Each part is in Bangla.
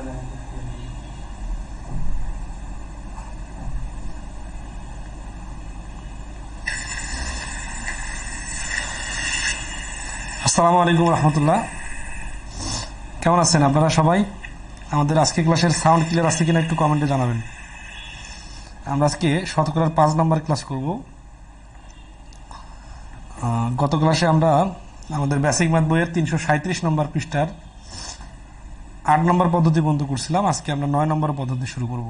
আসসালামু আলাইকুম রহমতুল্লাহ। কেমন আছেন আপনারা সবাই? আমাদের আজকে ক্লাসের সাউন্ড ক্লিয়ার আছে কিনা একটু কমেন্টে জানাবেন। আমরা আজকে শতকরার 5 নম্বর ক্লাস করব। গত ক্লাসে আমরা আমাদের বেসিক ম্যাথ বইয়ের 337 নম্বর পৃষ্ঠার 8 নম্বর পদ্ধতি বন্ধ করছিলাম। আজকে আমরা 9 নম্বর পদ্ধতি শুরু করব।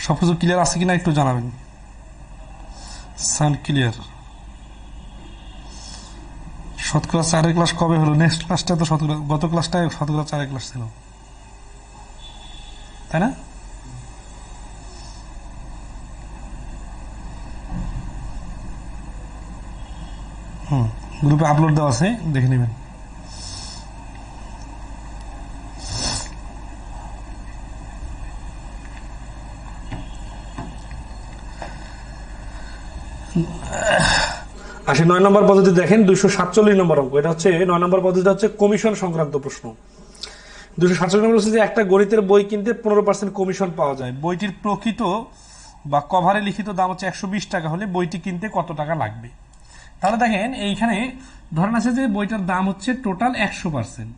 সব কিছু ক্লিয়ার আছে কিনা একটু জানাবেন। Sound clear. শতকরা 4 ক্লাস কবে হলো? নেক্সট ক্লাসটা তো শতকরা, গত ক্লাসটায় শতকরা 4 ক্লাস ছিল, তাই না? গ্রুপে আপলোড দেওয়া আছে, দেখে নেবেন। আসে 9 নম্বর পদ্ধতি দেখেন, 247 নম্বর অঙ্ক। এটা হচ্ছে 9 নম্বর পদ্ধতি, হচ্ছে কমিশন সংক্রান্ত প্রশ্ন। 247 নম্বর হচ্ছে যে একটা গণিতের বই কিনতে 15% কমিশন পাওয়া যায়। বইটির প্রকৃত বা কভারে লিখিত দাম হচ্ছে 120 টাকা হলে বইটি কিনতে কত টাকা লাগবে? তাহলে দেখেন এইখানে ধরেন আছে যে বইটার দাম হচ্ছে টোটাল 100%,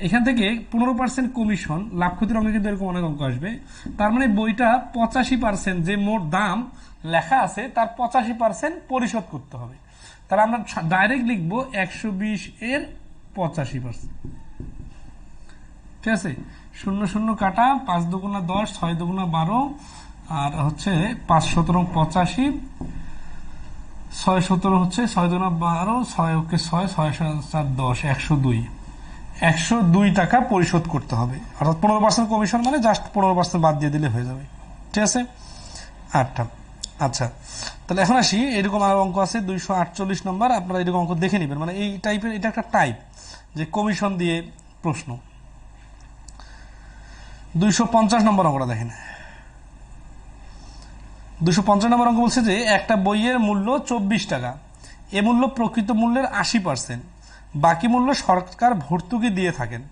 এখান থেকে 15% কমিশন, লাভ ক্ষতির অঙ্কে কিন্তু এরকম অনেক অঙ্ক আসবে। তার মানে বইটা 85%, যে মোট দাম লেখা আছে তার 85% পরিশোধ করতে হবে। তাহলে আমরা ডাইরেক্ট লিখবো 120 এর 85%। ঠিক আছে, 0 0 কাটা, 5 দুগুণা 10, 6 দুগুণা 12, আর হচ্ছে 5 17 85, 6 17 হচ্ছে 6 দুগুণা 12, 6 ওকে 6, 6 7 10, 102 টাকা পরিশোধ করতে হবে। অর্থাৎ 15% কমিশন মানে জাস্ট 15% বাদ দিয়ে দিলে হয়ে যাবে। ঠিক আছে, 8টা। আচ্ছা, তাহলে এখন আসি, এরকম আর অঙ্ক আছে 248 নম্বর। আপনারা এরকম অঙ্ক দেখে নেবেন, মানে এই টাইপের, এটা একটা টাইপ যে কমিশন দিয়ে প্রশ্ন। 250 নম্বর অঙ্কটা দেখেন। 250 নম্বর অঙ্ক বলছে যে একটা বইয়ের মূল্য 24 টাকা, এ মূল্য প্রকৃত মূল্যের 80%, বাকি মূল্য সরকার ভর্তুকি দিয়ে থাকেন।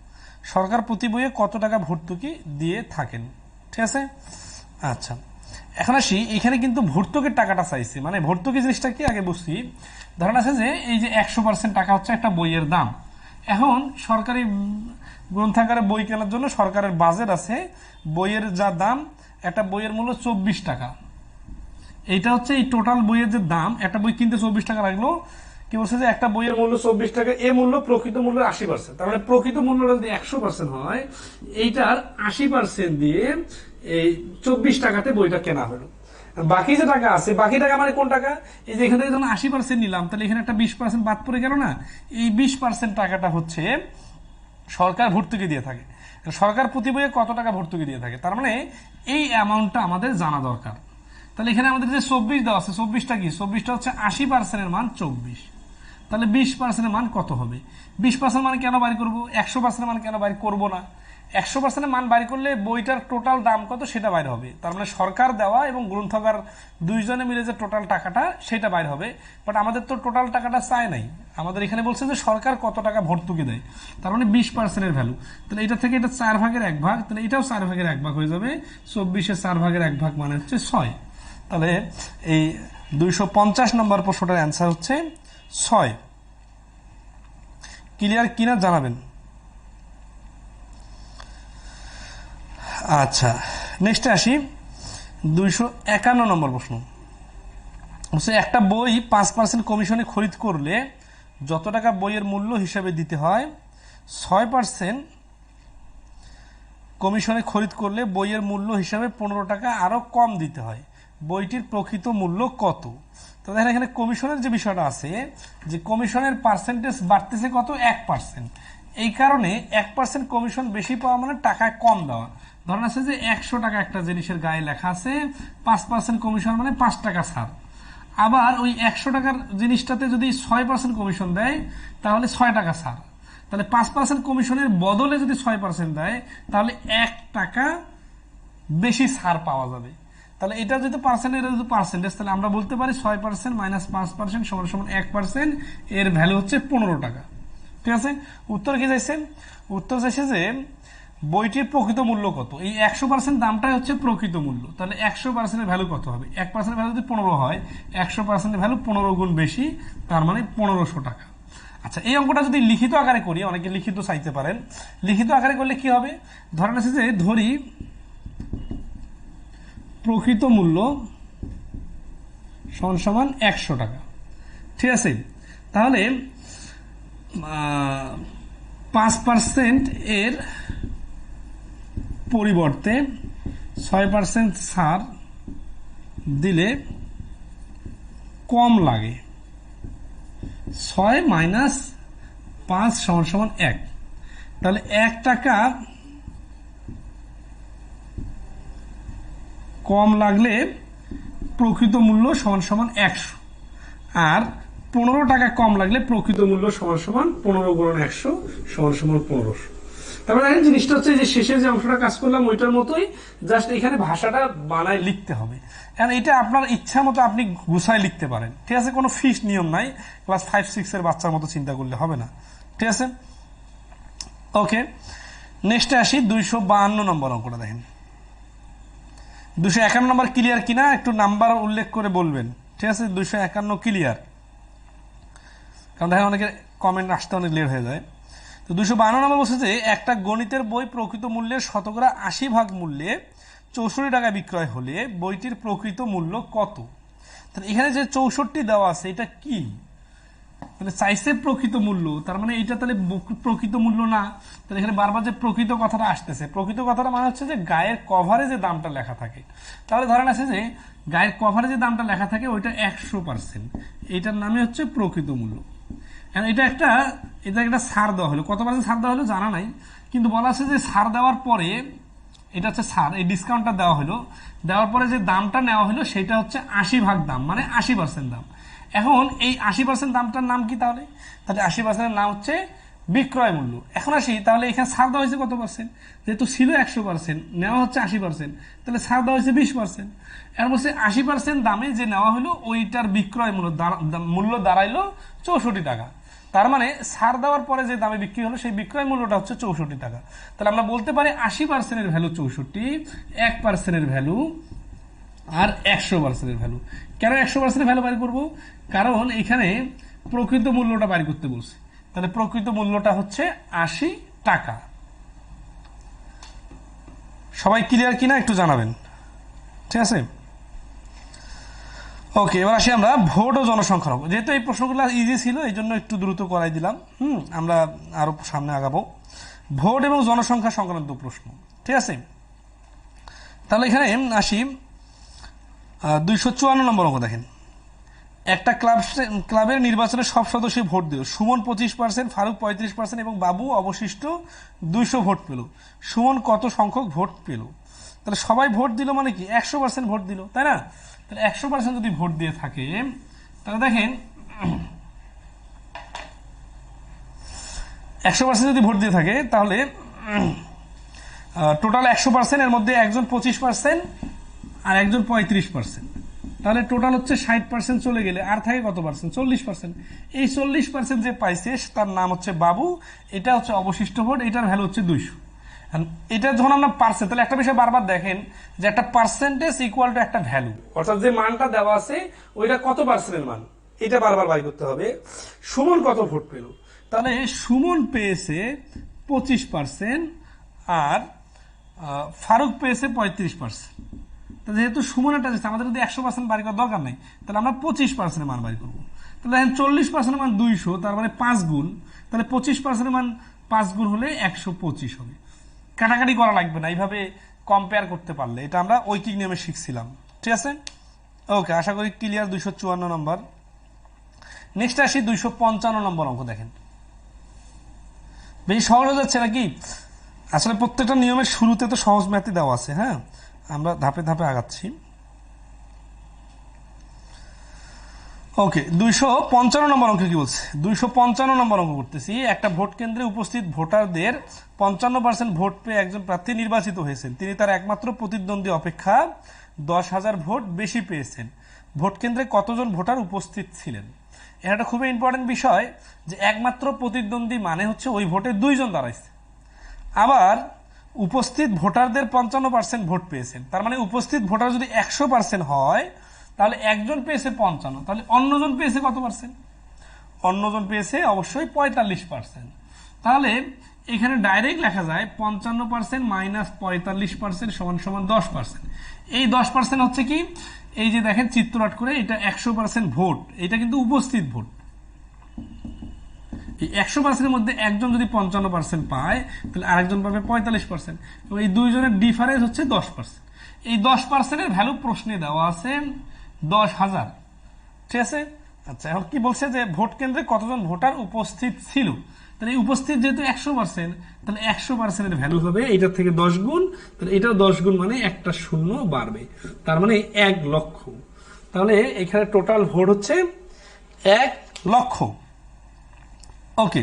সরকার প্রতি বইয়ে কত টাকা ভর্তুকি দিয়ে থাকেন? ঠিক আছে, আচ্ছা। এখন আসি, এখানে কিন্তু ভর্তুকির টাকাটা চাইছে, মানে ভর্তুকি জিনিসটা কি আগে বুঝছি। ধরেন আছে যে এই যে 100% টাকা হচ্ছে একটা বইয়ের দাম। এখন সরকারি গ্রন্থাগারে বই কেনার জন্য সরকারের বাজেট আছে, বইয়ের যা দাম, একটা বইয়ের মূল্য 24 টাকা। এইটা হচ্ছে এই টোটাল বইয়ের যে দাম, একটা বই কিনতে 24 টাকা লাগলো। কি বলছে যে একটা বইয়ের মূল্য 24 টাকা, এ মূল্য প্রকৃত মূল্যের 80%। তার মানে প্রকৃত মূল্য যদি 100% হয়, এইটার 80% দিয়ে এই 24 টাকাতে বইটা কেনা হলো। বাকি যে টাকা আছে, বাকি টাকা মানে কোন টাকা? এই যে এখান থেকে যখন 80% নিলাম, তাহলে এখানে একটা 20% বাদ পড়ে গেল না? এই 20% টাকাটা হচ্ছে সরকার ভর্তুকি দিয়ে থাকে। সরকার প্রতি বইয়ে কত টাকা ভর্তুকি দিয়ে থাকে, তার মানে এই অ্যামাউন্টটা আমাদের জানা দরকার। তাহলে এখানে আমাদের যে 24 দেওয়া আছে, 24টা কি? 24টা হচ্ছে 80% এর মান 24। তাহলে 20% এর মান কত হবে? 20% মান কেন বাড়ি করবো? 100% মান কেন বাড়ি করবো না? 100% মান বাড়ি করলে বইটার টোটাল দাম কত সেটা বাইর হবে। তার মানে সরকার দেওয়া এবং গ্রন্থাগার দুইজনে মিলে যে টোটাল টাকাটা সেটা বাইর হবে। বাট আমাদের তো টোটাল টাকাটা চায় নাই, আমাদের এখানে বলছে যে সরকার কত টাকা ভর্তুকি দেয়, তার মানে 20% এর ভ্যালু। তাহলে এটা থেকে এটা 4 ভাগের 1 ভাগ, তাহলে এটাও 4 ভাগের 1 ভাগ হয়ে যাবে। 24 এর 4 ভাগের 1 ভাগ মানে হচ্ছে 6। তাহলে এই 250 নম্বর প্রশ্নটার অ্যান্সার হচ্ছে 6। ক্লিয়ার কিনা জানাবেন। আচ্ছা, নেক্সটে আসি, 251 নম্বর প্রশ্ন। একটা বই 5% কমিশনে খরিদ করলে যত টাকা বইয়ের মূল্য হিসাবে দিতে হয়, 6% কমিশনে খরিদ করলে বইয়ের মূল্য হিসাবে 15 টাকা আরো কম দিতে হয়। বইটির প্রকৃত মূল্য কত? তো দেখেন এখানে কমিশনের যে বিষয়টা আছে, যে কমিশনের পার্সেন্টেজ বাড়তেছে কত? 1%। এই কারণে 1% কমিশন বেশি পাওয়া মানে টাকায় কম দেওয়া। ধরেন আছে যে 100 টাকা একটা জিনিসের গায়ে লেখা আছে, 5% কমিশন মানে 5 টাকা ছাড়। আবার ওই 100 টাকার জিনিসটাতে যদি 6% কমিশন দেয়, তাহলে 6 টাকা ছাড়। তাহলে 5% কমিশনের বদলে যদি 6% দেয়, তাহলে 1 টাকা বেশি ছাড় পাওয়া যাবে। তাহলে এটা যদি পার্সেন্টেজ, তাহলে আমরা বলতে পারি 6% - 5% = 1%, এর ভ্যালু হচ্ছে 15 টাকা। ঠিক আছে, উত্তর কি চাইছে? উত্তর চাইছে যে বইটির প্রকৃত মূল্য কত। এই 100% দামটাই হচ্ছে প্রকৃত মূল্য। তাহলে 100% ভ্যালু কত হবে? 1% ভ্যালু যদি 15 হয়, 100% ভ্যালু 15 গুণ বেশি, তার মানে 1500 টাকা। আচ্ছা, এই অঙ্কটা যদি লিখিত আকারে করি, অনেকে লিখিত চাইতে পারেন, লিখিত আকারে করলে কি হবে? ধরেন আছে যে ধরি প্রকৃত মূল্য সমান সমান 100 টাকা। ঠিক আছে, তাহলে 5% এর পরিবর্তে 6% ছাড় দিলে কম লাগে। 6 মাইনাস 5 সমান সমান 1। তাহলে 1 টাকা কম লাগলে প্রকৃত মূল্য সমান সমান 100, আর 15 টাকা কম লাগলে প্রকৃত মূল্য সমান সমান 15 গুণন 100 সমান সমান 1500। তারপরে দেখেন জিনিসটা হচ্ছে যে শেষে যে অংশটা কাজ করলাম ওইটার মতোই, জাস্ট এখানে ভাষাটা বানায় লিখতে হবে। কারণ এটা আপনার ইচ্ছা মতো আপনি গুছায় লিখতে পারেন। ঠিক আছে, কোনো ফিক্সড নিয়ম নাই, ক্লাস 5-6 এর বাচ্চার মতো চিন্তা করলে হবে না। ঠিক আছে, ওকে, নেক্সটে আসি 252 নম্বর অঙ্কটা। দেখেন 251 নম্বর ক্লিয়ার কিনা একটু নাম্বার উল্লেখ করে বলবেন। ঠিক আছে, 251 ক্লিয়ার, কারণ দেখেন অনেকের কমেন্ট আসতে অনেক লেট হয়ে যায়। তো 252 নম্বর বলছে যে একটা গণিতের বই প্রকৃত মূল্যের 80% মূল্যে 64 টাকায় বিক্রয় হলে বইটির প্রকৃত মূল্য কত? তাহলে এখানে যে 64 দেওয়া আছে এটা কি? তাহলে চাইছে প্রকৃত মূল্য, তার মানে এটা তাহলে প্রকৃত মূল্য না। তাহলে এখানে বারবার যে প্রকৃত কথাটা আসতেছে, প্রকৃত কথাটা মানে হচ্ছে যে গায়ের কভারে যে দামটা লেখা থাকে। তাহলে ধরেন আছে যে গায়ের কভারে যে দামটা লেখা থাকে ওইটা 100%, এইটার নামে হচ্ছে প্রকৃত মূল্য। এটা একটা ছাড় দেওয়া হলো, কত পার্সেন্ট ছাড় দেওয়া হলো জানা নাই, কিন্তু বলা আছে যে ছাড় দেওয়ার পরে এটা হচ্ছে ছাড়, এই ডিসকাউন্টটা দেওয়া হলো, দেওয়ার পরে যে দামটা নেওয়া হলো সেটা হচ্ছে 80% দাম, মানে 80% দাম। এখন এই 80% দামটার নাম কি? তাহলে 80% নাম হচ্ছে বিক্রয় মূল্য। এখন আসি, তাহলে এখানে ছাড় দেওয়া হয়েছে কত পার্সেন্ট? যেহেতু ছিল 100%, নেওয়া হচ্ছে 80%, তাহলে ছাড় দেওয়া হয়েছে 20%। এর বলছে 80% দামে যে নেওয়া হলো ওইটার বিক্রয় মূল্য দাঁড়াইলো 64 টাকা। তার মানে ছাড় দেওয়ার পরে যে দামে বিক্রি হলো সেই বিক্রয় মূল্যটা হচ্ছে 64 টাকা। তাহলে আমরা বলতে পারি 80% এর ভ্যালু 64, 1% এর ভ্যালু আর 100% এর ভ্যালু। কেন 100% ভ্যালু বাড়ি করবো? কারণ এখানে প্রকৃত মূল্যটা বাড়ি করতে বলছে। তাহলে প্রকৃত মূল্যটা হচ্ছে 80 টাকা। সবাই ক্লিয়ার কিনা একটু জানাবেন। ঠিক আছে, ওকে, এবার আসি আমরা ভোট ও জনসংখ্যা। যেহেতু এই প্রশ্নগুলো ইজি ছিল এই জন্য একটু দ্রুত করাই দিলাম। আমরা আরো সামনে আগাবো। ভোট এবং জনসংখ্যা সংক্রান্ত প্রশ্ন। ঠিক আছে, তাহলে এখানে আসি 254 নম্বর অঙ্ক। দেখেন একটা ক্লাবের নির্বাচনে সব সদস্য ভোট দিল। সুমন 25%, ফারুক 35% এবং বাবু অবশিষ্ট 200 ভোট পেল। সুমন কত সংখ্যক ভোট পেল? তাহলে সবাই ভোট দিল মানে কি 100% ভোট দিল, তাই না? তাহলে 100% যদি ভোট দিয়ে থাকে তাহলে দেখেন 100% যদি ভোট দিয়ে থাকে তাহলে টোটাল 100%, এর মধ্যে একজন 25% আর একজন 35%, তাহলে টোটাল হচ্ছে 60% চলে গেলে আর থাকে কত পার্সেন্ট? 40%। এই 40% যে পাইছে তার নাম হচ্ছে বাবু, এটা হচ্ছে অবশিষ্ট ভোট, এটার ভ্যালু হচ্ছে 200। এটা যখন আমরা পার্সেন্ট, তাহলে একটা বিষয় বারবার দেখেন যে একটা পার্সেন্টেজ ইকুয়াল টু একটা ভ্যালু, অর্থাৎ যে মানটা দেওয়া আছে ওইটা কত পার্সেন্টের মান এটা বারবার বাই করতে হবে। সুমন কত ভোট পেল? তাহলে সুমন পেয়েছে 25% আর ফারুক পেয়েছে 35%। যেহেতু সুমনেরটা আমাদের যদি 100% বাড়ি করার দরকার নাই, তাহলে আমরা 25% মান বাড়ি করবো। তাহলে দেখেন 40% মান 200, তার মানে 5 গুণ, তাহলে 25% মান 5 গুণ হলে 125 হবে। কাটাকাটি করা লাগবে না, এইভাবে কম্পেয়ার করতে পারলে। এটা আমরা ঐকিক নিয়মে শিখছিলাম। ঠিক আছে, ওকে, আশা করি ক্লিয়ার। 254 নম্বর। নেক্সট আসি 255 নম্বর অঙ্ক। দেখেন বেশি সহজ হয়ে যাচ্ছে নাকি? আসলে প্রত্যেকটা নিয়মের শুরুতে তো সহজ ম্যাথই দেওয়া আছে। হ্যাঁ, আমরা ধাপে ধাপে আগাচ্ছি। ওকে, 255 নম্বর অঙ্ক কি বলছে? 255 নম্বর অঙ্ক করতেছি। একটা ভোট কেন্দ্রে উপস্থিত ভোটারদের 55% ভোট পেয়ে একজন প্রার্থী নির্বাচিত হয়েছেন। তিনি তার একমাত্র প্রতিদ্বন্দ্বী অপেক্ষা 10,000 ভোট বেশি পেয়েছেন। ভোট কেন্দ্রে কতজন ভোটার উপস্থিত ছিলেন? এটা একটা খুবই ইম্পর্টেন্ট বিষয় যে একমাত্র প্রতিদ্বন্দ্বী মানে হচ্ছে ওই ভোটে 2 জন দাঁড়াইছে। আবার উপস্থিত ভোটারদের 55% ভোট পেয়েছেন, তার মানে উপস্থিত ভোটার যদি 100% হয় তাহলে একজন পেয়েছে 55, তাহলে অন্যজন পেয়েছে কত পার্সেন্ট? অন্যজন পেয়েছে অবশ্যই 45%। তাহলে এখানে ডাইরেক্ট লেখা যায় 55% মাইনাস 45% সমান সমান 10%। এই 10% হচ্ছে কি, এই যে দেখেন চিত্রনাট করে, এটা 100% ভোট, এটা কিন্তু উপস্থিত ভোট। এই 100%-এর মধ্যে একজন যদি 55% পায় তাহলে আরেকজন পাবে 45%, এবং এই দুইজনের ডিফারেন্স হচ্ছে 10%। এই 10%-এর ভ্যালু প্রশ্নে দেওয়া আছে 10,000। ঠিক আছে। আচ্ছা, এখন কি বলছে যে ভোট কেন্দ্রে কতজন ভোটার উপস্থিত ছিল, তাহলে উপস্থিত যেহেতু 100%, তাহলে 100%-এর ভ্যালু হবে এটার থেকে 10 গুণ, তাহলে এটাও 10 গুণ মানে একটা শূন্য বাড়বে, তার মানে 1 লক্ষ। তাহলে এখানে টোটাল ভোট হচ্ছে 1 লক্ষ। ওকে,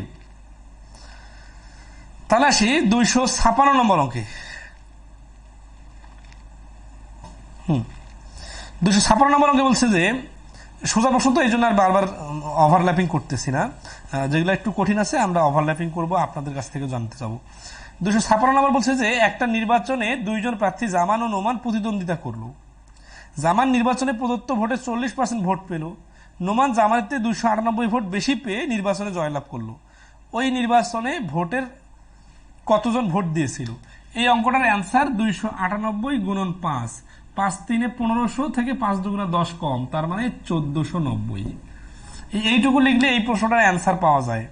তাহলে আসি 256 নম্বর অঙ্কে। 256 নম্বর অঙ্কে বলছে যে সোজা প্রশ্ন, তো এই জন্য আর বারবার ওভারল্যাপিং করতেছি না, যেগুলো একটু কঠিন আছে আমরা ওভারল্যাপিং করব, আপনাদের কাছ থেকে জানতে চাবো। 256 নম্বর বলছে যে একটা নির্বাচনে 2 জন প্রার্থী জামান ও নোমান প্রতিদ্বন্দ্বিতা করলো। জামান নির্বাচনে প্রদত্ত ভোটে 40% ভোট পেল, নোমান জামানেতে 298 ভোট বেশি পেয়ে নির্বাচনে জয়লাভ করলো। ওই নির্বাচনে ভোটের কতজন ভোট দিয়েছিল? এই অঙ্কটার অ্যান্সার 298 গুণন 5, 5 3 1500 থেকে 5 2 10 কম, তার মানে 1490। এইটুকু লিখলে এই প্রশ্নটার অ্যান্সার পাওয়া যায়।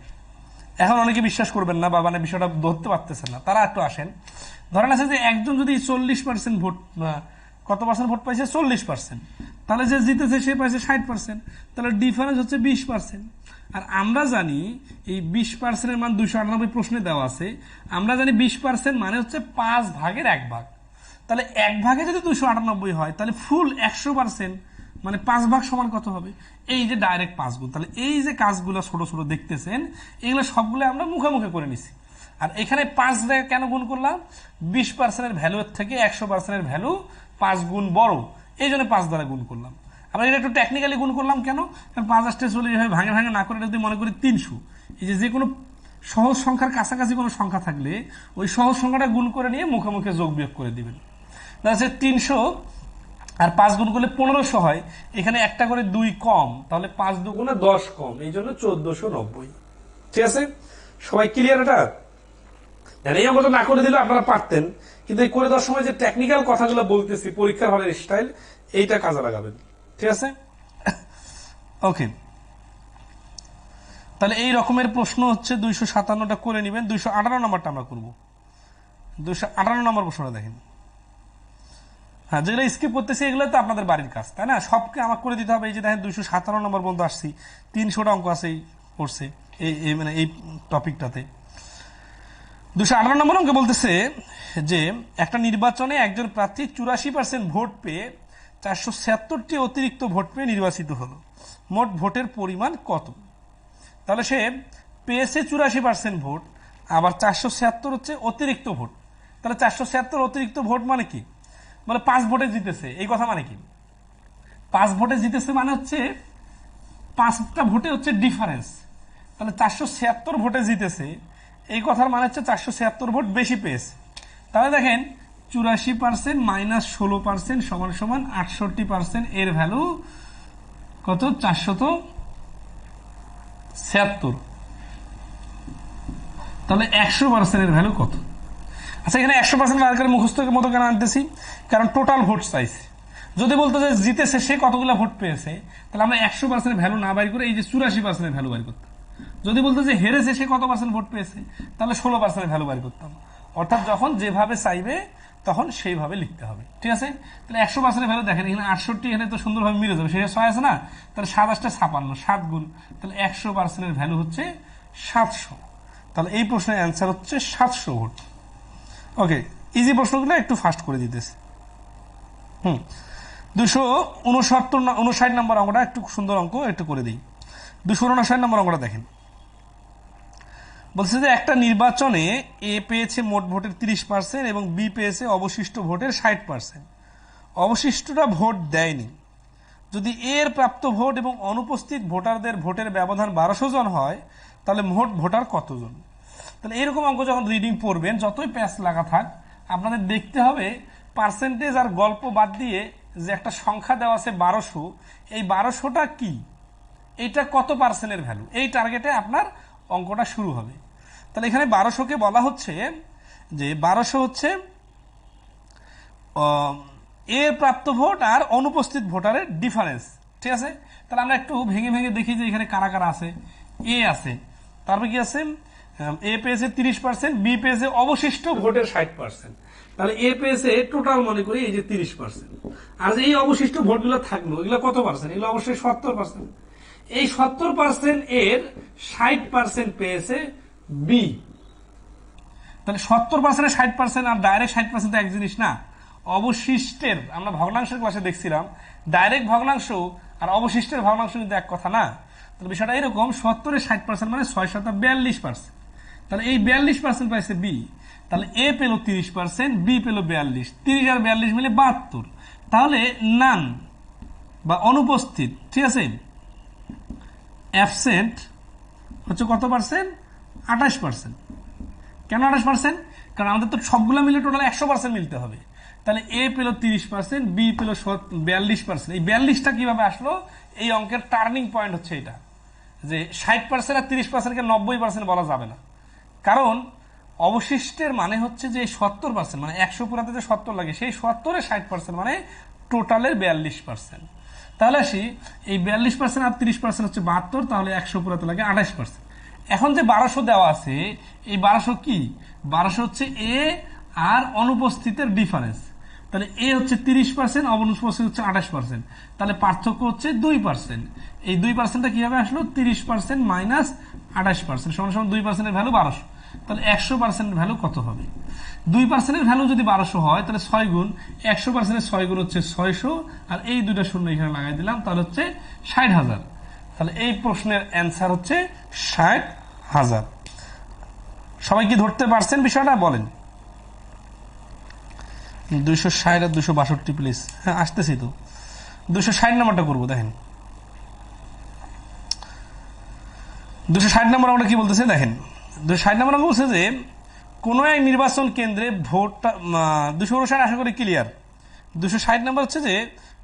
এখন অনেকে বিশ্বাস করবেন না বা মানে বিষয়টা ধরতে পারতেছেন না, তারা একটু আসেন। ধরেন আছে যে একজন যদি 40% ভোট, কত পার্সেন্ট ভোট পাইছে? 40%, তাহলে যে জিতেছে সে পাইছে 60%, তাহলে ডিফারেন্স হচ্ছে 20%। আর আমরা জানি এই 20%-এর মান 298 প্রশ্নে দেওয়া আছে, আমরা জানি 20% মানে হচ্ছে 5 ভাগের 1 ভাগ। তাহলে 1 ভাগে যদি 298 হয় তাহলে ফুল 100% মানে 5 ভাগ সমান কত হবে? এই যে ডাইরেক্ট 5 গুণ। তাহলে এই যে কাজগুলো ছোট ছোট দেখতেছেন এগুলো সবগুলো আমরা মুখে মুখে করে নিছি। আর এখানে 5 দিয়ে কেন গুণ করলাম? 20%-এর ভ্যালুর থেকে 100%-এর ভ্যালু 5 গুণ বড়, এই জন্য 5 দ্বারা গুণ করলাম। আমরা এটা একটু টেকনিক্যালি গুণ করলাম কেন? কারণ 5 আসতে চলে এভাবে ভাঙে ভাঙে না করে যদি মনে করি 300, এই যে কোনো সহজ সংখ্যার কাছাকাছি কোনো সংখ্যা থাকলে ওই সহজ সংখ্যাটা গুণ করে নিয়ে মুখে মুখে যোগ বিয়োগ করে দিবেন। তাহলে 300 আর 5 গুণ করলে 1500 হয়, এখানে একটা করে 2 কম, তাহলে 5 2 10 কম, এই জন্য 1490। ঠিক আছে, সবাই ক্লিয়ার? এটা এই অঙ্কটা না করে দিলে আপনারা পারতেন, কিন্তু এই করে দেওয়ার সময় যে টেকনিক্যাল কথাগুলো বলতেছি পরীক্ষার হলের স্টাইল, এইটা কাজে লাগাবেন। ঠিক আছে, ওকে। তাহলে এই রকমের প্রশ্ন হচ্ছে 257টা করে নেবেন। 258 নম্বরটা আমরা করব। 258 নম্বর প্রশ্নটা দেখেন। হ্যাঁ, যেগুলো স্কিপ করতেছি এগুলো তো আপনাদের বাড়ির কাজ, তাই না? সবকে আমার করে দিতে হবে। এই যে দেখেন 257 নম্বর পর্যন্ত আসছি, 300টা অঙ্ক আছে পড়ছে এই মানে এই টপিকটাতে। 258 নম্বর অঙ্কে বলতেছে যে একটা নির্বাচনে একজন প্রার্থী 84% ভোট পেয়ে 476টি অতিরিক্ত ভোট পেয়ে নির্বাচিত হলো। মোট ভোটের পরিমাণ কত? তাহলে সে পেয়েছে 84% ভোট, আবার 476 হচ্ছে অতিরিক্ত ভোট। তাহলে 476 অতিরিক্ত ভোট মানে কি? বলে 5 ভোটে জিতেছে, এই কথা মানে কি? 5 ভোটে জিতেছে মানে হচ্ছে 5টা ভোটে হচ্ছে ডিফারেন্স। তাহলে 476 ভোটে জিতেছে, এই কথার মানে হচ্ছে 476 ভোট বেশি পেয়েছে। তাহলে দেখেন 84% মাইনাস 16% সমান সমান 68%, এর ভ্যালু কত? 476। তাহলে 100%-এর ভ্যালু কত? আচ্ছা, এখানে 100% বার করে মুখস্থের মতো কেন আনতেছি? কারণ টোটাল ভোট চাইছে। যদি বলতো যে জিতেছে সে কতগুলো ভোট পেয়েছে, তাহলে আমরা 100%-এর ভ্যালু না বাইর করে এই যে 84%-এর ভ্যালু বাইর করতাম। যদি বলতো যে হেরেছে সে কত পার্সেন্ট ভোট পেয়েছে, তাহলে 16%-এর ভ্যালু বাইর করতাম। অর্থাৎ যখন যেভাবে চাইবে তখন সেইভাবে লিখতে হবে। ঠিক আছে, তাহলে 100%-এর ভ্যালু দেখেন এখানে 68, এখানে তো সুন্দরভাবে মিলে যাবে, সেটা 6 আছে না? তাহলে 7 8 56, 7 গুণ, তাহলে 100%-এর ভ্যালু হচ্ছে 700। তাহলে এই প্রশ্নের অ্যান্সার হচ্ছে 700 ভোট। ওকে, ইজি প্রশ্নগুলো একটু ফাস্ট করে দিতেছে। 259 নম্বর অঙ্কটা একটু সুন্দর অঙ্ক, একটু করে দিই। 259 নম্বর অঙ্কটা দেখেন। বলছে যে একটা নির্বাচনে এ পেয়েছে মোট ভোটের 30% এবং বি পেয়েছে অবশিষ্ট ভোটের 60%। অবশিষ্টটা ভোট দেয়নি, যদি এর প্রাপ্ত ভোট এবং অনুপস্থিত ভোটারদের ভোটের ব্যবধান 1200 জন হয় তাহলে মোট ভোটার কতজন। তাহলে এরকম অঙ্ক যখন রিডিং পড়বেন, যতই প্যাচ লাগা থাক, আপনাদের দেখতে হবে পার্সেন্টেজ আর গল্প বাদ দিয়ে যে একটা সংখ্যা দেওয়া আছে 1200, এই 1200টা কি, এইটা কত পার্সেন্টের ভ্যালু, এই টার্গেটে আপনার অঙ্কটা শুরু হবে। তাহলে এখানে 1200কে বলা হচ্ছে যে 1200 হচ্ছে এর প্রাপ্ত ভোট আর অনুপস্থিত ভোটারের ডিফারেন্স। ঠিক আছে, তাহলে আমরা একটু ভেঙে ভেঙে দেখি যে এখানে কারা কারা আছে। এ আছে, তারপর কি আছে, এ পেয়েছে 30%, বি পেয়েছে অবশিষ্ট ভোটের 60%। তাহলে এ পেয়েছে টোটাল মনে করি এই যে 30%, আর যে এই অবশিষ্ট ভোটগুলো থাকলো এগুলো কত পার্সেন্ট, এগুলো অবশ্যই 70%। এই 70% এর 60% পেয়েছে বি। তাহলে 70% 60% আর ডাইরেক্ট 60% এক জিনিস না। অবশিষ্টের, আমরা ভগ্নাংশের ক্লাসে দেখছিলাম, ডাইরেক্ট ভগ্নাংশ আর অবশিষ্টের ভগ্নাংশ কিন্তু এক কথা না। তাহলে বিষয়টা এরকম, 70-এর 60% মানে 6-7-42%। তাহলে এই 42% পাইছে বি। তাহলে এ পেল 30%, বি পেল 42, 30 আর 42 মিলে 72। তাহলে নান বা অনুপস্থিত, ঠিক আছে, অ্যাবসেন্ট হচ্ছে কত পার্সেন্ট, 28%। কেন 28%? কারণ আমাদের তো সবগুলো মিলে টোটাল 100% মিলতে হবে। তাহলে এ পেল 30%, বি পেল 42%। এই 42টা কিভাবে আসলো, এই অঙ্কের টার্নিং পয়েন্ট হচ্ছে এটা, যে 60% আর 30%কে 90% বলা যাবে না। কারণ অবশিষ্টের মানে হচ্ছে যে 70%, মানে 100 পুরাতে যে 70 লাগে, সেই 70-এর 60% মানে টোটালের 42%। তাহলে আসি, এই 42% আর 30% হচ্ছে 72, তাহলে 100 পুরাতে লাগে 28%। এখন যে 1200 দেওয়া আছে, এই 1200 কি, 1200 হচ্ছে এ আর অনুপস্থিতের ডিফারেন্স। তাহলে এ হচ্ছে 30%, অনুপস্থিত হচ্ছে 28%, তাহলে পার্থক্য হচ্ছে 2%। এই 2%টা কিভাবে আসলো, 30% মাইনাস 28% সমান সমান 2%-এর ভ্যালু 1200। তাহলে 100%-এর ভ্যালু কত হবে, 2%-এর ভ্যালু যদি 1200 হয় তাহলে 6 গুণ 100%-এর 6 গুণ হচ্ছে 600, আর এই দুইটা শূন্য এখানে লাগাই দিলাম, তাহলে হচ্ছে 60,000। তাহলে এই প্রশ্নের অ্যান্সার হচ্ছে 60,000। সবাই কি ধরতে পারছেন বিষয়টা, বলেন। 260 আর 262 প্লিজ, হ্যাঁ আসতেছি তো। 260 নাম্বারটা করবো, দেখেন 260 নম্বর আমরা কি বলতেছে, দেখেন 260 নম্বর বলছে যে কোন এক নির্বাচন কেন্দ্রে ভোটটা, 259 আশা করি ক্লিয়ার। 260 নম্বর হচ্ছে যে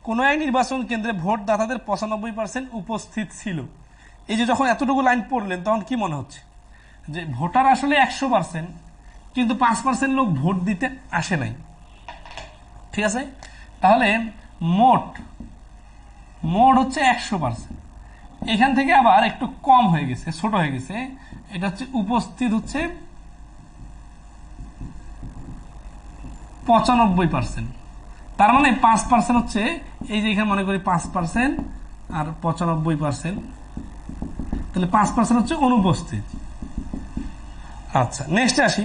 কোন এক নির্বাচন কেন্দ্রে ভোটদাতাদের 95% উপস্থিত ছিল। এই যে যখন এতটুকু লাইন পড়লেন তখন কি মনে হচ্ছে, যে ভোটার আসলে 100%, কিন্তু 5% লোক ভোট দিতে আসে নাই। ঠিক আছে, তাহলে মোট হচ্ছে 100%। এখান থেকে আবার একটু কম হয়ে গেছে, ছোট হয়ে গেছে, এটা হচ্ছে উপস্থিত হচ্ছে 95%। তার মানে 5% হচ্ছে, এই যে এখানে মনে করি 5% আর 95%, তাহলে 5% হচ্ছে অনুপস্থিত। আচ্ছা, নেক্সটে আসি।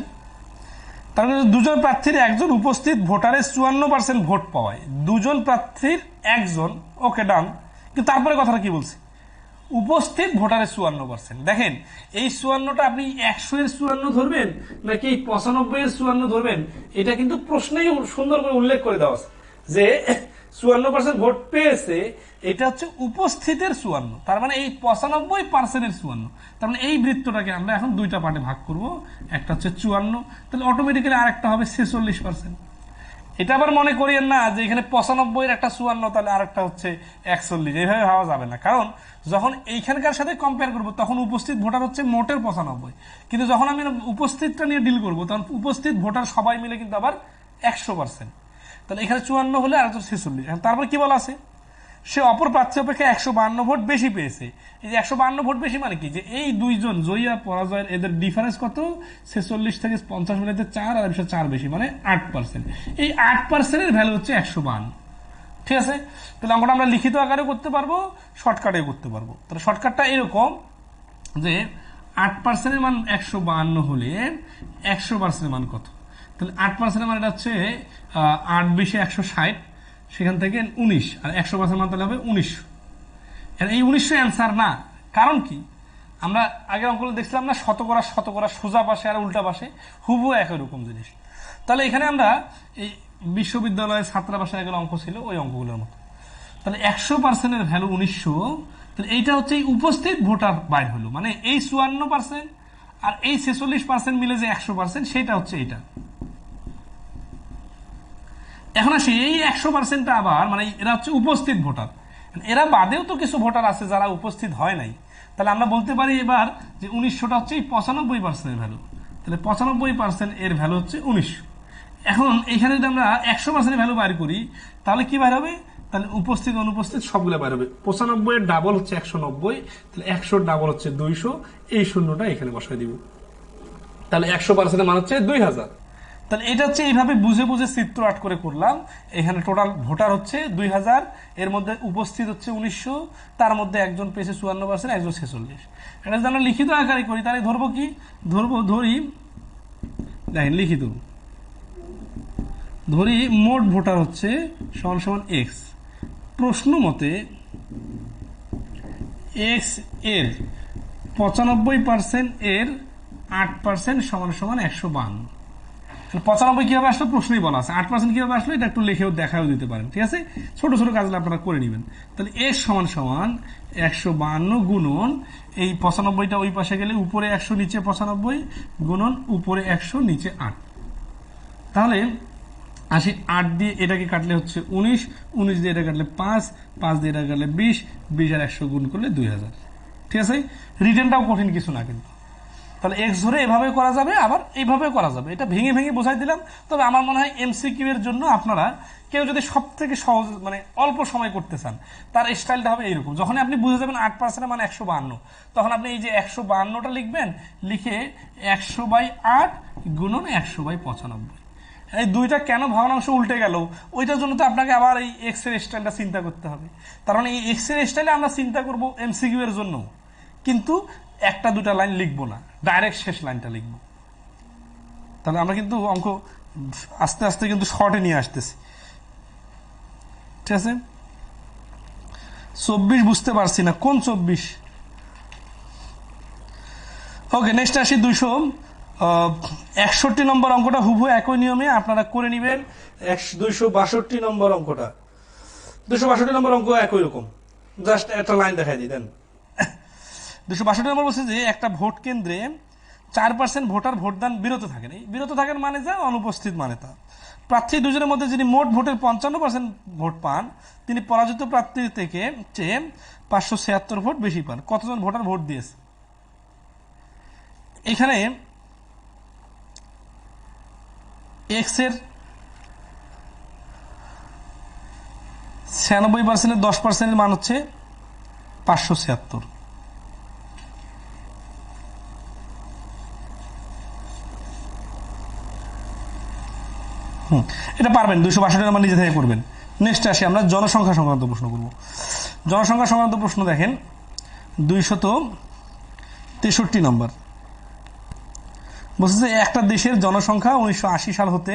তার মানে দুজন প্রার্থীর একজন উপস্থিত ভোটারের 54% ভোট পাওয়ায়, দুজন প্রার্থীর একজন, ওকে ডান। কিন্তু তারপরে কথাটা কি বলছে, উপস্থিত ভোটারের 54%। দেখেন এই 54টা আপনি 100-এর 54 ধরবেন নাকি 95-এর 54 ধরবেন, এটা কিন্তু প্রশ্নেই সুন্দর করে উল্লেখ করে দেওয়া আছে যে 54% ভোট পেয়েছে, এটা হচ্ছে উপস্থিতের 54। তার মানে এই 95%-এর 54। তার মানে এই বৃত্তটাকে আমরা এখন দুইটা পার্টে ভাগ করব, একটা হচ্ছে 54, তাহলে অটোমেটিক্যালি আরেকটা হবে 46%। এটা আবার মনে করিয়েন না যে এখানে 95-এর একটা 54, তাহলে আরেকটা হচ্ছে 41, এইভাবে ভাবা যাবে না। কারণ যখন এইখানকার সাথে কম্পেয়ার করব তখন উপস্থিত ভোটার হচ্ছে মোটের 95, কিন্তু যখন আমি উপস্থিতটা নিয়ে ডিল করব তখন উপস্থিত ভোটার সবাই মিলে কিন্তু আবার 100%। তাহলে এখানে 54 হলে আর 46। তারপর কি বলা আছে, সে অপর প্রার্থী অপেক্ষা 152 ভোট বেশি পেয়েছে। এই যে 152 ভোট বেশি মানে কি, যে এই দুইজন জয়ী আর পরাজয়ের এদের ডিফারেন্স কত, 46 থেকে 50 মিলে 4, আর 4 বেশি মানে 8%। এই 8%-এর ভ্যালু হচ্ছে 152। ঠিক আছে, তাহলে অঙ্কটা আমরা লিখিত আকারে করতে পারবো, শর্টকাটে করতে পারবো। তাহলে শর্টকাটটা এরকম যে 8%-এর মান 152 হলে 100%-এর মান কত, তাহলে 8%-এর মান এটা হচ্ছে 8 20 160, সেখান থেকে 19, আর 100% মান তাহলে হবে 1900। এই 1900 অ্যান্সার না, কারণ কি, আমরা আগের অঙ্কগুলো দেখছিলাম না, শতকরা সোজা পাশে আর উল্টা পাশে হুবহু একই রকম জিনিস। তাহলে এখানে আমরা এই বিশ্ববিদ্যালয়ের ছাত্রাবাসে এগুলো অঙ্ক ছিল ওই অঙ্কগুলোর মতো। তাহলে 100% ভ্যালু 1900, তাহলে এইটা হচ্ছে এই উপস্থিত ভোটার বাইর হলো, মানে এই 54% আর এই 46% মিলে যে 100%, সেটা হচ্ছে এইটা। এখন আসি এই 100%টা আবার, মানে এরা হচ্ছে উপস্থিত ভোটার, এরা বাদেও তো কিছু ভোটার আছে যারা উপস্থিত হয় নাই। তাহলে আমরা বলতে পারি এবার যে 1900টা হচ্ছে এই 95% ভ্যালু, তাহলে 95% এর ভ্যালু হচ্ছে 1900। এখন এখানে যদি আমরা 100% ভ্যালু বাইর করি, তাহলে কি বাইর হবে? তাহলে উপস্থিত অনুপস্থিত সবগুলো বাইর হবে। 95 এর ডাবল হচ্ছে 190, তাহলে 100 ডাবল হচ্ছে 200, এই শূন্যটা এখানে বসাই দিব। তাহলে 100% মান হচ্ছে 2000। তাহলে এটা হচ্ছে এইভাবে বুঝে বুঝে চিত্র আট করে করলাম। এখানে টোটাল ভোটার হচ্ছে 2000, এর মধ্যে উপস্থিত হচ্ছে 1900, তার মধ্যে একজন পেয়েছে 54%, একজন 46। এটা যদি আমরা লিখিত আকারে করি তাহলে ধরবো কি? ধরি দেখেন লিখিত ধরি মোট ভোটার হচ্ছে সমান সমান এক্স। প্রশ্ন মতে এক্স এর 95% এর 8% সমান সমান 152। 95 কিভাবে আসলো প্রশ্নই বলা আছে, 8% কিভাবে আসলো এটা একটু লিখেও দেখাও দিতে পারেন, ঠিক আছে? ছোট ছোট কাজগুলো আপনারা করে নেবেন। তাহলে এক্স সমান সমান 152 গুণন এই 95টা ওই পাশে গেলে উপরে 100 নিচে 95 গুণন উপরে 100 নিচে 8। তাহলে আসি 8 দিয়ে এটাকে কাটলে হচ্ছে 19, 19 দিয়ে এটা কাটলে 5, 5 দিয়ে এটা কাটলে 20, 20 আর 100 গুণ করলে 2000। ঠিক আছে? রিটার্নটাও কঠিন কিছু না কিন্তু। তাহলে এক্স ধরে এভাবে করা যাবে, আবার এইভাবে করা যাবে। এটা ভেঙে ভেঙে বোঝাই দিলাম। তবে আমার মনে হয় এমসিকিউ এর জন্য আপনারা কেউ যদি সব থেকে সহজ মানে অল্প সময় করতে চান, তার স্টাইলটা হবে এইরকম। যখন আপনি বুঝে যাবেন 8% মানে 152, তখন আপনি এই যে 152টা লিখবেন, লিখে 100/8 গুণন 100/95। এই দুইটা কেন ভগ্নাংশ উল্টে গেল, ওইটার জন্য তো আপনাকে আবার এই এক্স এর স্টাইলটা চিন্তা করতে হবে। তার মানে এই এক্স এর স্টাইলে আমরা চিন্তা করব এমসিকিউ এর জন্য, কিন্তু একটা দুটা লাইন লিখবো না, ডাইরেক্ট শেষ লাইনটা লিখবো। তাহলে আমরা কিন্তু অঙ্ক আস্তে আস্তে কিন্তু শর্টে নিয়ে আসতেছি, ঠিক আছে? 24 বুঝতে পারছি না, কোন 24? ওকে, নেক্সট আসি 261 নম্বর অঙ্কটা হুবহু একই নিয়মে আপনারা করে নেবেন। 262 নম্বর অঙ্কটা, 262 নম্বর অঙ্ক একই রকম, জাস্ট একটা লাইন দেখাই দিই দেন। 262 নম্বর বলছে যে একটা ভোট কেন্দ্রে 4% ভোটার ভোটদান বিরত থাকেন। এই বিরত থাকেন মানে যা, অনুপস্থিত মানে তা। প্রার্থী দুজনের মধ্যে যিনি মোট ভোটের 55% ভোট পান, তিনি পরাজিত প্রার্থীর থেকে চেয়ে 576 ভোট বেশি পান। কতজন ভোটার ভোট দিয়েছে? এখানে এক্স এর 96% 10% মান হচ্ছে 576। এটা পারবেন, 262 নম্বর নিজে থেকে করবেন। নেক্সট আসি আমরা জনসংখ্যা সংক্রান্ত প্রশ্ন করব। জনসংখ্যা সংক্রান্ত প্রশ্ন দেখেন 263 নম্বর বলছে যে একটা দেশের জনসংখ্যা 1980 সাল হতে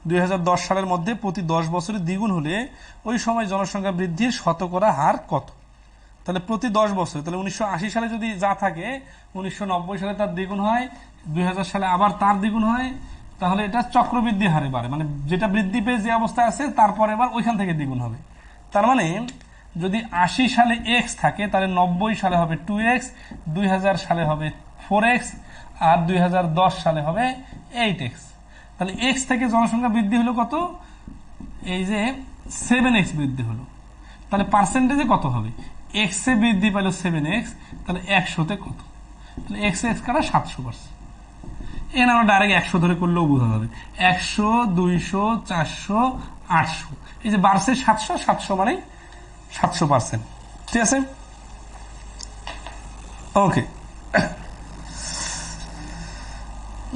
2010 সালের মধ্যে প্রতি 10 বছরে দ্বিগুণ হলে ওই সময় জনসংখ্যা বৃদ্ধির শতকরা হার কত? তাহলে প্রতি 10 বছর, তাহলে 1980 সালে যদি যা থাকে 1990 সালে তার দ্বিগুণ হয়, 2000 সালে আবার তার দ্বিগুণ হয়, তাহলে এটা চক্রবৃদ্ধি হারে বাড়ে, মানে যেটা বৃদ্ধি পেয়ে যে অবস্থায় আছে তারপর এবার ওইখান থেকে দ্বিগুণ হবে। তার মানে যদি 80 সালে এক্স থাকে তাহলে 90 সালে হবে 2x, 2000 সালে হবে 4x, আর 2010 সালে হবে 8x। তাহলে এক্স থেকে জনসংখ্যা বৃদ্ধি হলো কত? এই যে 7x বৃদ্ধি হলো। তাহলে পার্সেন্টেজে কত হবে? এক্স এ বৃদ্ধি পেল 7x, তাহলে 100তে কত? তাহলে এক্স এক্স কাটা 700%। এখানে আমরা ডাইরেক্ট 100 ধরে করলেও বোঝা যাবে। 100, 200, 400, 800, এই যে বাড়ছে 700, 700 মানে 700%। ঠিক আছে? ওকে,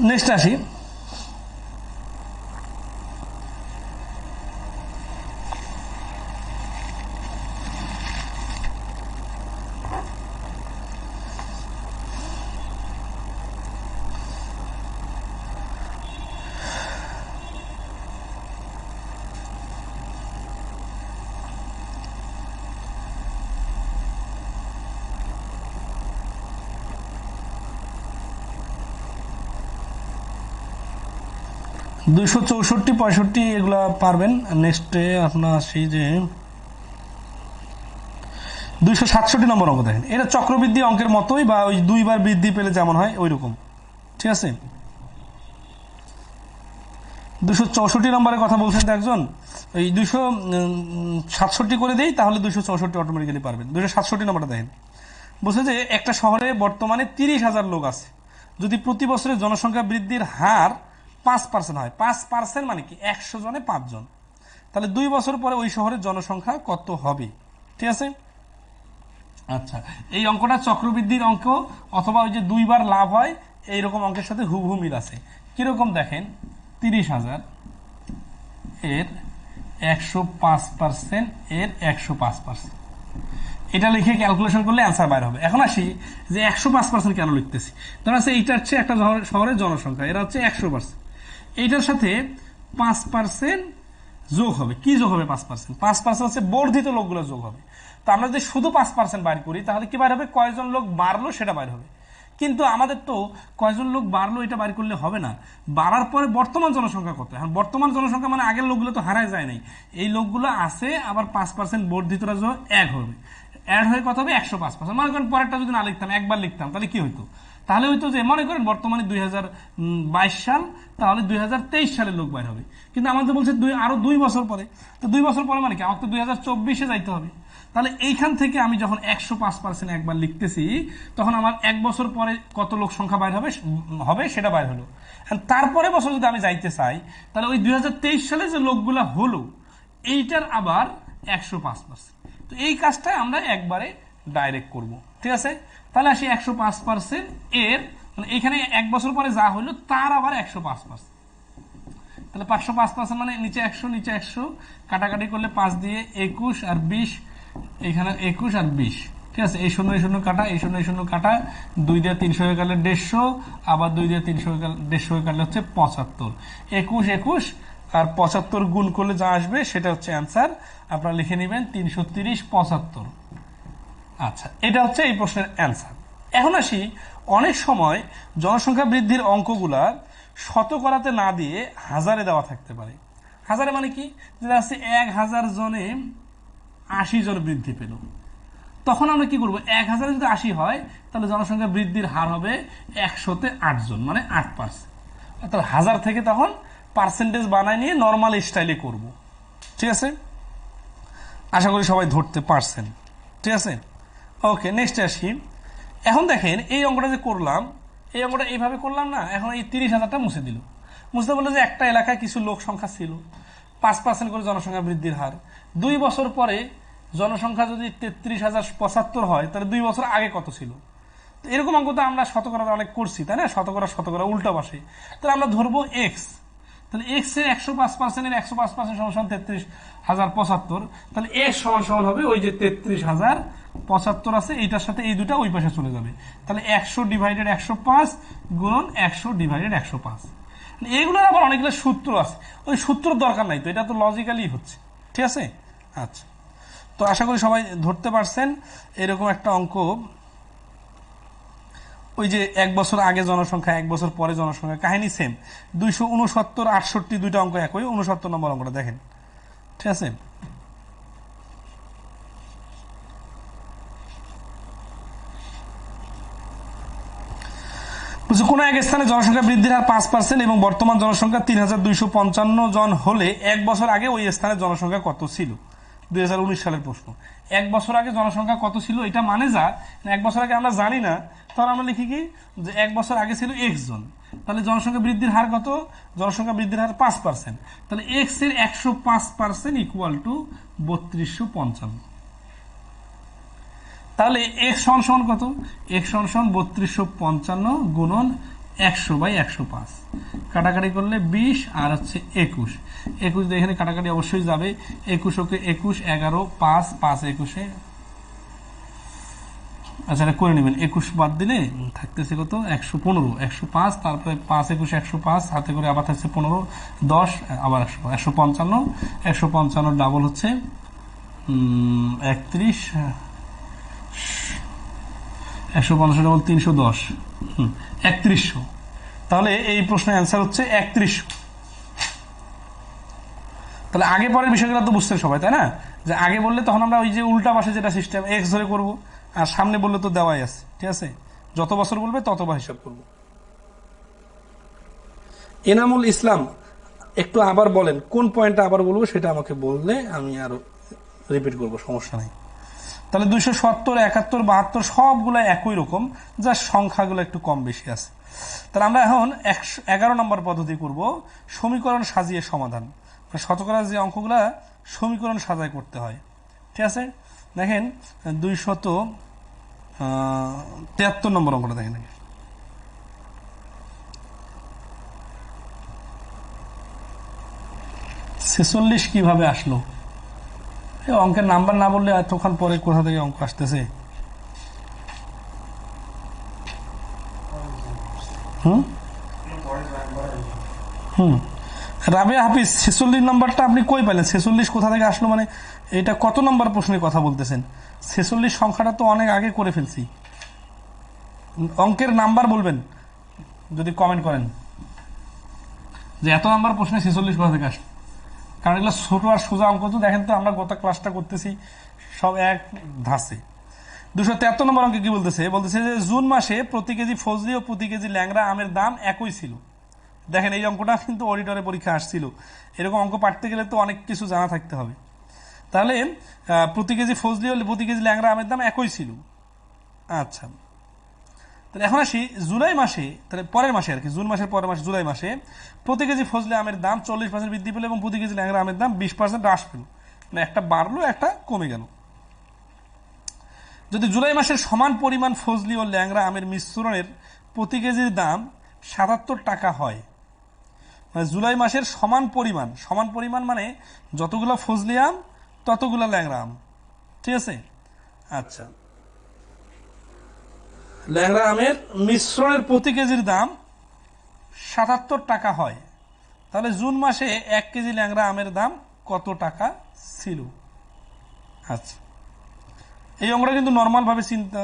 নেক্সট আসি দুইশো 64, 65 এগুলা পারবেন। নেক্সটে আপনার সেই যে 267 নম্বর অঙ্ক দেখেন, এটা চক্রবৃদ্ধি অঙ্কের মতোই, বা ওই 2 বার বৃদ্ধি পেলে যেমন হয় ওই রকম, ঠিক আছে। 264 নম্বরের কথা বলছেন তো একজন, ওই 267 করে দেই তাহলে 264 অটোমেটিক্যালি পারবেন। 267 নম্বরটা দেখেন, বলছে যে একটা শহরে বর্তমানে 30,000 লোক আছে, যদি প্রতি বছরে জনসংখ্যা বৃদ্ধির হার 5% হয়, 5% মানে কি 100 জনে 5 জন, তাহলে 2 বছর পরে ওই শহরের জনসংখ্যা কত হবে, ঠিক আছে। আচ্ছা, এই অঙ্কটা চক্রবৃদ্ধির অঙ্ক, অথবা ওই যে 2 বার লাভ হয় এইরকম অঙ্কের সাথে হুবহু মিল আছে। কিরকম দেখেন, 30,000 এর 105% এর 105%, এটা লিখে ক্যালকুলেশন করলে অ্যান্সার বাইর হবে। এখন আসি যে 105% কেন লিখতেছি, ধরুন আছে এইটা হচ্ছে একটা শহরের জনসংখ্যা, এরা হচ্ছে 100%, এইটার সাথে 5% যোগ হবে। কি যোগ হবে? 5% হচ্ছে বর্ধিত লোকগুলো যোগ হবে। তো আমরা যদি শুধু 5% বাইর করি তাহলে কি বাইর হবে? কয়জন লোক বাড়লো সেটা বাইর হবে। কিন্তু আমাদের তো কয়জন লোক বাড়লো এটা বাইর করলে হবে না, বাড়ার পরে বর্তমান জনসংখ্যা কত। এখন বর্তমান জনসংখ্যা মানে আগের লোকগুলো তো হারায় যায় নাই, এই লোকগুলো আছে, আবার 5% বর্ধিতরা যোগ এক হবে, অ্যাড হয়ে কত হবে? 105%। মনে করেন পরেরটা যদি না লিখতাম, একবার লিখতাম, তাহলে কি হইতো? তাহলে হইতো যে মনে করেন বর্তমানে 2022 সাল, তাহলে 2023 সালের লোক বাইর হবে। কিন্তু আমাদের বলছে আরো 2 বছর পরে, তো 2 বছর পরে মানে কি আমার তো 2024-এ যাইতে হবে। তাহলে এইখান থেকে আমি যখন 105% একবার লিখতেছি, তখন আমার 1 বছর পরে কত লোক সংখ্যা বাইর হবে সেটা বাইর হলো। তারপরে বছর যদি আমি যাইতে চাই, তাহলে ওই 2023 সালে যে লোকগুলা হলো এইটার আবার 105%। তো এই কাজটা আমরা একবারে ডাইরেক্ট করব, ঠিক আছে। তাহলে আসি 105% এর, মানে এখানে 1 বছর পরে যা হলো তার আবার 105%। তাহলে 505% মানে নিচে 100 নিচে 100, কাটাকাটি করলে 5 দিয়ে 21 আর 20, এখানে 21 আর 20, ঠিক আছে। এই 0 এই 0 কাটা, এই 0 এই 0 কাটা, 2 দিয়ে 300 হয়ে গেলে 150, আবার 2 দিয়ে 300 হয়ে গেলে 150 হয়ে গেলে হচ্ছে 75। 21 আর 75 গুণ করলে যা আসবে সেটা হচ্ছে অ্যান্সার। আপনারা লিখে নেবেন 330 75। আচ্ছা, এটা হচ্ছে এই প্রশ্নের অ্যান্সার। এখন আসি, অনেক সময় জনসংখ্যা বৃদ্ধির অঙ্কগুলা শতকরাতে না দিয়ে হাজারে দেওয়া থাকতে পারে। হাজারে মানে কি, যেটা আছে 1000 জনে 80 জন বৃদ্ধি পেল, তখন আমরা কি করব? 1000 যদি 80 হয় তাহলে জনসংখ্যা বৃদ্ধির হার হবে 100-তে 8 জন, মানে 8%। অর্থাৎ 1000 থেকে তখন পার্সেন্টেজ বানায় নিয়ে নর্মাল স্টাইলে করব, ঠিক আছে। আশা করি সবাই ধরতে পারছেন, ঠিক আছে। ওকে, নেক্সট আসি। এখন দেখেন এই অঙ্কটা যে করলাম, এই অঙ্কটা এইভাবে করলাম না, এখন এই 30,000টা মুছে দিল। মুছতে বললো যে একটা এলাকায় কিছু লোক সংখ্যা ছিল, 5% করে জনসংখ্যা বৃদ্ধির হার। 2 বছর পরে জনসংখ্যা যদি 33,075 হয়, তাহলে 2 বছর আগে কত ছিল? তো এরকম অঙ্ক তো আমরা শতকরা অনেক করছি, তাই না? শতকরা উল্টা পাশে, তাহলে আমরা ধরবো এক্স। তাহলে এক্স এর 105% এর 105% সমান 33,075, তাহলে এক্স সমান হবে ওই যে 33,075 আছে, এইটার সাথে এই দুটা ওই পাশে চলে যাবে। তাহলে 100/105 গুণন 100/105। এইগুলোর আবার অনেকগুলো সূত্র আছে, ওই সূত্র দরকার নাই, তো এটা তো লজিক্যালি হচ্ছে, ঠিক আছে। আচ্ছা, তো আশা করি সবাই ধরতে পারছেন। এরকম একটা অঙ্ক, ওই যে 1 বছর আগে জনসংখ্যা 1 বছর পরে জনসংখ্যা, কাহিনী সেম। 269, 68 দুইটা অঙ্ক একই। 69 নম্বর অঙ্কটা দেখেন, ঠিক আছে। কোন এক স্থানে জনসংখ্যা বৃদ্ধির হার 5% এবং বর্তমান জনসংখ্যা 3255 জন হলে 1 বছর আগে ওই স্থানের জনসংখ্যা কত ছিল? 2019 সালের প্রশ্ন। 1 বছর আগে জনসংখ্যা কত ছিল এটা মানে যা 1 বছর আগে আমরা জানি না, তাহলে আমরা লিখি কি যে 1 বছর আগে ছিল x জন, তাহলে জনসংখ্যা বৃদ্ধির হার কত? জনসংখ্যা বৃদ্ধির হার 5%, তাহলে x এর 105% ইকুয়াল টু 3255। তাহলে x সমান কত? x সমান 3255 গুণন 100/105, কাটাকাটি করলে 20 আর হচ্ছে 21। 21 এখানে কাটাকাটি অবশ্যই যাবে, 21 ওকে 21, 11, 5, 5 21। আচ্ছা, এটা করে নেবেন। 21 বাদ দিলে থাকতেছে কত? 115, 105, তারপরে 5 21 105, হাতে করে আবার থাকছে 15, 10, আবার 155। 155 ডাবল হচ্ছে 31, 150 ডাবল 310, 3100। তাহলে এই প্রশ্নের অ্যান্সার হচ্ছে 3100। তাহলে আগে পরের বিষয়গুলো তো বুঝছেন সবাই, তাই না? যে আগে বললে তখন আমরা ওই যে উল্টা পাশে যেটা সিস্টেম এক্স ধরে করব, আর সামনে বললে তো দেওয়াই আছে, ঠিক আছে, যত বছর বলবে ততবার হিসাব করব। এনামুল ইসলাম একটু আবার বলেন, কোন পয়েন্টটা আবার বলবো সেটা আমাকে বললে আমি আরো রিপিট করব, সমস্যা নাই। তাহলে 270, 71, 72 সবগুলো একই রকম, যা সংখ্যাগুলো একটু কম বেশি আছে। তাহলে আমরা এখন 11 নম্বর পদ্ধতি করব, সমীকরণ সাজিয়ে সমাধান। শতকরা যে অঙ্কগুলা সমীকরণ সাজায় করতে হয়, ঠিক আছে। দেখেন 273 নম্বর অঙ্কটা দেখেন। 46 কিভাবে আসলো? অঙ্কের নাম্বার না বললে এতক্ষণ পরে কোথা থেকে অঙ্ক আসতেছে? রাবিয়া হাফিজ 46 নম্বরটা আপনি কই পেলেন? 46 কোথা থেকে আসলো মানে এটা কত নম্বর প্রশ্নের কথা বলতেছেন? 46 সংখ্যাটা তো অনেক আগে করে ফেলছি। অঙ্কের নাম্বার বলবেন যদি কমেন্ট করেন যে এত নাম্বার প্রশ্নে 46 কোথা থেকে আসলো, কারণ এগুলো ছোট আর সোজা অঙ্ক। তো দেখেন তো আমরা গত ক্লাসটা করতেছি সব এক ধাঁচে। 273 নম্বর অঙ্কে কি বলতেছে? বলতেছে যে জুন মাসে প্রতি কেজি ফজলি ও প্রতি কেজি ল্যাংড়া আমের দাম একই ছিল। দেখেন এই অঙ্কটা কিন্তু অডিটরে পরীক্ষা আসছিল। এরকম অঙ্ক পাঠতে গেলে তো অনেক কিছু জানা থাকতে হবে। তাহলে প্রতি কেজি ফজলি ও প্রতি কেজি ল্যাংড়া আমের দাম একই ছিল। আচ্ছা, তাহলে এখন আসি জুলাই মাসে, তাহলে পরের মাসে আর কি, জুন মাসের পরের মাসে জুলাই মাসে প্রতি কেজি ফজলি আমের দাম 40% বৃদ্ধি পেল এবং প্রতি কেজি ল্যাংড়া আমের দাম 20% হ্রাস পেল। মানে একটা বাড়লো একটা কমে গেল। যদি জুলাই মাসের সমান পরিমাণ ফজলি ও ল্যাংড়া আমের মিশ্রণের প্রতি কেজির দাম 77 টাকা হয়, মানে জুলাই মাসের সমান পরিমাণ মানে যতগুলো ফজলি আম ততগুলো ল্যাংড়া আম, ঠিক আছে। আচ্ছা, ল্যাংড়া আমের মিশ্রণের প্রতি কেজির দাম 77 টাকা হয়, তাহলে জুন মাসে 1 কেজি ল্যাংড়া আমের দাম কত টাকা ছিল? আচ্ছা, এই অঙ্কটা কিন্তু নর্মাল ভাবে চিন্তা।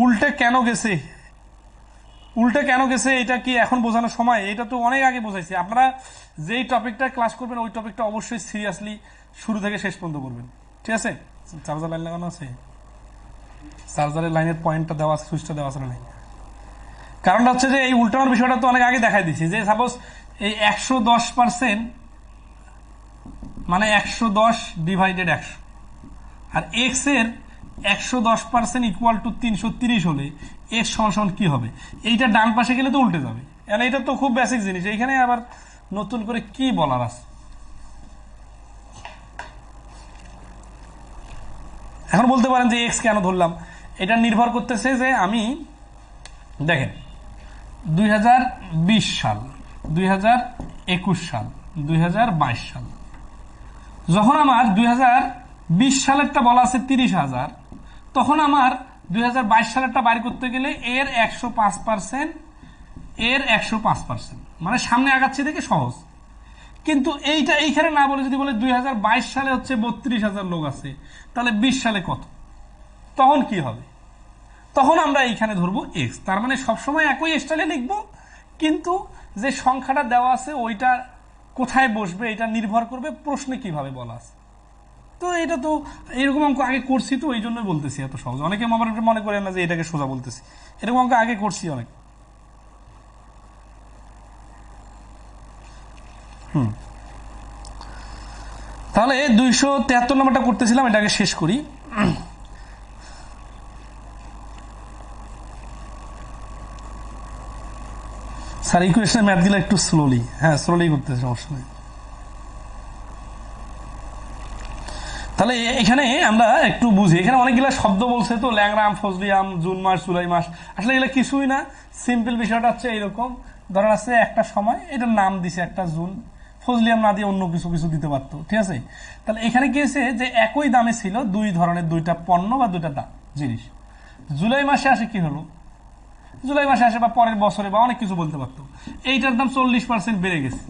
উল্টে কেন গেছে এটা কি এখন বোঝানোর সময়? এটা তো অনেক আগে বোঝাইছি। আপনারা যেই টপিকটা ক্লাস করবেন ওই টপিকটা অবশ্যই সিরিয়াসলি শুরু থেকে শেষ পর্যন্ত করবেন, ঠিক আছে। চার্জার লাইন লাগানো আছে, চার্জারের লাইনের পয়েন্টটা দেওয়া আছে, সুইচটা দেওয়া আছে না? কারণটা হচ্ছে যে এই উল্টানোর বিষয়টা তো অনেক আগে দেখাই দিচ্ছি। যে সাপোজ এই 110% মানে 110 ডিভাইডেড 100, আর এক্স এর 110% ইকুয়াল টু 330 হলে এক্স সমান কি হবে? এইটা ডান পাশে গেলে তো উল্টে যাবে। এটা তো খুব বেসিক জিনিস, এইখানে আবার নতুন করে কি বলার আছে? এখন বলতে পারেন যে এক্স কেন ধরলাম? এটা নির্ভর করতেছে যে আমি দেখেন 2020 সাল, 2021 সাল, 2022 সাল, যখন আমার 2020 সালেরটা বলা আছে 30,000, তখন আমার 2022 সালেরটা বাইর করতে গেলে এর 105%, এর 105%, মানে সামনে আগাচ্ছি দেখে সহজ। কিন্তু এইখানে না বলে যদি বলে 2022 সালে হচ্ছে 32,000 লোক আছে, তাহলে 20 সালে কত? তখন কি হবে? তখন আমরা এইখানে ধরবো এক্স। তার মানে সবসময় একই স্টাইলে লিখবো, কিন্তু যে সংখ্যাটা দেওয়া আছে ওইটা কোথায় বসবে এটা নির্ভর করবে প্রশ্নে কিভাবে বলা আছে। তো এটা তো এরকম অঙ্ক আগে করছি, তো এই জন্যই বলতেছি এত সহজ। অনেকে মনে করেন না যে এটাকে সোজা বলতেছি, এরকম অঙ্ক আগে করছি অনেক। তাহলে 273 নম্বরটা করতেছিলাম, এটাকে শেষ করি। স্যার ইকুয়েশনের ম্যাথ দিলে একটু স্লোলি, হ্যাঁ স্লোলি করতেছে, সমস্যা নেই। তাহলে এখানে আমরা একটু বুঝি, এখানে অনেকগুলো শব্দ বলছে তো, ল্যাংড়া আম, ফজলি আম, জুন মাস, জুলাই মাস, আসলে এগুলো কিছুই না। সিম্পল বিষয়টা হচ্ছে এইরকম, ধরেন আছে একটা সময় এটার নাম দিছে একটা জুন, ফজলি আম না দিয়ে অন্য কিছু দিতে পারতো, ঠিক আছে। তাহলে এখানে কি হয়েছে যে একই দামে ছিল দুই ধরনের দুইটা পণ্য বা দুইটা জিনিস। জুলাই মাসে আসে কি হলো? জুলাই মাসে আসে বা পরের বছরে বা অনেক কিছু বলতে পারতো। এইটার দাম 40% বেড়ে গেছে,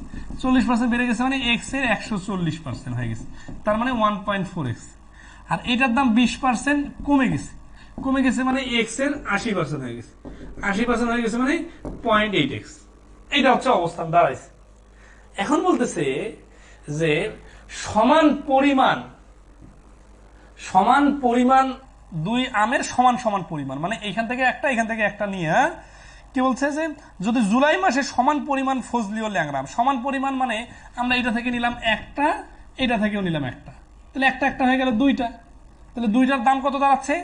40% বেড়ে গেছে মানে এক্স এর 140% হয়ে গেছে, তার মানে 1.4x। আর এটার দাম 20% কমে গেছে মানে এক্স এর 80% হয়ে গেছে, 80% হয়ে গেছে মানে 0.8x। এইটা হচ্ছে অবস্থান দাঁড়াইছে। এখন বলতেছে যে সমান পরিমাণ, সমান পরিমাণ দুই আমের সমান সমান পরিমাণ, মানে এইখান থেকে একটা এখান থেকে একটা নিয়ে কি বলছে যে যদি জুলাই মাসে সমান পরিমাণ ফজলি ও ল্যাংড়া আম, সমান পরিমাণ মানে আমরা এটা থেকে নিলাম একটা, এটা থেকেও নিলাম একটা, তাহলে একটা একটা হয়ে গেল দুইটা, তাহলে দুইটার দাম কত দাঁড়াচ্ছে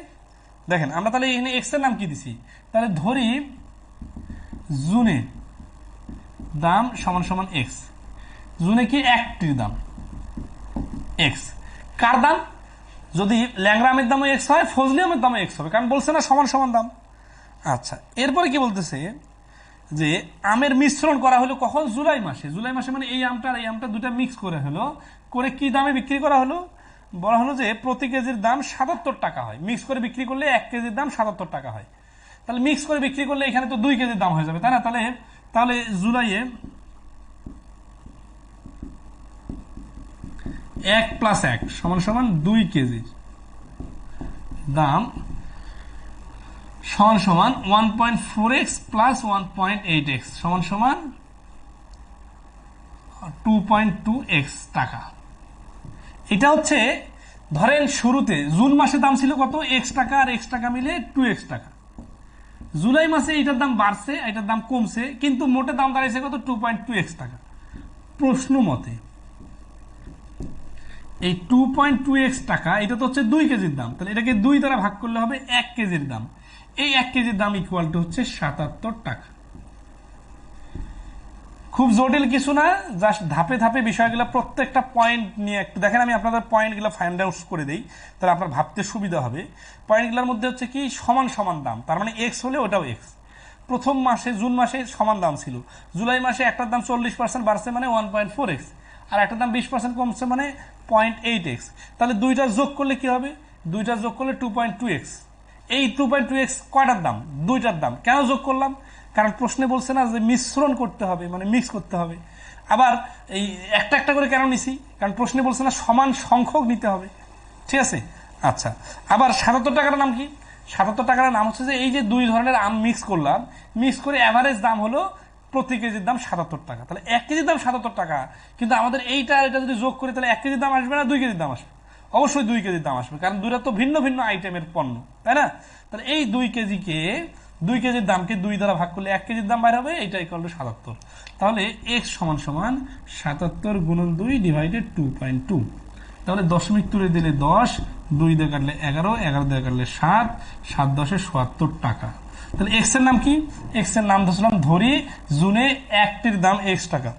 দেখেন। আমরা তাহলে এখানে এক্স এর নাম কি দিছি, তাহলে ধরি জুনে দাম সমান সমান এক্স, জুনে কি একটির দাম এক্স, কার দাম, যদি ল্যাংড়া আমের দামও এক্স হয় ফজলি আমের দামও এক্স হবে, কারণ বলছে না সমান সমান দাম। আচ্ছা, এরপরে কি বলতেছে যে আমের মিশ্রণ করা হলো কখন, জুলাই মাসে, জুলাই মাসে মানে এই আমটা আর এই আমটা দুটা মিক্স করে হলো, করে কি দামে বিক্রি করা হলো, বলা হলো যে প্রতি কেজির দাম ৭৭ টাকা হয়, মিক্স করে বিক্রি করলে ১ কেজির দাম ৭৭ টাকা হয়, তাহলে মিক্স করে বিক্রি করলে এখানে তো ২ কেজির দাম হয়ে যাবে, তাই না? তাহলে তাহলে জুলাইয়ে ১ + ১ সমান সমান ২ কেজির দাম সমান সমান 1.4x + 1.8x সমান সমান 2.2x টাকা। এটা হচ্ছে ধরেন শুরুতে জুন মাসে দাম ছিল কত, x টাকা আর x টাকা মিলে 2x টাকা, জুলাই মাসে এটার দাম বাড়ছে এটার দাম কমছে, কিন্তু মোটে দাম দাঁড়িয়েছে কত, 2.2x টাকা। প্রশ্ন মতে এই 2.2x টাকা এটা তো হচ্ছে 2 কেজির দাম, তাহলে এটাকে 2 দ্বারা ভাগ করলে হবে 1 কেজির দাম, এই 1 কেজির দাম ইকুয়াল টু হচ্ছে 77 টাকা। খুব জটিল কিছু না, জাস্ট ধাপে ধাপে বিষয়গুলো প্রত্যেকটা পয়েন্ট নিয়ে একটু দেখেন, আমি আপনাদের পয়েন্টগুলো ফাইন্ড আউট করে দেই, তাহলে আপনার ভাবতে সুবিধা হবে। পয়েন্টগুলোর মধ্যে হচ্ছে কি সমান সমান দাম, তার মানে এক্স হলে ওটাও এক্স। প্রথম মাসে জুন মাসে সমান দাম ছিল, জুলাই মাসে একটার দাম 40% বাড়ছে মানে 1.4x, আর একটার দাম 20% কমছে মানে 0.8x, তাহলে দুইটার যোগ করলে কি হবে, দুইটার যোগ করলে 2.2x। এই 2.2x কয়টার দাম, দুইটার দাম। কেন যোগ করলাম, কারণ প্রশ্নে বলছে না যে মিশ্রণ করতে হবে, মানে মিক্স করতে হবে। আবার এই একটা একটা করে কেন নিছি, কারণ প্রশ্নে বলছে না সমান সংখ্যক নিতে হবে, ঠিক আছে। আচ্ছা, আবার 77 টাকার নাম কি, 77 টাকার নাম হচ্ছে যে এই যে দুই ধরনের আম মিক্স করলাম, মিক্স করে অ্যাভারেজ দাম হলো প্রতি কেজির দাম 77 টাকা, তাহলে 1 কেজির দাম 77 টাকা, কিন্তু আমাদের এইটা আর এটা যদি যোগ করি তাহলে 1 কেজির দাম আসবে না 2 কেজির দাম আসবে, অবশ্যই 2 কেজির দাম আসবে, কারণ দুইটা তো ভিন্ন ভিন্ন আইটেমের পণ্য, তাই না? তাহলে এই 2 কেজিকে 2 কেজির দামকে 2 দ্বারা ভাগ করলে 1 কেজির দাম বাইর হবে, এটা ইকুয়াল টু 77। তাহলে x সমান সমান 77 গুণন 2 ডিভাইডেড 2.2, তাহলে দশমিক তুলে দিলে 10, 2 দিয়ে কাটলে 11, 11 দিয়ে কাটলে 7, 7 10 77 টাকা। তাহলে এক্স এর নাম কি, এক্স এর নাম ধরছিলাম, ধরি জুনে একটির দাম x টাকা,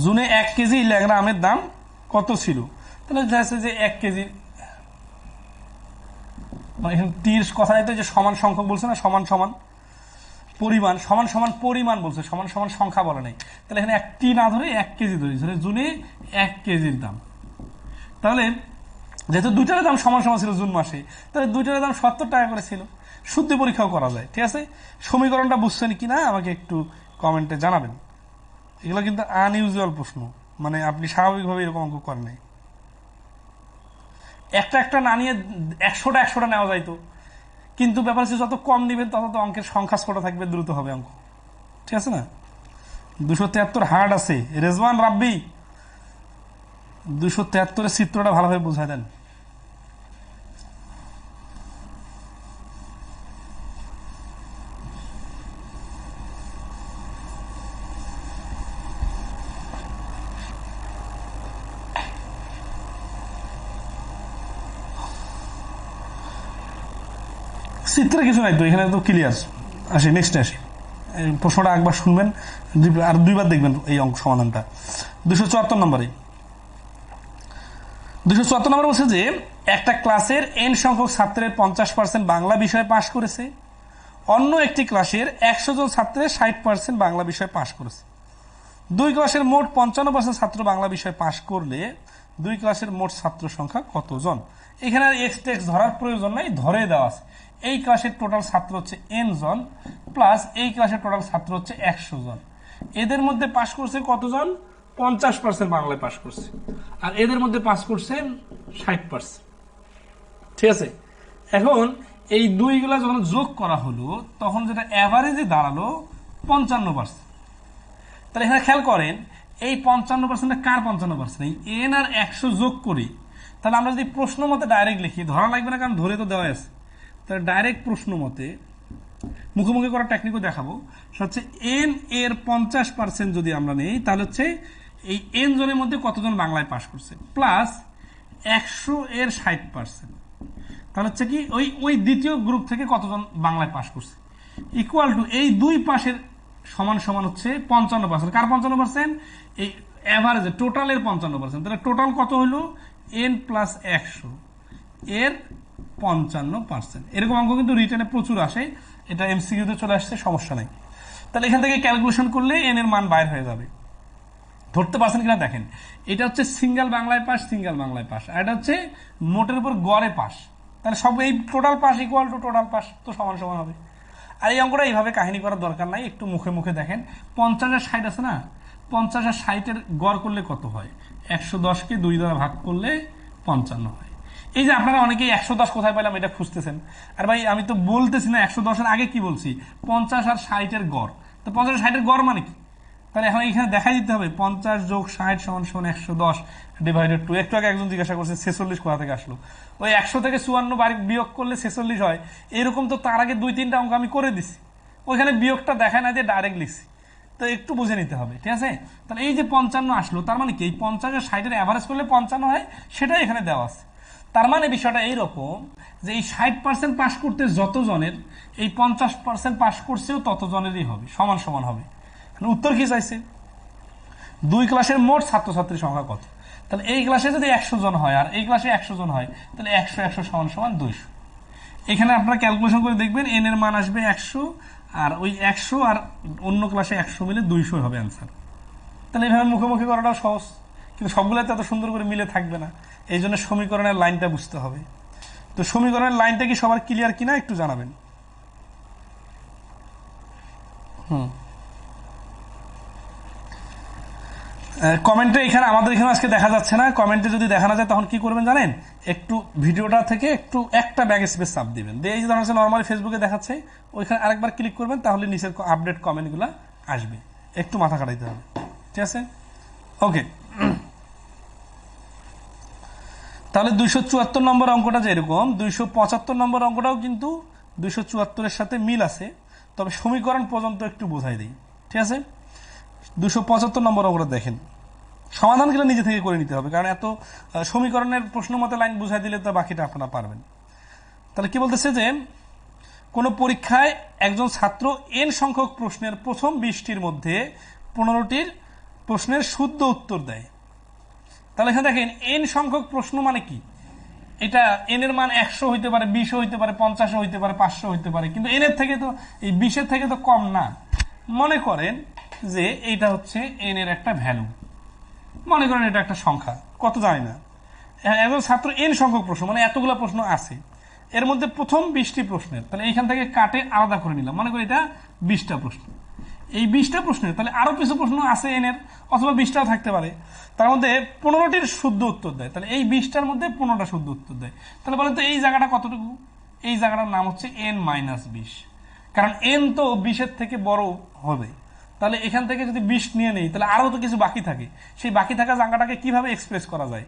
জুনে 1 কেজি ল্যাংড়া আমের দাম কত ছিল, তাহলে দেখা যাচ্ছে যে 1 কেজি, এখানে টির কথা যে সমান সংখ্যক বলছে না, সমান সমান পরিমাণ, সমান সমান পরিমাণ বলছে, সমান সমান সংখ্যা বলা নেই, তাহলে এখানে 1টি না ধরে 1 কেজি ধরি, ধরে জুনে 1 কেজির দাম। তাহলে যেহেতু দুইটার দাম সমান সমান ছিল জুন মাসে, তাহলে দুইটার দাম 70 টাকা করে ছিল, শুদ্ধ পরীক্ষাও করা যায়, ঠিক আছে। সমীকরণটা বুঝছেন কিনা আমাকে একটু কমেন্টে জানাবেন। এগুলো কিন্তু আনইউজুয়াল প্রশ্ন, মানে আপনি স্বাভাবিকভাবে এরকম অঙ্ক করেন নাই। একটা একটা না নিয়ে 100টা নেওয়া যাইতো, কিন্তু ব্যাপার হচ্ছে যত কম নিবেন তত তো অঙ্কের সংখ্যা ছোট থাকবে, দ্রুত হবে অঙ্ক, ঠিক আছে না। 273 হার্ড আছে, রেজওয়ান রাব্বি 273-এর চিত্রটা ভালোভাবে বোঝায় দেন। চিত্রে কিছু নাই তো, এখানে তো ক্লিয়ার। আসি নেক্সটে আসি, প্রশ্নটা একবার শুনবেন আর 2বার দেখবেন এই অঙ্ক সমাধানটা। 274 নম্বরে 274 নম্বর বলছে যে একটা ক্লাসের n সংখ্যক ছাত্রের 50% বাংলা বিষয়ে পাশ করেছে, অন্য একটি ক্লাসের 100 জন ছাত্রের 60% বাংলা বিষয়ে পাশ করেছে। দুই ক্লাসের মোট 55% ছাত্র বাংলা বিষয়ে পাশ করলে দুই ক্লাসের মোট ছাত্র সংখ্যা কতজন? এখানে আর এক্স টেক্স ধরার প্রয়োজন নাই, ধরে দেওয়া আছে। এই ক্লাসের টোটাল ছাত্র হচ্ছে n জন, প্লাস এই ক্লাসের টোটাল ছাত্র হচ্ছে 100 জন। এদের মধ্যে পাশ করছে কতজন? 50% বাংলায় পাশ করছে, আর এদের মধ্যে পাশ করছে 60%, ঠিক আছে। এখন এই দুইগুলা যখন যোগ করা হলো তখন যেটা অ্যাভারেজে দাঁড়ালো 55%। তাহলে এখানে খেয়াল করেন এই 55% কার 55%? এই এন আর 100 যোগ করি, তাহলে আমরা যদি প্রশ্ন মতে ডাইরেক্ট লিখি, ধরা লাগবে না কারণ ধরে তো দেওয়া আছে, তাহলে ডাইরেক্ট প্রশ্ন মতে মুখোমুখি করার টেকনিকও দেখাবো। সেটা হচ্ছে এন এর 50% যদি আমরা নেই, তাহলে হচ্ছে এই এন জনের মধ্যে কতজন বাংলায় পাশ করছে, প্লাস 100 এর 60%, তাহলে হচ্ছে কি ওই ওই দ্বিতীয় গ্রুপ থেকে কতজন বাংলায় পাশ করছে, ইকুয়াল টু এই দুই পাশের সমান সমান হচ্ছে 55%। কার 55%? এই অ্যাভারেজে টোটালের 55%। তাহলে টোটাল কত হলো? এন প্লাস 100 এর 55%। এরকম অঙ্ক কিন্তু রিটেনে প্রচুর আসে, এটা এমসিকিউতে চলে আসছে, সমস্যা নাই। তাহলে এখান থেকে ক্যালকুলেশন করলে এন এর মান বাইর হয়ে যাবে। ধরতে পারছেন কিনা দেখেন, এটা হচ্ছে সিঙ্গেল বাংলায় পাস, সিঙ্গেল বাংলায় পাস, আর এটা হচ্ছে মোটের উপর গড়ে পাস। তাহলে সব এই total pass equal to total pass, তো সমান সমান হবে। আর এই অঙ্কটা এইভাবে কাহিনী করার দরকার নাই, একটু মুখে মুখে দেখেন। 50 আর 60 আছে না, 50 আর 60-এর গড় করলে কত হয়? 110কে 2 দ্বারা ভাগ করলে 55 হয়। এই যে আপনারা অনেকেই 110 কোথায় পেলাম এটা খুঁজতেছেন, আর ভাই আমি তো বলতেছি না 110-এর আগে কি বলছি, 50 আর 60-এর গড়। তো 50 আর 60-এর গড় মানে কি? তাহলে এখন এখানে দেখাই দিতে হবে 50 যোগ 60 সমান সমান 110 ডিভাইডেড 2। একটু আগে একজন জিজ্ঞাসা করছে 46 কোথা থেকে আসলো। ওই 100 থেকে 54 বিয়োগ করলে 46 হয়, এরকম তো তার আগে 2-3টা অঙ্ক আমি করে দিছি, ওইখানে বিয়োগটা দেখায় না, যে ডাইরেক্ট লিখছি, তো একটু বুঝে নিতে হবে, ঠিক আছে? তাহলে এই যে 55 আসলো, তার মানে কি এই 50 আর 60-এর অ্যাভারেজ করলে 55 হয়, সেটাই এখানে দেওয়া আছে। তার মানে বিষয়টা এইরকম যে এই 60% পাস করতে যতজনের, এই 50% পাস করছেও ততজনেরই হবে, সমান সমান হবে। উত্তর কি চাইছে? 2 ক্লাসের মোট ছাত্রছাত্রীর সংখ্যা কত? তাহলে এই ক্লাসে যদি 100 জন হয় আর এই ক্লাসে 100 জন হয়, তাহলে 100 100 সমান সমান 200। এখানে আপনারা ক্যালকুলেশন করে দেখবেন এন এর মান আসবে 100, আর ওই 100 আর অন্য ক্লাসে 100 মিলে 200 হবে অ্যান্সার। তাহলে এইভাবে মুখোমুখি করাটাও সহজ, কিন্তু সবগুলোতে এত সুন্দর করে মিলে থাকবে না, এই জন্য সমীকরণের লাইনটা বুঝতে হবে। তো সমীকরণের লাইনটা কি সবার ক্লিয়ার কিনা একটু জানাবেন। কমেন্টে এখানে আমাদের এখানে আজকে দেখা যাচ্ছে না, কমেন্টে যদি দেখা না যায় তখন কি করবেন জানেন, একটু ভিডিওটা থেকে একটু একটা ব্যাক স্পেস চাপ দিবেন, দিয়ে এই যে ধরনের নর্মালি ফেসবুকে দেখাচ্ছে ওইখানে আরেকবার ক্লিক করবেন, তাহলে নিচের আপডেট কমেন্টগুলো আসবে, একটু মাথা খাটাইতে হবে, ঠিক আছে? ওকে, তাহলে 274 নম্বর অঙ্কটা যেরকম, 275 নম্বর অঙ্কটাও কিন্তু 274-এর সাথে মিল আছে, তবে সমীকরণ পর্যন্ত একটু বোঝাই দিই, ঠিক আছে? 275 নম্বর অঙ্কটা দেখেন, সমাধানগুলো নিজে থেকে করে নিতে হবে, কারণ এত সমীকরণের প্রশ্ন মতে লাইন বুঝাই দিলে তো বাকিটা আপনারা পারবেন। তাহলে কি বলতেছে যে কোনো পরীক্ষায় একজন ছাত্র এন সংখ্যক প্রশ্নের প্রথম 20টির মধ্যে 15টির প্রশ্নের শুদ্ধ উত্তর দেয়। তাহলে এখানে দেখেন এন সংখ্যক প্রশ্ন মানে কি, এটা এন এর মান 100 হইতে পারে, 20 হইতে পারে, 50 হইতে পারে, 500 হইতে পারে, কিন্তু এন এর থেকে তো এই 20-এর থেকে তো কম না। মনে করেন যে এইটা হচ্ছে এন এর একটা ভ্যালু, মনে করেন এটা একটা সংখ্যা, কত জানি না, একজন ছাত্র এন সংখ্যক প্রশ্ন মানে এতগুলো প্রশ্ন আছে, এর মধ্যে প্রথম 20টি প্রশ্নের, তাহলে এইখান থেকে কাটে আলাদা করে নিলাম, মনে করি এটা 20টা প্রশ্ন, এই 20টা প্রশ্নের তাহলে আরো কিছু প্রশ্ন আছে এন এর, অথবা 20টাও থাকতে পারে, তার মধ্যে 15টির শুদ্ধ উত্তর দেয়, তাহলে এই 20টার মধ্যে 15টা শুদ্ধ উত্তর দেয়। তাহলে বলেন তো এই জায়গাটা কতটুকু? এই জায়গাটার নাম হচ্ছে n-20, কারণ n তো 20-এর থেকে বড় হবে, তাহলে এখান থেকে যদি 20 নিয়ে নেই তাহলে আরো তো কিছু বাকি থাকে, সেই বাকি থাকা জায়গাটাকে কিভাবে এক্সপ্রেস করা যায়?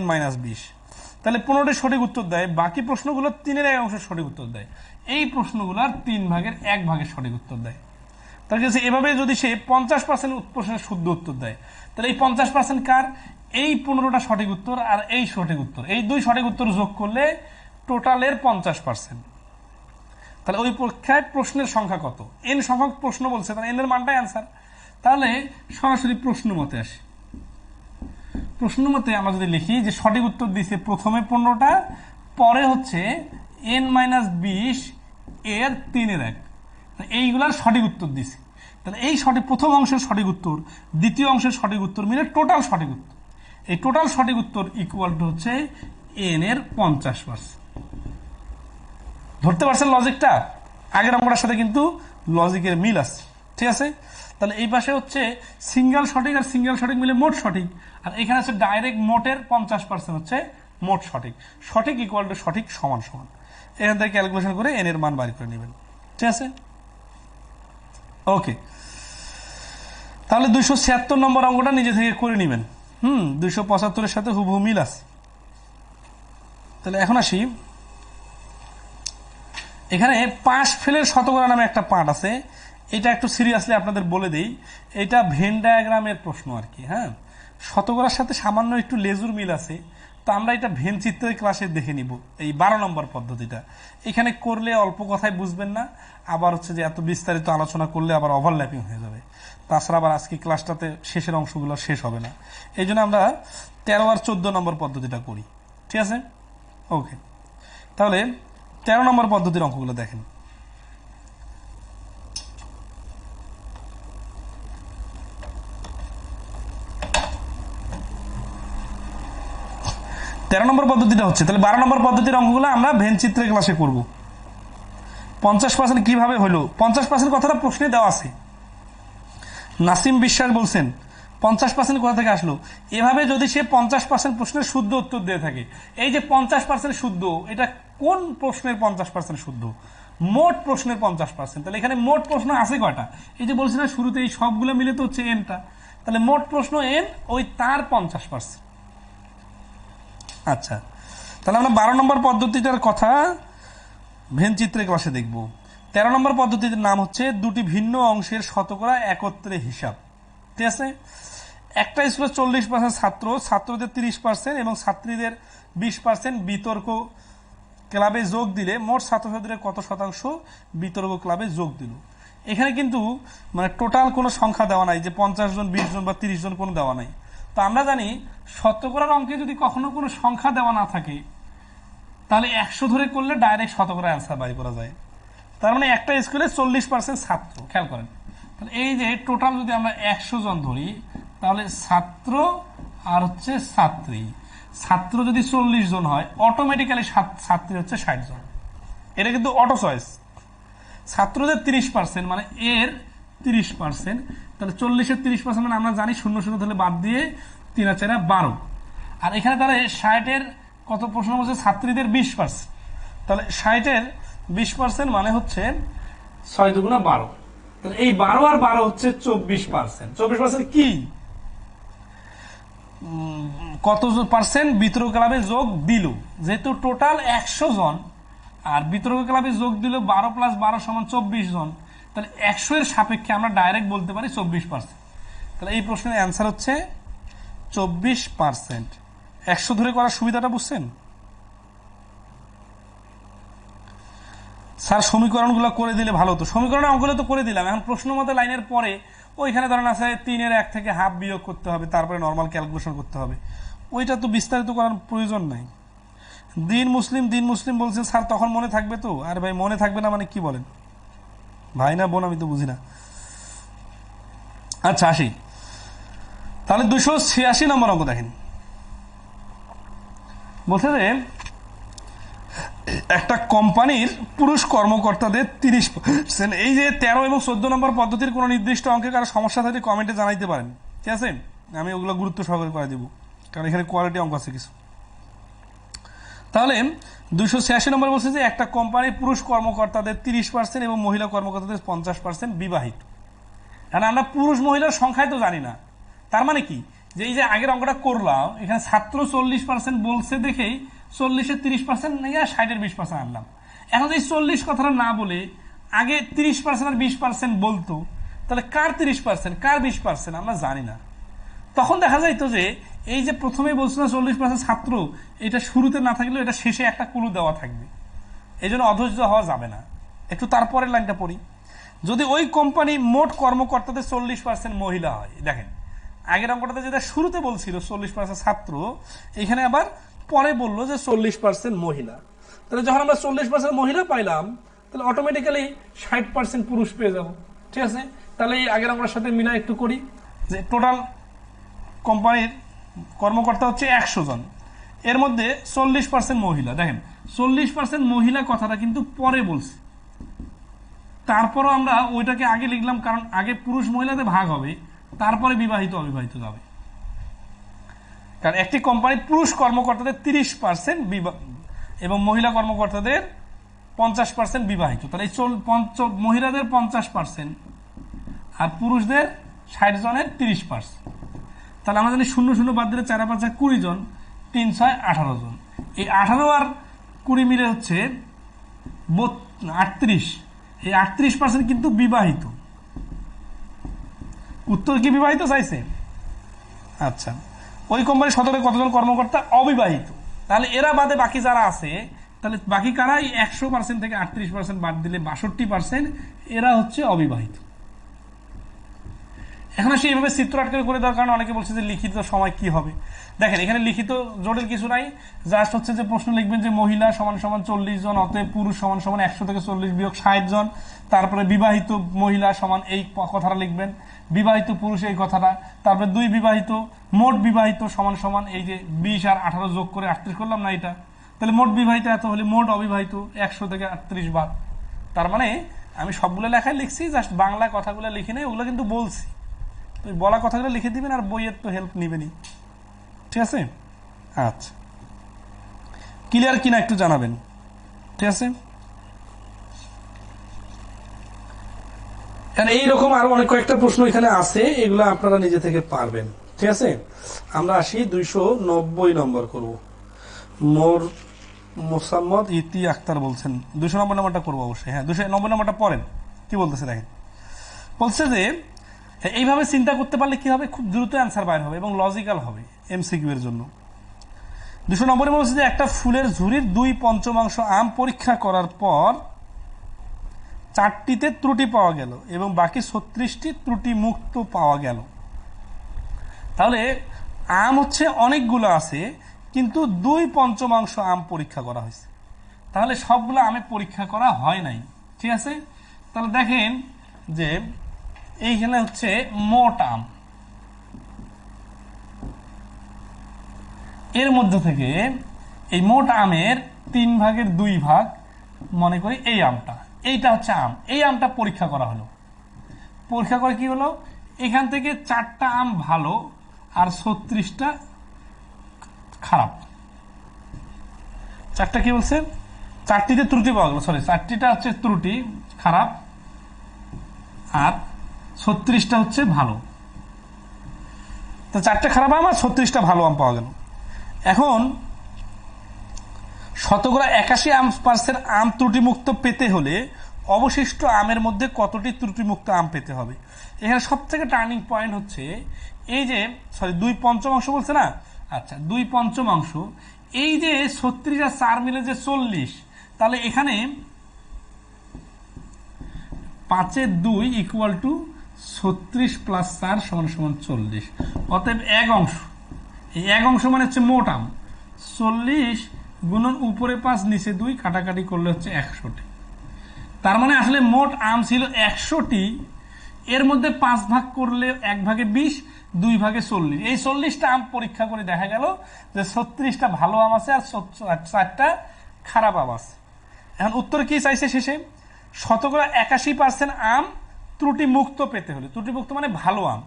n-20। তাহলে 15টি সঠিক উত্তর দেয়, বাকি প্রশ্নগুলো 3-এর 1 অংশের সঠিক উত্তর দেয়, এই প্রশ্নগুলোর 3/1 ভাগের সঠিক উত্তর দেয়। তার কাছে এভাবে যদি সে 50% প্রশ্নের শুদ্ধ উত্তর দেয়, তাহলে এই 50% কার? এই 15টা সঠিক উত্তর আর এই সঠিক উত্তর, এই দুই সঠিক উত্তর যোগ করলে টোটালের 50%। তাহলে ওই পরীক্ষায় প্রশ্নের সংখ্যা কত? এন সংখ্যক প্রশ্ন বলছে, তাহলে এন এর মানটাই আনসার। তাহলে সরাসরি প্রশ্ন মতে আসি, প্রশ্ন মতে আমরা যদি লিখি যে সঠিক উত্তর দিছে প্রথমে 15টা, পরে হচ্ছে n-20 এর 3/1, এইগুলার সঠিক উত্তর দিছে। তাহলে এই সঠিক প্রথম অংশের সঠিক উত্তর, দ্বিতীয় অংশের সঠিক উত্তর মিলে টোটাল সঠিক উত্তর, এই টোটাল সঠিক উত্তর ইকুয়াল টু হচ্ছে এন এর 50%। ধরতে পারছেন লজিকটা? আগের অঙ্কটার সাথে কিন্তু লজিকের মিল আছে, ঠিক আছে? তাহলে এই পাশে হচ্ছে সিঙ্গেল সঠিক আর সিঙ্গেল সঠিক মিলে মোট সঠিক, আর এখানে হচ্ছে ডাইরেক্ট মোটের 50% হচ্ছে মোট সঠিক, সঠিক ইকুয়াল টু সঠিক সমান সমান। এখান থেকে ক্যালকুলেশন করে এন এর মান বাড়ি করে নেবেন, ঠিক আছে? ওকে, তাহলে 276 নম্বর অঙ্কটা নিজে থেকে করে নেবেন। 275-এর সাথে হুবহু মিল আছে। তাহলে এখন আসি, এখানে পাশ ফেলের শতকরা নামে একটা পার্ট আছে, এটা একটু সিরিয়াসলি আপনাদের বলে দেই, এটা ভেন ডায়াগ্রামের প্রশ্ন আর কি। হ্যাঁ, শতকরার সাথে সামান্য একটু লেজুর মিল আছে, তো আমরা এটা ভেন চিত্রের ক্লাসে দেখে নিব। এই 12 নম্বর পদ্ধতিটা এখানে করলে অল্প কথায় বুঝবেন না, আবার হচ্ছে যে এত বিস্তারিত আলোচনা করলে আবার ওভারল্যাপিং হয়ে যাবে। তাছাড়া আবার আজকে ক্লাসটাতে শেষের অংশগুলো শেষ হবে না, এই জন্য আমরা 13 আর 14 নম্বর পদ্ধতিটা করি। ঠিক আছে, ওকে। তাহলে 13 নম্বর পদ্ধতির অঙ্কগুলো দেখেন। 13 নম্বর পদ্ধতিটা হচ্ছে, তাহলে 12 নম্বর পদ্ধতির অঙ্কগুলো আমরা ভেন চিত্রের ক্লাসে করব। 50% কিভাবে হলো, 50% কথাটা প্রশ্নে দেওয়া আছে। নাসিম বিশ্বাস বলছেন 50% কোথা থেকে আসলো। এভাবে যদি সে 50% প্রশ্নের শুদ্ধ উত্তর দিয়ে থাকে, এই যে 50% শুদ্ধ, এটা কোন প্রশ্নের 50% শুদ্ধ? মোট প্রশ্নের 50%। তাহলে এখানে মোট প্রশ্ন আছে কয়টা? এই যে বলছি না শুরুতে, এই সবগুলো মিলে তো হচ্ছে এনটা। তাহলে মোট প্রশ্ন এন, ওই তার 50%। আচ্ছা, তাহলে আমরা 12 নম্বর পদ্ধতিটার কথা ভেন চিত্রের ক্লাসে দেখব। 13 নম্বর পদ্ধতির নাম হচ্ছে দুটি ভিন্ন অংশের শতকরা একত্রে হিসাব। ঠিক আছে, একটা স্কুলে 40% ছাত্র, ছাত্রদের 30% এবং ছাত্রীদের 20% বিতর্ক ক্লাবে যোগ দিলে মোট ছাত্রছাত্রীদের কত শতাংশ বিতর্ক ক্লাবে যোগ দিল। এখানে কিন্তু মানে টোটাল কোনো সংখ্যা দেওয়া নাই যে 50 জন, 20 জন বা 30 জন, কোনো দেওয়া নাই। তো আমরা জানি শতকরার অঙ্কে যদি কখনো কোনো সংখ্যা দেওয়া না থাকে, তাহলে 100 ধরে করলে ডাইরেক্ট শতকরা অ্যান্সার বাই করা যায়। তার মানে একটা স্কুলে 40% ছাত্র, খেয়াল করেন, তাহলে এই যে টোটাল যদি আমরা 100 জন ধরি, তাহলে ছাত্র আর হচ্ছে ছাত্রী, ছাত্র যদি 40 জন হয়, অটোমেটিক্যালি ছাত্রী হচ্ছে 60 জন। এটা কিন্তু অটো চয়েস। ছাত্রদের 30% মানে এর 30%, তাহলে 40-এর 30% মানে আমরা জানি 0 ধরে বাদ দিয়ে 3 আর 4 12। আর এখানে তাহলে 60-এর কত প্রশ্ন বলছে, ছাত্রীদের 20%, তাহলে 60-এর 20% মানে হচ্ছে 6 দুগুণা 12। তাহলে এই 12 আর 12 হচ্ছে 24%। 24% কি, কত পার্সেন্ট বিতর্ক ক্লাবে যোগ দিল? যেহেতু টোটাল 100 জন আর বিতর্ক ক্লাবে যোগ দিল 12 + 12 = 24 জন, তাহলে 100 এর সাপেক্ষে আমরা ডাইরেক্ট বলতে পারি 24%। তাহলে এই প্রশ্নের অ্যান্সার হচ্ছে 24%। 100 ধরে করার সুবিধাটা বুঝছেন? স্যার সমীকরণগুলো করে দিলে ভালো হতো। সমীকরণের অঙ্কগুলো তো করে দিলাম, এখন প্রশ্ন মতো লাইনের পরে ওইখানে ধরেন আছে 3-এর 1 থেকে হাফ বিয়োগ করতে হবে, তারপরে নর্মাল ক্যালকুলেশন করতে হবে, ওইটা তো বিস্তারিত করার প্রয়োজন নাই। দিন মুসলিম বলছে স্যার তখন মনে থাকবে তো? আর ভাই মনে থাকবে না মানে কি বলেন ভাই, না বোন আমি তো বুঝি না। আচ্ছা আসি, তাহলে 286 নম্বর অঙ্ক দেখেন। বলছে যে একটা কোম্পানির পুরুষ কর্মকর্তাদের 30%, এই যে 13 এবং 14 নম্বর পদ্ধতির কোনো নির্দিষ্ট অঙ্কে কারো সমস্যা থাকলে কমেন্টে জানাইতে পারেন। ঠিক আছে, আমি ওগুলো গুরুত্ব সহকারে করে দেবো, কারণ এখানে কোয়ালিটি অঙ্ক আছে কিছু। তাহলে 286 নম্বর বলছে যে একটা কোম্পানির পুরুষ কর্মকর্তাদের 30% এবং মহিলা কর্মকর্তাদের 50% বিবাহিত। কারণ আমরা পুরুষ মহিলার সংখ্যায় তো জানি না, তার মানে কি যে এই যে আগের অঙ্কটা করলাম, এখানে ছাত্র 40% বলছে দেখেই 40-এর 30% নিয়ে 60-এর 20% আনলাম। এখন এই 40 কথাটা না বলে আগে 30% আর 20% বলতো, তাহলে কার 30% কার 20% আমরা জানি না। তখন দেখা যাইতো যে এই যে প্রথমে বলছিল 40% ছাত্র, এটা শুরুতে না থাকলেও এটা শেষে একটা ক্লু দেওয়া থাকবে, এই জন্য অধৈর্য হওয়া যাবে না। একটু তারপরের লাইনটা পড়ি। যদি ওই কোম্পানি মোট কর্মকর্তাদের 40% মহিলা হয়, দেখেন আগের অঙ্কটাতে যেটা শুরুতে বলছিল 40% ছাত্র, এখানে আবার পরে বললো যে 40% মহিলা। তাহলে যখন আমরা 40% মহিলা পাইলাম, তাহলে অটোমেটিক্যালি 60% পুরুষ পেয়ে যাব। ঠিক আছে, তাহলে এই আগের অঙ্কটার সাথে মিলা একটু করি, যে টোটাল কোম্পানির কর্মকর্তা হচ্ছে 100 জন, এর মধ্যে 40% মহিলা। দেখেন 40% মহিলা কথাটা কিন্তু পরে বলছে, তারপরও আমরা ওইটাকে আগে লিখলাম, কারণ আগে পুরুষ মহিলাতে ভাগ হবে, তারপরে বিবাহিত অবিবাহিত যাবে। কারণ একটি কোম্পানির পুরুষ কর্মকর্তাদের 30% এবং মহিলা কর্মকর্তাদের 50% বিবাহিত। তাহলে এই মহিলাদের 50% আর পুরুষদের 60 জনের 30%। তাহলে আমরা জানি 0 0 বাদ দিলে 4 5 20 জন, 3 6 18 জন। এই 18 আর 20 মিলে হচ্ছে 38। এই 38% কিন্তু বিবাহিত। উত্তর কি বিবাহিত চাইছে? আচ্ছা, ওই কোম্পানির শতকরা কতজন কর্মকর্তা অবিবাহিত? তাহলে এরা বাদে বাকি যারা আছে, তাহলে বাকি কারা? 100% থেকে 38% বাদ দিলে 62%, এরা হচ্ছে অবিবাহিত। এখন আসি এইভাবে চিত্র আটকে করে দেওয়ার কারণে অনেকে বলছে যে লিখিত সময় কি হবে। দেখেন এখানে লিখিত জটিল কিছু নাই, জাস্ট হচ্ছে যে প্রশ্ন লিখবেন যে মহিলা সমান সমান 40 জন, অতএব পুরুষ সমান সমান 100 থেকে 40 বিয়োগ 60 জন, তারপরে বিবাহিত মহিলা সমান এই কথাটা লিখবেন, বিবাহিত পুরুষ এই কথাটা, তারপরে 2 বিবাহিত, মোট বিবাহিত সমান সমান এই যে 20 আর 18 যোগ করে 38 করলাম না এটা, তাহলে মোট বিবাহিত এত হলে মোট অবিবাহিত 100 থেকে 38 বাদ। তার মানে আমি সবগুলো লেখায় লিখছি, জাস্ট বাংলা কথাগুলো লিখে নেই, ওগুলো কিন্তু বলছি, তো বলা কথাগুলো লিখে দিবেন আর বইয়ের তো হেল্প নিবেনই, ঠিক আছে? আচ্ছা, ক্লিয়ার কিনা একটু জানাবেন, ঠিক আছে? এইরকম আরো অনেক কয়েকটা প্রশ্ন এখানে আছে, এগুলো আপনারা নিজে থেকে পারবেন, ঠিক আছে? আমরা আসি 290 নম্বর করব। মোসাম্মদ ইতি আক্তার বলছেন 290 নম্বরটা করবো অবশ্যই। হ্যাঁ, 290 নম্বরটা পড়েন, কি বলতেছে দেখেন। বলছে যে এইভাবে চিন্তা করতে পারলে কি হবে, খুব দ্রুত অ্যান্সার বাইর হবে এবং লজিক্যাল হবে এমসিকিউ এর জন্য। 290 বলছে যে একটা ফুলের ঝুড়ির 2/5 আম পরীক্ষা করার পর 4টিতে ত্রুটি পাওয়া গেল এবং বাকি 36টি ত্রুটি মুক্ত পাওয়া গেল। তাহলে আম হচ্ছে অনেকগুলো আছে, কিন্তু 2/5 আম পরীক্ষা করা হয়েছে, তাহলে সবগুলো আমে পরীক্ষা করা হয় নাই, ঠিক আছে? তাহলে দেখেন যে এইখানে হচ্ছে মোট আম, এর মধ্যে থেকে এই মোট আমের 3 ভাগের 2 ভাগ মনে করি এই আমটা, এইটা হচ্ছে আম, এই আমটা পরীক্ষা করা হলো। পরীক্ষা করে কি হলো, এখান থেকে 4টা আম ভালো আর 36টা খারাপ। 4টা কি বলছে, 4টিতে ত্রুটি পাওয়া গেল, সরি 4টিটা হচ্ছে ত্রুটি খারাপ আর 36টা হচ্ছে ভালো। তো 4টা খারাপ আম আর 36টা ভালো আম পাওয়া গেল। এখন শতকরা 81% আম ত্রুটিমুক্ত পেতে হলে অবশিষ্ট আমের মধ্যে কতটি ত্রুটিমুক্ত আম পেতে হবে? এখানে সব থেকে টার্নিং পয়েন্ট হচ্ছে এই যে, সরি 2/5 বলছে না, আচ্ছা 2/5, এই যে 36 আর 4 মিলে যে 40, তাহলে এখানে 5-এর 2 ইকুয়াল টু 36 প্লাস 4 সমান সমান 40, অতএব 1 অংশ, এই 1 অংশ মানে হচ্ছে মোট আম, 40 গুণন উপরে 5 নিচে 2 কাটাকাটি করলে হচ্ছে 100টি। তার মানে আসলে মোট আম ছিল 100টি, এর মধ্যে 5 ভাগ করলে 1 ভাগে 20, 2 ভাগে 40, এই 40টা আম পরীক্ষা করে দেখা গেল যে 36টা ভালো আম আছে আর 4টা খারাপ আম আছে। এখন উত্তর কি চাইছে শেষে, শতকরা 81% আম ত্রুটি মুক্ত পেতে হলে, ত্রুটি মুক্ত মানে ভালো আম,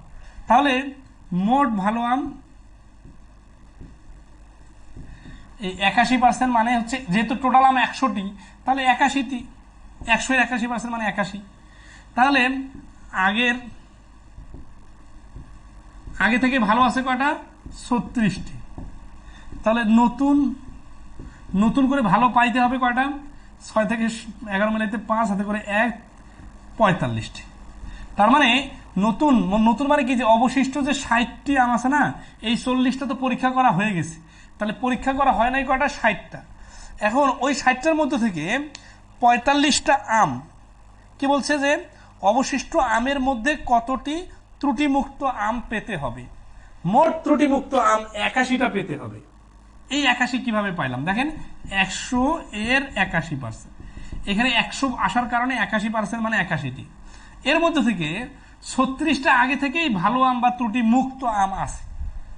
তাহলে মোট ভালো আম এই 81% মানে হচ্ছে, যেহেতু টোটাল আম 100টি, তাহলে 81টি, 100-এর 81% মানে 81, তাহলে আগে থেকে ভালো আছে কয়টা, 36টি, তাহলে নতুন করে ভালো পাইতে হবে কয়টা, 6 থেকে 11 মিলাইতে 5 হাতে করে 1, 45টি। তার মানে নতুন মানে কি, যে অবশিষ্ট যে 60টি আম আছে না, এই 40টা তো পরীক্ষা করা হয়ে গেছে, তাহলে পরীক্ষা করা হয় নাই কয়টা, 60টা। এখন ওই 60টার মধ্যে থেকে 45টা আম কি বলছে যে অবশিষ্ট আমের মধ্যে কতটি ত্রুটিমুক্ত আম পেতে হবে, মোট ত্রুটিমুক্ত আম 81টা পেতে হবে। এই 81 কিভাবে পাইলাম, দেখেন 100-এর 81%, এখানে 100 আসার কারণে 81% মানে 81টি, এর মধ্যে থেকে 36টা আগে থেকেই ভালো আম বা ত্রুটি মুক্ত আম আছে,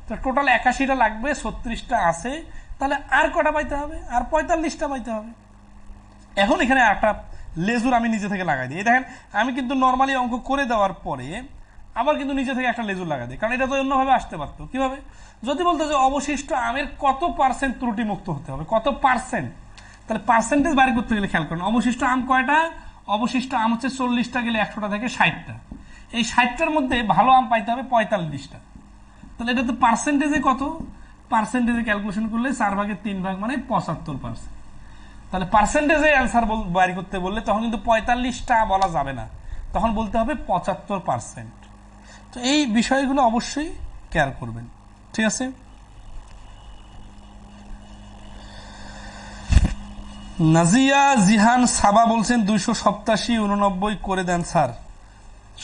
তো টোটাল 81টা লাগবে, 36টা আছে, তাহলে আর কটা পাইতে হবে, আর 45টা পাইতে হবে। এখন এখানে একটা লেজুর আমি নিজে থেকে লাগাই দিই, দেখেন আমি কিন্তু নর্মালি অঙ্ক করে দেওয়ার পরে আবার কিন্তু নিজে থেকে একটা লেজুর লাগাই দিই, কারণ এটা তো অন্যভাবে আসতে পারতো। কিভাবে, যদি বলতো যে অবশিষ্ট আমের কত পার্সেন্ট ত্রুটি মুক্ত হতে হবে, কত পার্সেন্ট, তাহলে পার্সেন্টেজ বাড়ি করতে গেলে খেয়াল করেন, অবশিষ্ট আম কয়টা, অবশিষ্ট আম হচ্ছে 40টা গেলে 100টা থেকে 60টা, এই 60টার মধ্যে ভালো আম পাইতে হবে 45টা। তাহলে এটা তো পার্সেন্টেজে কত, পার্সেন্টেজে ক্যালকুলেশন করলে 4/3 মানে 75%। তাহলে পার্সেন্টেজে অ্যান্সার বাইর করতে বললে তখন কিন্তু 45টা বলা যাবে না, তখন বলতে হবে 75%। তো এই বিষয়গুলো অবশ্যই কেয়ার করবেন, ঠিক আছে। নাজিয়া জিহান সাবা বলছেন 287 89 করে দেন স্যার।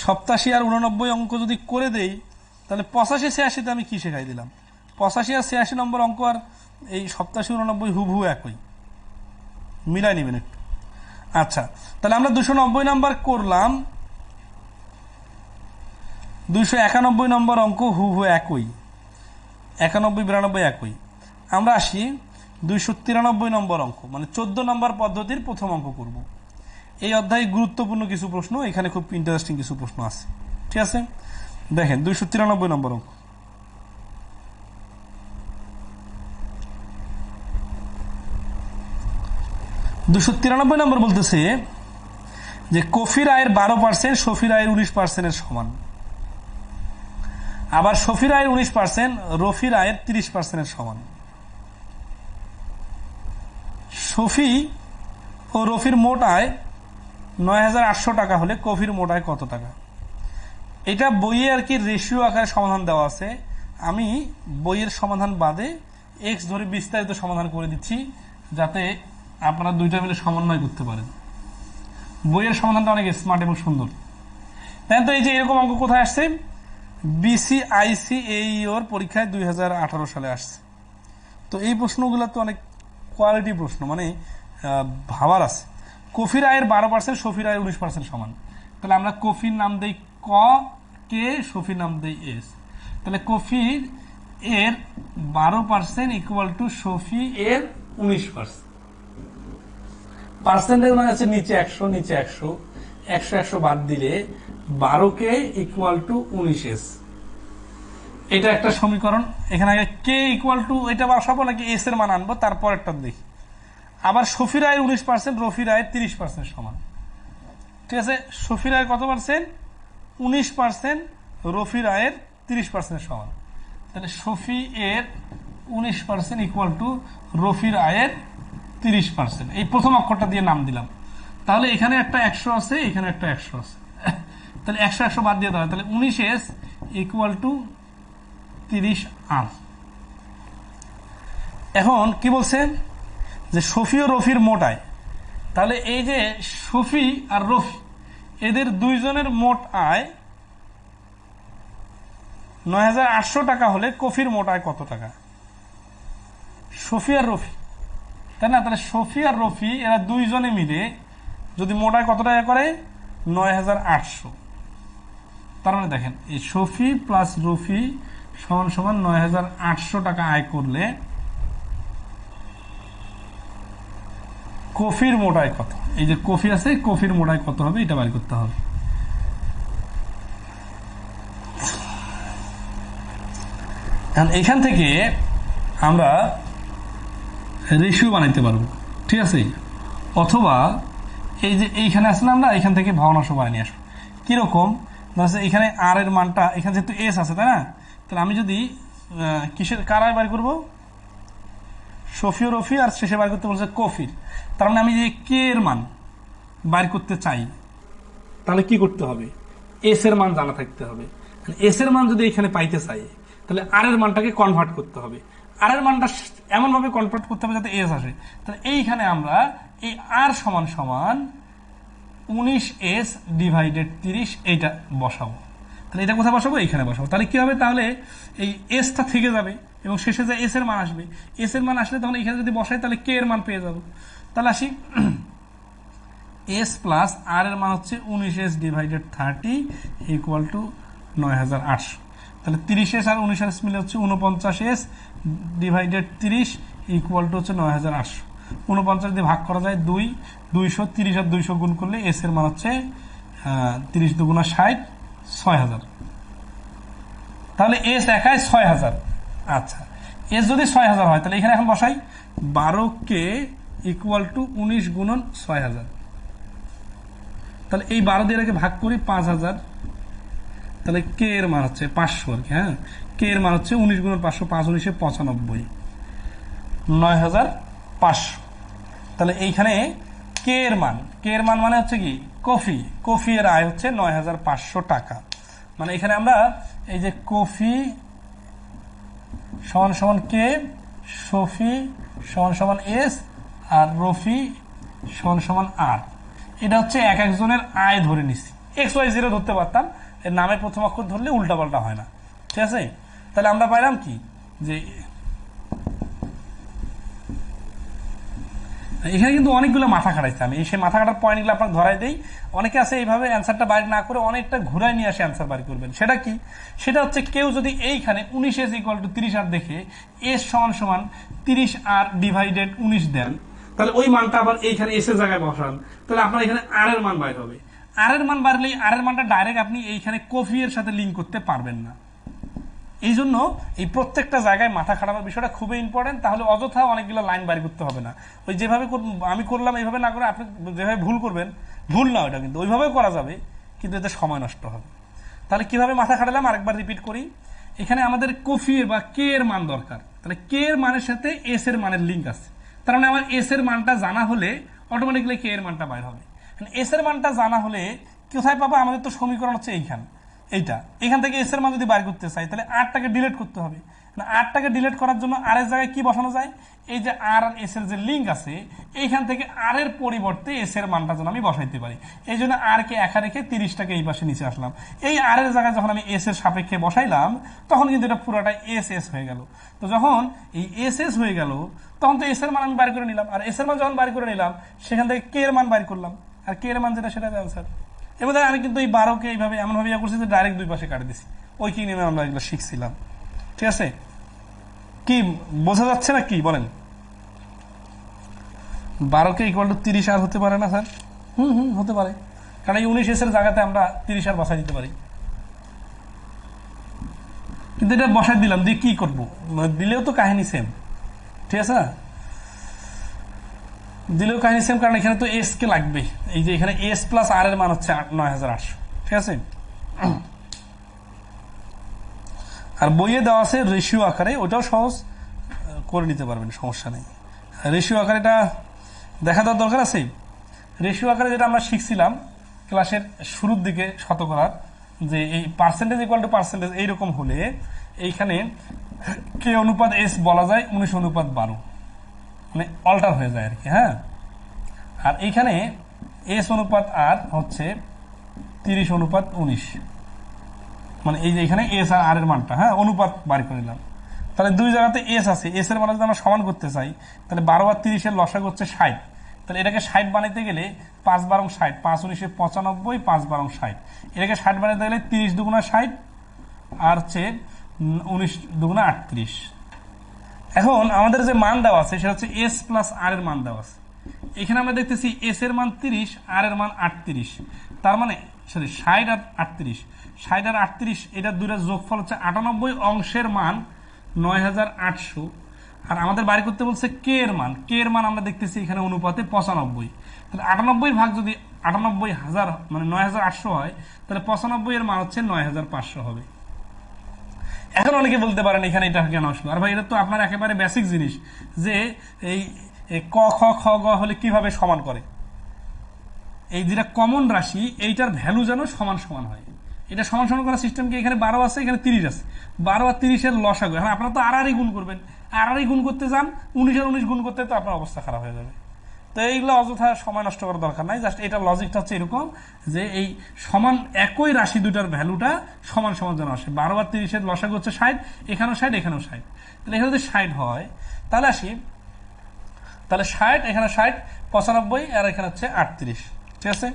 87 আর 89 অঙ্ক যদি করে দেই তাহলে 85 86 আমি কি শেখাই দিলাম? 85 আর 86 নম্বর অঙ্ক আর এই 87 89 হুবহু একই, মিলাই নেবেন একটু। আচ্ছা, তাহলে আমরা 290 নম্বর করলাম, 291 নম্বর অঙ্ক হুবহু একই, 91 92 একই। আমরা আসি 293 নম্বর অঙ্ক, মানে 14 নম্বর পদ্ধতির প্রথম অঙ্ক করব। এই অধ্যায়ে গুরুত্বপূর্ণ কিছু প্রশ্ন, এখানে খুব ইন্টারেস্টিং কিছু প্রশ্ন আছে, ঠিক আছে। দেখেন 293 নম্বর অঙ্ক। নম্বর বলতেছে যে কফির আয়ের 12% শফির আয়ের 19% সমান, আবার শফির আয়ের 19% রফির আয়ের 30% সমান। শফি ও রফির মোট আয় 9800 টাকা হলে কফির মোট আয় কত টাকা? এটা বইয়ে আর কি রেশিও আকারে সমাধান দেওয়া আছে, আমি বইয়ের সমাধান বাদে এক্স ধরে বিস্তারিত সমাধান করে দিচ্ছি যাতে আপনারা দুইটা মিলে সমন্বয় করতে পারেন। বইয়ের সমাধানটা অনেক স্মার্ট এবং সুন্দর। তাই তো এই যে এরকম অঙ্ক কোথায় আসছে? BCICAEOর পরীক্ষায় 2018 সালে আসছে। তো এই প্রশ্নগুলো তো অনেক কোয়ালিটি প্রশ্ন, মানে ভাবার আছে। কফির আয়ের 12% শফির আয়ের 19% সমান, তাহলে আমরা কফির নাম দেই ক, কে, শফির নাম দেই এস। তাহলে কফির এর 12% ইকুয়াল টু শফি এর 19%। পার্সেন্টেজ মানে হচ্ছে নিচে 100 নিচে 100, 100 100 বাদ দিলে 12K ইকুয়াল টু 19S। এটা একটা সমীকরণ। এখানে আগে কে ইকুয়াল টু এটা বসাবো নাকি এস এর মান আনবো, তারপর একটা দেখি। আবার শফির আয়ের 19% রফির আয়ের 30% সমান, ঠিক আছে। শফির আয়ের কত পার্সেন্ট? 19%, রফির আয়ের 30% সমান। তাহলে শফি এর 19% ইকুয়াল টু রফির আয়ের 30%। এই প্রথম অক্ষরটা দিয়ে নাম দিলাম। তাহলে এখানে একটা 100 আছে, এখানে একটা 100 আছে, তাহলে 100 100 বাদ দিয়ে দেওয়া হয়, তাহলে 19S ইকুয়াল টু 30R। এখন কি বলছেন যে শফি ও রফির মোট আয়, তাহলে এই যে শফি আর রফি এদের দুইজনের মোট আয় 9800 টাকা হলে কফির মোট আয় কত টাকা? শফি আর রফি, তাই না? তাহলে শফি আর রফি এরা দুইজনে মিলে যদি মোট আয় কত টাকা করে? 9800। তার মানে দেখেন এই শফি প্লাস রফি সমান সমান 9800 টাকা আয় করলে কফির মোট আয় কত? এই যে কফি আছে, কফির মোট আয় কত হবে এটা বের করতে হবে। এখান থেকে আমরা রেশিও বানাইতে পারবো, ঠিক আছে। অথবা এই যে এইখানে আসলে আমরা এখান থেকে ভগ্নাংশ বানিয়ে নিয়ে আসবো। কিরকম? এখানে আর এর মানটা, এখানে যেহেতু এস আছে তাই না, তাহলে আমি যদি কিসের কার আয় বার করবো? শফি ও রফি, আর শেষে বার করতে বলছে কফির। তার মানে আমি যে কে এর মান বার করতে চাই তাহলে কি করতে হবে? এস এর মান জানা থাকতে হবে। এস এর মান যদি এখানে পাইতে চাই তাহলে আর এর মানটাকে কনভার্ট করতে হবে। আর এর মানটা এমন ভাবে কনভার্ট করতে হবে যাতে এস আসে। তাহলে এইখানে আমরা এই আর সমান সমান 19S ডিভাইডেড 30 এইটা বসাবো। তাহলে এটা কোথায় বসাবো? এইখানে বসাবো। তাহলে কি হবে? তাহলে এই এসটা থেকে যাবে এবং শেষে যে এস এর মান আসবে, এস এর মান আসলে তখন এখানে যদি বসাই তাহলে কে এর মান পেয়ে যাবো। তাহলে আসি এস প্লাস আর এর মান হচ্ছে 19S ডিভাইডেড 30 ইকুয়াল টু 9800। তাহলে 30S আর 19S মিলে হচ্ছে 49S ডিভাইডেড 30 ইকুয়াল টু হচ্ছে 9800। 49 দিয়ে ভাগ করা যায় 2, 200, 30 আর 200 গুণ করলে এস এর মান হচ্ছে 30 দুগুণা 60, 6000। তাহলে এস একাই 6000। আচ্ছা, এস যদি 6000 হয় তাহলে এখানে এখন বসাই 12K ইকুয়াল টু 19 গুণন 6000। তাহলে এই 12 দিয়ে ভাগ করি 5000 তাহলে কে এর মান হচ্ছে 500 আর কি। হ্যাঁ, কে এর মান হচ্ছে 19 গুণ 500, 5 19 95, 9500। তাহলে এইখানে কে এর মান মানে হচ্ছে কি কফি এর আয় হচ্ছে 9500 টাকা। মানে এখানে আমরা এই যে কফি সমান সমান কে, সফি সমান সমান এস, আর রফি সমান সমান আর, এটা হচ্ছে এক একজনের আয় ধরে নিছি। XY0 ধরতে পারতাম, এর নামের প্রথম অক্ষর ধরলে উল্টাপাল্টা হয় না, ঠিক আছে। তাহলে আমরা পাইলাম কি যে এখানে কিন্তু অনেকগুলো মাথা খাটাইছে। আমি সেই মাথা কাটার পয়েন্টগুলো আপনাকে ধরাই দেই। অনেকে আছে এইভাবে অ্যান্সারটা বাইরে না করে অনেকটা ঘুরাই নিয়ে আসে অ্যান্সার বাড়ি করবেন। সেটা কি? সেটা হচ্ছে কেউ যদি এইখানে 19s = 30R দেখে এস সমান সমান 30R ডিভাইডেড 19 দেন, তাহলে ওই মানটা আবার এইখানে এস এর জায়গায় বসান, তাহলে আপনার এখানে আর এর মান বাইর হবে। আর এর মান বাড়লেই আর এর মানটা ডাইরেক্ট আপনি এইখানে কফি এর সাথে লিঙ্ক করতে পারবেন না। এই জন্য এই প্রত্যেকটা জায়গায় মাথা খাটানোর বিষয়টা খুবই ইম্পর্টেন্ট। তাহলে অযথা অনেকগুলো লাইন বাড়ি করতে হবে না। ওই যেভাবে আমি করলাম এইভাবে না করে আপনি যেভাবে ভুল করবেন, ভুল না ওটা, কিন্তু ওইভাবেও করা যাবে, কিন্তু এতে সময় নষ্ট হবে। তাহলে কিভাবে মাথা খাটালাম আরেকবার রিপিট করি। এখানে আমাদের কফি বা কে এর মান দরকার, তাহলে কে এর মানের সাথে এস এর মানের লিঙ্ক আছে। তার মানে আমার এস এর মানটা জানা হলে অটোমেটিক্যালি কে এর মানটা বাইর হবে। এস এর মানটা জানা হলে কোথায় পাবো? আমাদের তো সমীকরণ হচ্ছে এখান থেকে এস এর মান যদি বাইর করতে চাই তাহলে আরটাকে ডিলিট করতে হবে। আরটাকে ডিলিট করার জন্য আর এর জায়গায় কি বসানো যায়? এই যে আর আর এস এর যে লিঙ্ক আছে, এইখান থেকে আর এর পরিবর্তে এস এর মানটা যেন আমি বসাইতে পারি। এই জন্য আর কে একা রেখে 30টাকে এই পাশে নিচে আসলাম। এই আর এর জায়গায় যখন আমি এস এর সাপেক্ষে বসাইলাম তখন কিন্তু এটা পুরোটা এস হয়ে গেল। তো যখন এই এস হয়ে গেল তখন তো এস এর মান আমি বাইর করে নিলাম, আর এস এর মান যখন বাইর করে নিলাম সেখান থেকে কে এর মান বাইর করলাম, আর কে এর মান যেটা সেটা অ্যান্সার। এবার আমি কিন্তু এই 12কে এইভাবে এমনভাবে করছি যে ডাইরেক্ট দুই পাশে কাটে দিছি। ওই কি নিয়ে আমরা এগুলো শিখছিলাম, ঠিক আছে? কি বোঝা যাচ্ছে না কি বলেন? 12কে = 30R হতে পারে না স্যার? হতে পারে, কারণ এই 19s এর জায়গাতে আমরা 30R বসাই দিতে পারি। কিন্তু এটা বসাই দিলাম দিয়ে কি করবো? দিলেও তো কাহিনী সেম, ঠিক আছে না? দিলেও কাহিনী সেম, কারণ এখানে তো এস কে লাগবে। এই যে এখানে এস প্লাস আর এর মান হচ্ছে 9800, ঠিক আছে। আর বইয়ে দেওয়া আছে রেশিও আকারে, ওটাও সহজ করে নিতে পারবেন, সমস্যা নেই। রেশিও আকারে এটা দেখা দেওয়ার দরকার আছে। রেশিও আকারে যেটা আমরা শিখছিলাম ক্লাসের শুরুর দিকে শতকরার, যে এই পার্সেন্টেজ = পার্সেন্টেজ এইরকম হলে এইখানে কে অনুপাত এস বলা যায় 19:12, মানে অল্টার হয়ে যায় আর কি। হ্যাঁ, আর এইখানে এস অনুপাত আর হচ্ছে 30:19, মানে এই যে এখানে এস আর আর এর মানটা, হ্যাঁ, অনুপাত বার করে নিলাম। তাহলে দুই জায়গাতে এস আছে, এস এর মান যদি আমরা সমান করতে চাই তাহলে 12 আর 30 এর লসাগু হচ্ছে 60। তাহলে এটাকে 60 বানাইতে গেলে 5 × 60, 5 19 95, 5 × 60, এটাকে 60 বানাইতে গেলে 30 × 2 = 60, আর হচ্ছে 19 × 2 = 38। এখন আমাদের যে মান দেওয়া আছে সেটা হচ্ছে এস প্লাস আর এর মান দেওয়া আছে। এখানে আমরা দেখতেছি এস এর মান 30, আর এর মান 38, তার মানে সরি 60 আর 38, 60 আর 38 এটা দুইটা যোগফল হচ্ছে 98, অংশের মান 9800। আর আমাদের বাইর করতে বলছে কে এর মান, কে এর মান আমরা দেখতেছি এখানে অনুপাতে 95। তাহলে 98 ভাগ যদি 98,000 মানে 9800 হয়, তাহলে 95 এর মান হচ্ছে 9500 হবে। এখন অনেকে বলতে পারেন এখানে এটা কেন আসলো? আর ভাই এটা তো আপনার একেবারে বেসিক জিনিস, যে এই ক খ খ গ হলে কিভাবে সমান করে। এই যেটা কমন রাশি এইটার ভ্যালু যেন সমান সমান হয়। এটা সমান সমান করার সিস্টেম কি? এখানে 12 আছে, এখানে 30 আছে, 12 আর 30 এর লসাগু। এখন আপনারা তো আড়াআড়ি গুণ করবেন, আড়াআড়ি গুণ করতে যান 19 আর 19 গুণ করতে তো আপনার অবস্থা খারাপ হয়ে যাবে। তো এইগুলো অযথা সময় নষ্ট করার দরকার নাই। জাস্ট এটা লজিকটা হচ্ছে এরকম যে এই সমান একই রাশি দুটার ভ্যালুটা সমান সমান যেন আসে। 12 আর 30 এর লসাগু হচ্ছে 60, এখানেও 60, এখানেও 60। তাহলে এখানে যদি 60 হয় তাহলে আসি, তাহলে 60, এখানে 60, 95, আর এখানে হচ্ছে 38, ঠিক আছে।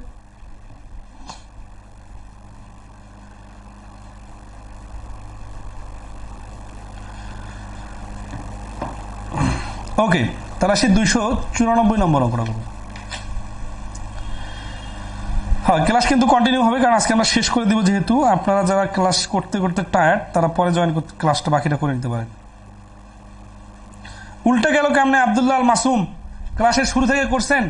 ওকে, তাহলে আসি 294 নম্বর অঙ্কটা করবো। হ্যাঁ, ক্লাস কিন্তু কন্টিনিউ হবে, কারণ আজকে আমরা শেষ করে দিব, যেহেতু আপনারা যারা ক্লাস করতে করতে টায়ার্ড তারা পরে জয়েন করতে ক্লাসটা বাকিটা করে নিতে পারেন। উল্টে গেল কেমনে আব্দুল্লাহ আল মাসুম? ক্লাসের শুরু থেকে করছেন?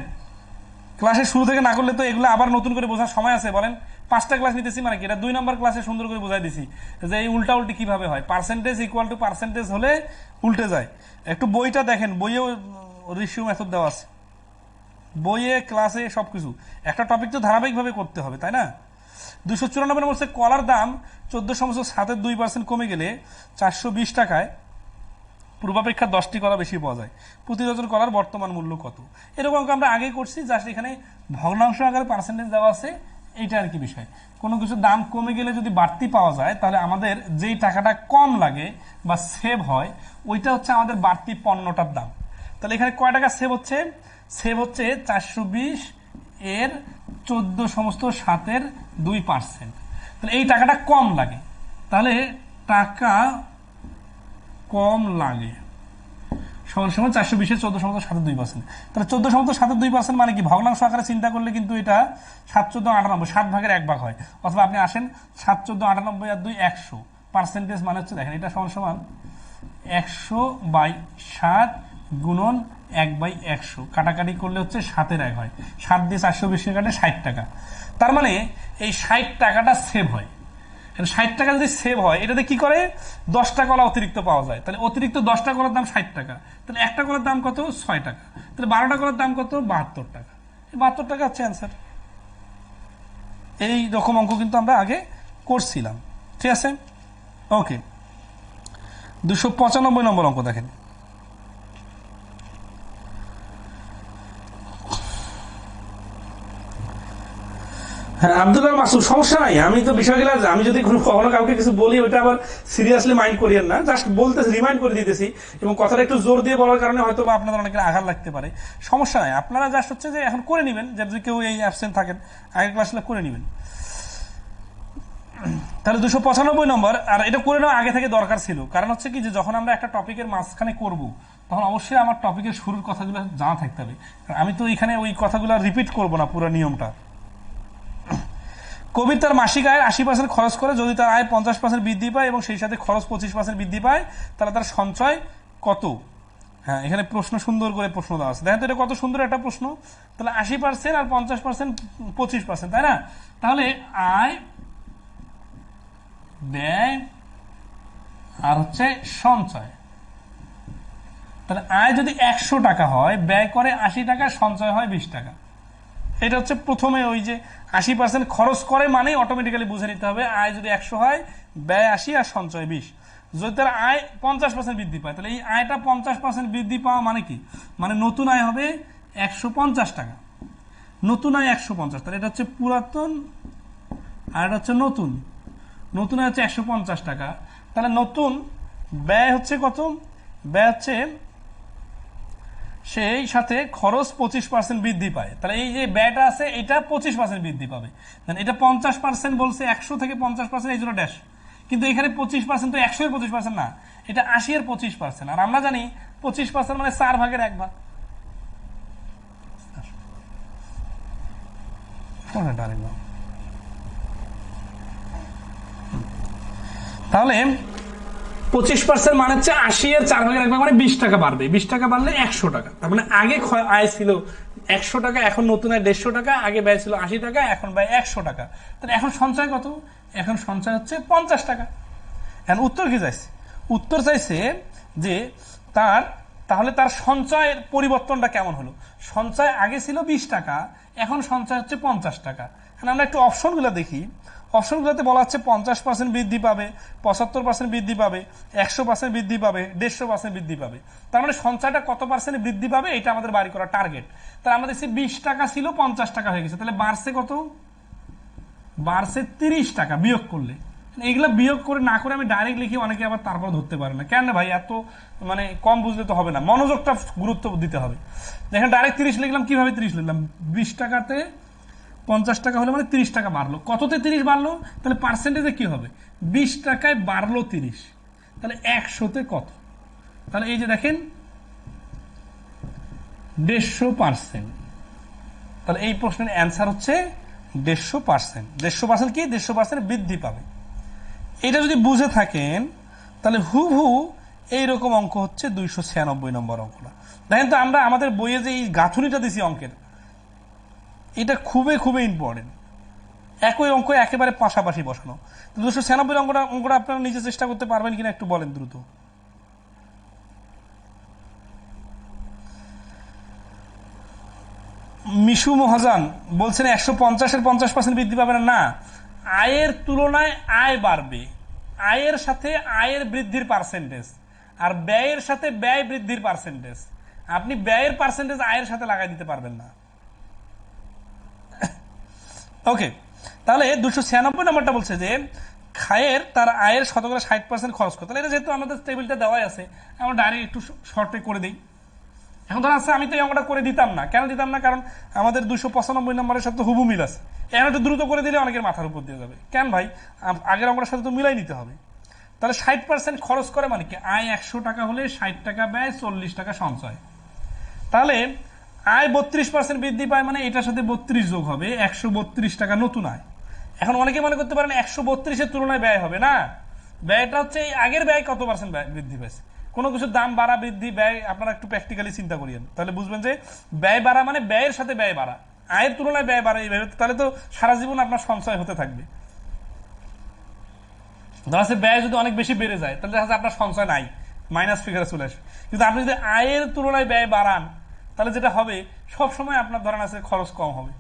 ক্লাসের শুরু থেকে না করলে তো এগুলো আবার নতুন করে বোঝার সময় আছে? বলেন, 5টা ক্লাস নিতেছি মানে কি, এটা 2 নম্বর ক্লাসে সুন্দর করে বোঝাই দিছি যে এই উল্টা উল্টি কিভাবে হয়, পার্সেন্টেজ ইকুয়াল টু পার্সেন্টেজ হলে উল্টে যায়। একটু বইটা দেখেন, বইয়েও রেশিও মেথড দেওয়া আছে, বইয়ে ক্লাসে সবকিছু। একটা টপিক তো ধারাবাহিকভাবে করতে হবে, তাই না? 294 নম্বর হচ্ছে কলার দাম 14.7 2% কমে গেলে 420 টাকায় পূর্বাপেক্ষা 10টি কলা বেশি পাওয়া যায়, প্রতি ডজন কলার বর্তমান মূল্য কত? এরকম অঙ্ক আমরা আগেই করছি, জাস্ট এখানে ভগ্নাংশ আকারে পার্সেন্টেজ দেওয়া আছে, এইটা আর কি বিষয়। কোনো কিছু দাম কমে গেলে যদি বাড়তি পাওয়া যায়, তাহলে আমাদের যেই টাকাটা কম লাগে বা সেভ হয়, ওইটা হচ্ছে আমাদের বাড়তি পণ্যটার দাম। তাহলে এখানে কয় টাকা সেভ হচ্ছে? সেভ হচ্ছে 420 এর 14.7 তাহলে এই টাকাটা কম লাগে, তাহলে টাকা কম লাগে সমান সমান 420 এর 14.7 তাহলে 14.7 মানে কি? ভগ্নাংশ আকারে চিন্তা করলে কিন্তু এটা 7 14 98, 7 ভাগের 1 ভাগ হয়। অথবা আপনি আসেন 7 14 98 আর 2 100, পার্সেন্টেজ মানে হচ্ছে দেখেন এটা সমান সমান 100/7 গুণন 1/100, কাটাকাটি করলে হচ্ছে 7 এর 1 হয়, 7 দিয়ে 420 কাটে 60 টাকা। তার মানে এই 60 টাকাটা সেভ হয়। 60 টাকা যদি সেভ হয়, এটাতে কি করে? 10টা কলা অতিরিক্ত পাওয়া যায়, তাহলে অতিরিক্ত 10টা কলার দাম 60 টাকা, তাহলে একটা কলার দাম কত? 6 টাকা, তাহলে 12টা কলার দাম কত? 72 টাকা। 72 টাকা হচ্ছে অ্যান্সার। এই রকম অঙ্ক কিন্তু আমরা আগে করছিলাম, ঠিক আছে? ওকে, 295 নম্বর অঙ্ক দেখেন। হ্যাঁ আব্দুল্লাহ মাসুদ, সমস্যা নাই, আমি তো বিষয়গুলো আমি যদি কখনো কাউকে কিছু বলি ওইটা আবার সিরিয়াসলি মাইন্ড করিয়েন না, জাস্ট বলতেছি, রিমাইন্ড করে দিতেছি, এবং কথাটা একটু জোর দিয়ে বলার কারণে হয়তো বা আপনাদের অনেকের আঘাত লাগতে পারে। সমস্যা নাই, আপনারা জাস্ট হচ্ছে যে এখন করে নেবেন, যদি কেউ এই অ্যাবসেন্ট থাকেন আগের ক্লাসে করে নেবেন। তাহলে 295 নম্বর, আর এটা করে নেওয়া আগে থেকে দরকার ছিল, কারণ হচ্ছে কি যে যখন আমরা একটা টপিকের মাঝখানে করব, তখন অবশ্যই আমার টপিকের শুরুর কথাগুলো জানা থাকতে হবে। আমি তো এখানে ওই কথাগুলো রিপিট করব না, পুরো নিয়মটা। কবির তার মাসিক আয়ের 80% খরচ করে, যদি তার আয় 50% বৃদ্ধি পায় এবং সেই সাথে খরচ 25% বৃদ্ধি পায়, তাহলে তার সঞ্চয় কত? হ্যাঁ, এখানে প্রশ্ন সুন্দর করে প্রশ্ন দেওয়া আছে, দেখেন তো এটা কত সুন্দর একটা প্রশ্ন। তাহলে 80% আর 50% 25%, তাই না? তাহলে আয়, ব্যয় আর হচ্ছে সঞ্চয়। তাহলে আয় যদি 100 টাকা হয়, ব্যয় করে 80 টাকা, সঞ্চয় হয় 20 টাকা। এটা হচ্ছে প্রথমে ওই যে 80% খরচ করে মানেই অটোমেটিক্যালি বুঝে নিতে হবে আয় যদি 100 হয়, ব্যয় 80 আর সঞ্চয় 20। যদি তার আয় 50% বৃদ্ধি পায়, তাহলে এই আয়টা 50% বৃদ্ধি পাওয়া মানে কি? মানে নতুন আয় হবে 150 টাকা, নতুন আয় 150, তাহলে এটা হচ্ছে পুরাতন আর এটা হচ্ছে নতুন। নতুন আয় হচ্ছে 150 টাকা, তাহলে নতুন ব্যয় হচ্ছে কত? ব্যয় হচ্ছে সেই সাথে খরচ 25% বৃদ্ধি পায়, তাহলে এই যে ব্যয়টা আছে এটা 25% বৃদ্ধি পাবে। এটা 50% বলছে, 100 থেকে 50%, এই জন্য ড্যাশ, কিন্তু এখানে 25% তো 100 এর 25% না, এটা 80 এর 25%, আর আমরা জানি 25% মানে 4 ভাগের 1 ভাগ। তাহলে 25% মানে হচ্ছে 80 এর 4 ভাগের 1 ভাগ, মানে 20 টাকা বাড়বে, 20 টাকা বাড়লে 100 টাকা। তার মানে আগে আয় ছিল 100 টাকা, এখন নতুন আয় 150 টাকা, আগে ব্যয় ছিল 80 টাকা, এখন ব্যয় 100 টাকা। তাহলে এখন সঞ্চয় কত? এখন সঞ্চয় হচ্ছে 50 টাকা। এখন উত্তর কি চাইছে? উত্তর চাইছে যে তাহলে তার সঞ্চয়ের পরিবর্তনটা কেমন হলো। সঞ্চয় আগে ছিল 20 টাকা, এখন সঞ্চয় হচ্ছে 50 টাকা। এখন আমরা একটু অপশনগুলো দেখি। অপশনগুলোতে বলা হচ্ছে 50% বৃদ্ধি পাবে, 75% বৃদ্ধি পাবে, 100% বৃদ্ধি পাবে, 150% বৃদ্ধি পাবে। তার মানে সঞ্চয়টা কত পার্সেন্ট বৃদ্ধি পাবে, এটা আমাদের বাড়ি করা টার্গেট। তাহলে আমরা দেখছি 20 টাকা ছিল 50 টাকা হয়ে গেছে, তাহলে বাড়ছে কত? বাড়ছে 30 টাকা বিয়োগ করলে। এইগুলো বিয়োগ করে না করে আমি ডাইরেক্ট লিখি, অনেকে আবার তারপর ধরতে পারে না। কেন ভাই, এত মানে কম বুঝলে তো হবে না, মনোযোগটা গুরুত্ব দিতে হবে। দেখেন ডাইরেক্ট 30 লিখলাম, কিভাবে 30 লিখলাম? 20 টাকাতে 50 টাকা হলে মানে 30 টাকা বাড়লো। কততে 30 বাড়লো? তাহলে পার্সেন্টেজে কি হবে? 20 টাকায় বাড়লো 30, তাহলে 100তে কত? তাহলে এই যে দেখেন 150%। তাহলে এই প্রশ্নের অ্যান্সার হচ্ছে 150%। 150% কি? 150% বৃদ্ধি পাবে। এটা যদি বুঝে থাকেন তাহলে হুবহু এইরকম অঙ্ক হচ্ছে 296 নম্বর অঙ্কটা। দেখেন তো, আমরা আমাদের বইয়ে যে এই গাঁথুনিটা দিছি অঙ্কের, এটা খুবই খুবই ইম্পর্টেন্ট। একই অঙ্ক একেবারে পাশাপাশি বসানো। 296 অঙ্কটা আপনারা নিজে চেষ্টা করতে পারবেন কিনা একটু বলেন দ্রুত। মিশু মহাজান বলছেন 150-এর 50% বৃদ্ধি পাবে না। আয়ের তুলনায় আয় বাড়বে, আয়ের সাথে আয়ের বৃদ্ধির পার্সেন্টেজ, আর ব্যয়ের সাথে ব্যয় বৃদ্ধির পার্সেন্টেজ। আপনি ব্যয়ের পার্সেন্টেজ আয়ের সাথে লাগাই দিতে পারবেন না। ওকে, তাহলে 296 নম্বরটা বলছে যে খায়ের তার আয়ের শতকরা 60% খরচ করে। তাহলে এটা যেহেতু আমাদের টেবিলটা দেওয়াই আছে, আমরা ডাইরেক্ট একটু শর্টে করে দিই। এখন ধর আছে আমি তো এই অঙ্কটা করে দিতাম না, কেন দিতাম না? কারণ আমাদের 295 নম্বরের সাথে হুবু মিল আছে। এখন একটু দ্রুত করে দিলে অনেকের মাথার উপর দিয়ে যাবে। কেন ভাই? আগের অঙ্কটার সাথে তো মিলাই নিতে হবে। তাহলে 60% খরচ করে মানে কি? আয় 100 টাকা হলে 60 টাকা ব্যয়, 40 টাকা সঞ্চয়। তাহলে আয় 32% বৃদ্ধি পায় মানে এটার সাথে 32 যোগ হবে, 132 টাকা নতুন আয়। এখন অনেকে মনে করতে পারেন 132-এর তুলনায় ব্যয় হবে না। ব্যয়টা হচ্ছে আগের ব্যয় কত পার্সেন্ট বৃদ্ধি পেয়েছে। কোনো কিছুর দাম বাড়া বৃদ্ধি ব্যয় আপনারা একটু প্র্যাকটিক্যালি চিন্তা করিয়েন, তাহলে বুঝবেন যে ব্যয় বাড়া মানে ব্যয়ের সাথে ব্যয় বাড়া, আয়ের তুলনায় ব্যয় বাড়া। এইভাবে তাহলে তো সারা জীবন আপনার সঞ্চয় হতে থাকবে। ধরা যাচ্ছে ব্যয় যদি অনেক বেশি বেড়ে যায় তাহলে দেখা যাচ্ছে আপনার সঞ্চয় নাই, মাইনাস ফিগারে চলে আসবে। কিন্তু আপনি যদি আয়ের তুলনায় ব্যয় বাড়ান তাহলে যেটা হবে সবসময় আপনার ধরেন আছে খরচ কম হবে।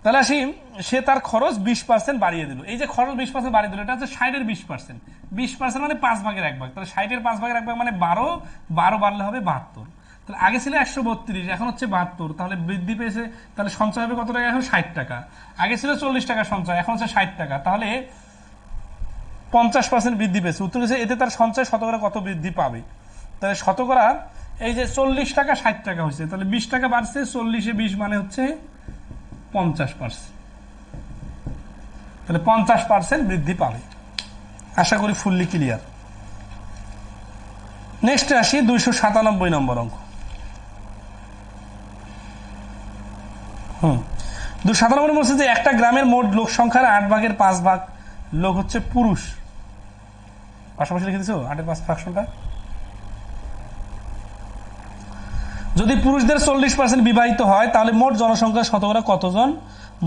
তাহলে আসি, সে তার খরচ 20% বাড়িয়ে দিল। এই যে খরচ 20% বাড়িয়ে দিল, এটা হচ্ছে 60-এর 20%। 20% মানে 5 ভাগের 1 ভাগ। তাহলে 60-এর 5 ভাগের 1 ভাগ মানে 12, 12 বাড়লে হবে 72। তাহলে আগে ছিল 132, এখন হচ্ছে 72। তাহলে বৃদ্ধি পেয়েছে, তাহলে সঞ্চয় হবে কত টাকা? এখন 60 টাকা। আগে ছিল 40 টাকা সঞ্চয়, এখন হচ্ছে 60 টাকা। তাহলে 50% বৃদ্ধি পেয়েছে। উত্তর হচ্ছে এতে তার সঞ্চয় শতকরা কত বৃদ্ধি পাবে? তাহলে শতকরা এই যে 40 টাকা 60 টাকা হয়েছে, তাহলে 20 টাকা বাড়ছে, 40-এ 20 মানে হচ্ছে 50%। তাহলে 50% বৃদ্ধি পাবে। আশা করি ফুললি ক্লিয়ার। নেক্সট আসি 297 নম্বর অঙ্ক। 297 বলছে যে একটা গ্রামের মোট লোক সংখ্যার 8 ভাগের 5 ভাগ লোক হচ্ছে পুরুষ। পাশাপাশি লিখে দিছো 8-এর 5 ফ্র্যাকশনটা। যদি পুরুষদের 40% বিবাহিত হয় তাহলে মোট জনসংখ্যা শতকরা কতজন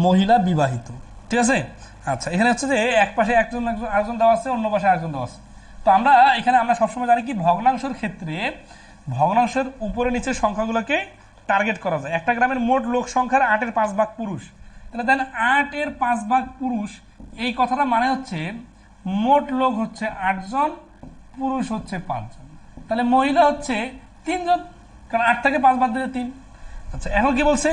মহিলা বিবাহিত? ঠিক আছে। আচ্ছা, এখানে হচ্ছে যে এক পাশে আরেকজন দেওয়া আছে, অন্য পাশে আরেকজন দেওয়া আছে। তো আমরা এখানে সবসময় জানি কি, ভগ্নাংশের ক্ষেত্রে ভগ্নাংশের উপরে নিচের সংখ্যাগুলোকে টার্গেট করা যায়। একটা গ্রামের মোট লোক সংখ্যার 8-এর 5 ভাগ পুরুষ, তাহলে দেন 8-এর 5 ভাগ পুরুষ। এই কথাটা মানে হচ্ছে মোট লোক হচ্ছে 8 জন, পুরুষ হচ্ছে 5 জন, তাহলে মহিলা হচ্ছে 3 জন, কারণ 8 থেকে 5 বাদ দিলে 3। আচ্ছা, এখন কি বলছে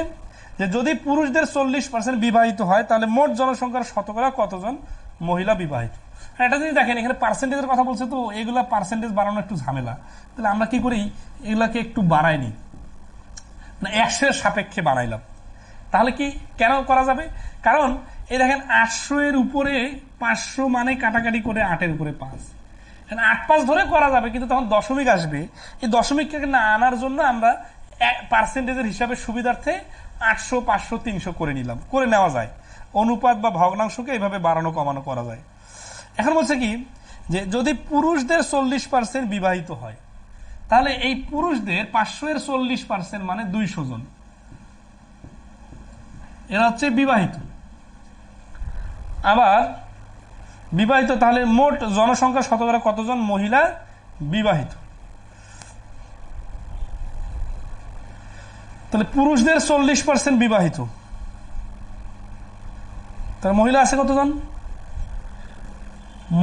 যে যদি পুরুষদের 40% বিবাহিত হয় তাহলে মোট জনসংখ্যার শতকরা কতজন মহিলা বিবাহিত? এটা যদি দেখেন এখানে পার্সেন্টেজের কথা বলছে, তো এগুলা পার্সেন্টেজ বাড়ানো একটু ঝামেলা। তাহলে আমরা কি করি, এগুলাকে একটু বাড়াই নি, মানে 100-এর সাপেক্ষে বাড়াইলাম। তাহলে কি কেন করা যাবে? কারণ এই দেখেন 800-এর উপরে 500 মানে কাটাকাটি করে 8-এর উপরে 5, 8-5 ধরে করা যাবে, কিন্তু তখন দশমিক আসবে। এই দশমিককে না আনার জন্য আমরা পার্সেন্টেজের হিসাবে সুবিধার্থে 800, 500, 300 করে নিলাম, করে নেওয়া যায়। অনুপাত বা ভগ্নাংশকে এইভাবে বাড়ানো কমানো করা যায়। এখন বলছে কি যে যদি পুরুষদের 40% বিবাহিত হয় তাহলে এই পুরুষদের 500-এর 40% মানে 200 জন, এরা হচ্ছে বিবাহিত। আবার বিবাহিত, তাহলে মোট জনসংখ্যা শতকরা কতজন মহিলা বিবাহিত? তাহলে পুরুষদের 40% বিবাহিত, তাহলে মহিলা আছে কতজন?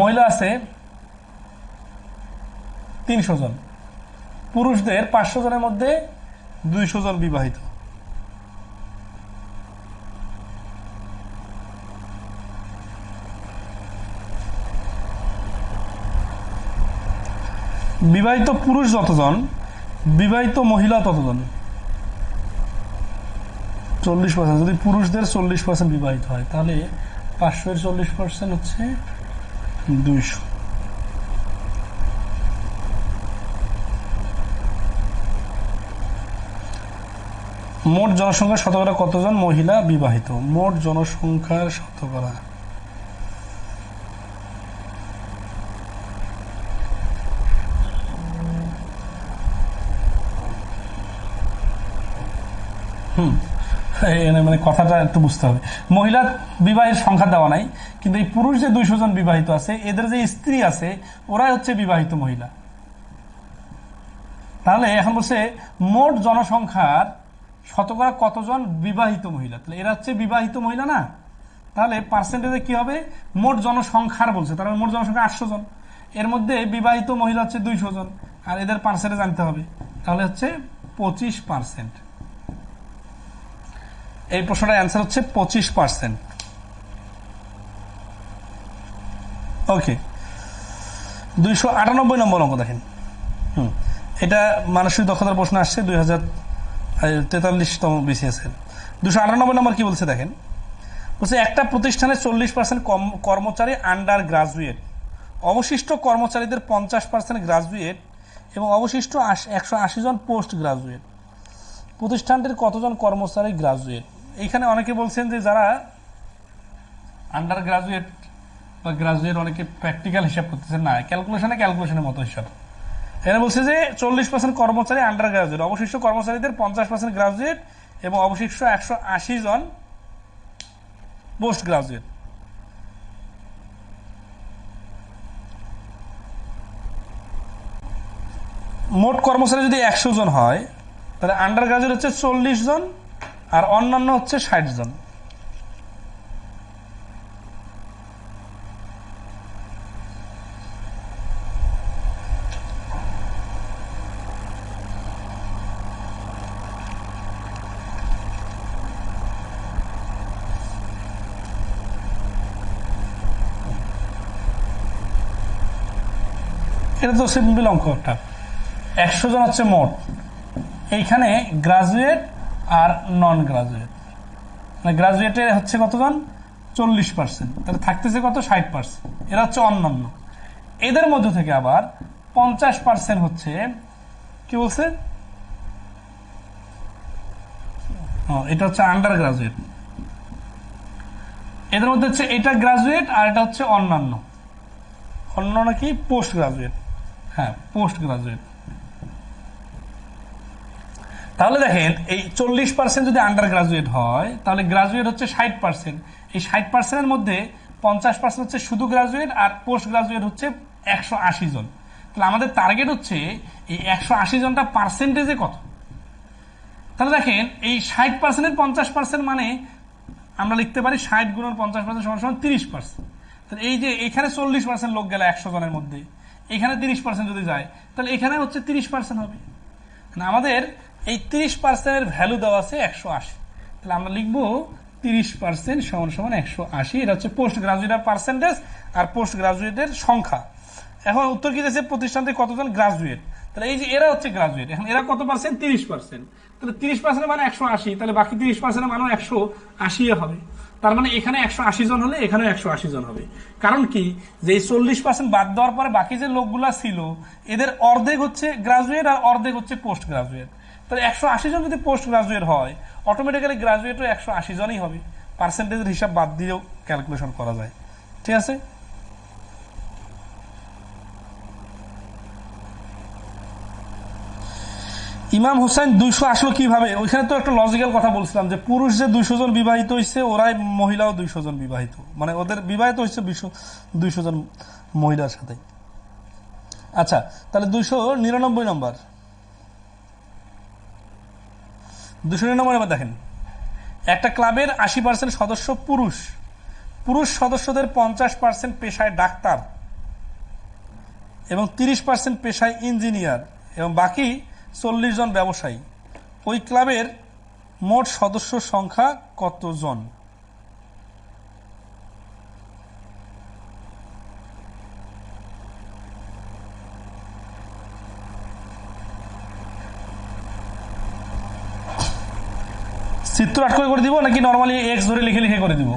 মহিলা আছে 300 জন। পুরুষদের 500 জনের মধ্যে 200 জন বিবাহিত। বিবাহিত পুরুষ যতজন, বিবাহিত মহিলা ততজন, 40%। যদি পুরুষদের 40% বিবাহিত হয় তাহলে 500-এর 40% হচ্ছে 200। মোট জনসংখ্যার শতকরা কতজন মহিলা বিবাহিত? মোট জনসংখ্যার শতকরা মানে কথাটা একটু বুঝতে হবে। মহিলা বিবাহের সংখ্যা দেওয়া নাই, কিন্তু এই পুরুষ যে 200 জন বিবাহিত আছে, এদের যে স্ত্রী আছে ওরাই হচ্ছে বিবাহিত মহিলা। তাহলে এখন বলছে মোট জনসংখ্যার শতকরা কতজন বিবাহিত মহিলা, তাহলে এরা হচ্ছে বিবাহিত মহিলা না, তাহলে পার্সেন্টেজে কি হবে, মোট জনসংখ্যার বলছে, তার মোট জনসংখ্যা 800 জন, এর মধ্যে বিবাহিত মহিলা হচ্ছে 200 জন, আর এদের পার্সেন্টেজ জানতে হবে, তাহলে হচ্ছে 25%। এই প্রশ্নটার অ্যান্সার হচ্ছে 25%। ওকে, 298 নম্বর অঙ্ক দেখেন। এটা মানসিক দক্ষতার প্রশ্ন আসছে 2043তম BCS এর। 298 নম্বর কি বলছে দেখেন, বলছে একটা প্রতিষ্ঠানে 40% কর্মচারী আন্ডার গ্রাজুয়েট, অবশিষ্ট কর্মচারীদের 50% গ্রাজুয়েট এবং অবশিষ্ট 180 জন পোস্ট গ্রাজুয়েট। প্রতিষ্ঠানটির কতজন কর্মচারী গ্রাজুয়েট? এইখানে অনেকে বলছেন যে যারা আন্ডার গ্রাজুয়েট বা গ্রাজুয়েট, অনেকে প্র্যাকটিক্যাল হিসাব করতেছেন না, ক্যালকুলেশনের মতো হিসাব। এখানে বলছে যে 40% কর্মচারী আন্ডার গ্রাজুয়েট, অবশিষ্ট কর্মচারীদের 50% গ্রাজুয়েট এবং অবশিষ্ট 180 জন পোস্ট গ্রাজুয়েট। মোট কর্মচারী যদি 100 জন হয়, তাহলে আন্ডার গ্রাজুয়েট হচ্ছে 40 জন আর অন্যান্য হচ্ছে 60 জন। এটা তো সিম্পল অঙ্ক একটা, 100 জন হচ্ছে মোট, এইখানে গ্রাজুয়েট আর নন গ্রাজুয়েট, মানে গ্রাজুয়েটের হচ্ছে কতজন, 40%, তাহলে থাকতেছে কত, 60%, এরা হচ্ছে অন্যান্য। এদের মধ্য থেকে আবার 50% হচ্ছে কি বলছে, এটা হচ্ছে আন্ডার গ্রাজুয়েট, এদের মধ্যে হচ্ছে এটা গ্রাজুয়েট আর এটা হচ্ছে অন্যান্য। অন্যান্য কি, পোস্ট গ্রাজুয়েট, হ্যাঁ পোস্ট গ্রাজুয়েট। তাহলে দেখেন এই 40% যদি আন্ডার গ্রাজুয়েট হয়, তাহলে গ্রাজুয়েট হচ্ছে 60%, এই 60%-এর মধ্যে 50% হচ্ছে শুধু গ্রাজুয়েট আর পোস্ট গ্রাজুয়েট হচ্ছে 180 জন। তাহলে আমাদের টার্গেট হচ্ছে এই 180 জনটা পার্সেন্টেজে কত। তাহলে দেখেন এই 60%-এর 50% মানে আমরা লিখতে পারি 60 গুণন 50% সমান 30%। তাহলে এই যে এখানে 40% লোক গেলে 100 জনের মধ্যে, এখানে 30% যদি যায়, তাহলে এখানে হচ্ছে 30% হবে। আমাদের এই 30%-এর ভ্যালু দেওয়া আছে 180, তাহলে আমরা লিখবো 30% সমান 180। এটা হচ্ছে পোস্ট গ্রাজুয়েটের পার্সেন্টেজ আর পোস্ট গ্রাজুয়েটের সংখ্যা। এখন উত্তর কি দিয়েছে, প্রতিষ্ঠানটি কতজন গ্রাজুয়েট, তাহলে এই যে এরা হচ্ছে গ্রাজুয়েট, এখন এরা কত পার্সেন্ট, 30%, তাহলে 30% মানে 180, তাহলে বাকি 30% মানে 180 হবে। তার মানে এখানে 180 জন হলে এখানেও 180 জন হবে। কারণ কি, যে 40% বাদ দেওয়ার পরে বাকি যে লোকগুলা ছিল, এদের অর্ধেক হচ্ছে গ্রাজুয়েট আর অর্ধেক হচ্ছে পোস্ট গ্রাজুয়েট। তাহলে 180 জন যদি পোস্ট গ্রাজুয়েট হয়, অটোমেটিক্যালি গ্রাজুয়েটও 180 জনই হবে। পার্সেন্টেজের হিসাব বাদ দিয়েও ক্যালকুলেশন করা যায়। ঠিক আছে, ইমাম হুসাইন 200 আসলো কিভাবে? ওইখানে তো একটা লজিক্যাল কথা বলছিলাম যে পুরুষ যে 200 জন বিবাহিত হয়েছে, ওরাই মহিলাও 200 জন বিবাহিত, মানে ওদের বিবাহিত হয়েছে 200 জন মহিলার সাথে। আচ্ছা, তাহলে 299 নম্বর, 299 নম্বর দেখেন, একটা ক্লাবের 80% সদস্য পুরুষ, পুরুষ সদস্যদের 50% পেশায় ডাক্তার এবং 30% পেশায় ইঞ্জিনিয়ার এবং বাকি 40 জন ব্যবসায়ী। ওই ক্লাবের মোট সদস্য সংখ্যা কতজন? চিত্র 8 করে দিব নাকি নর্মালি এক্স ধরে লিখে লিখে করে দিব?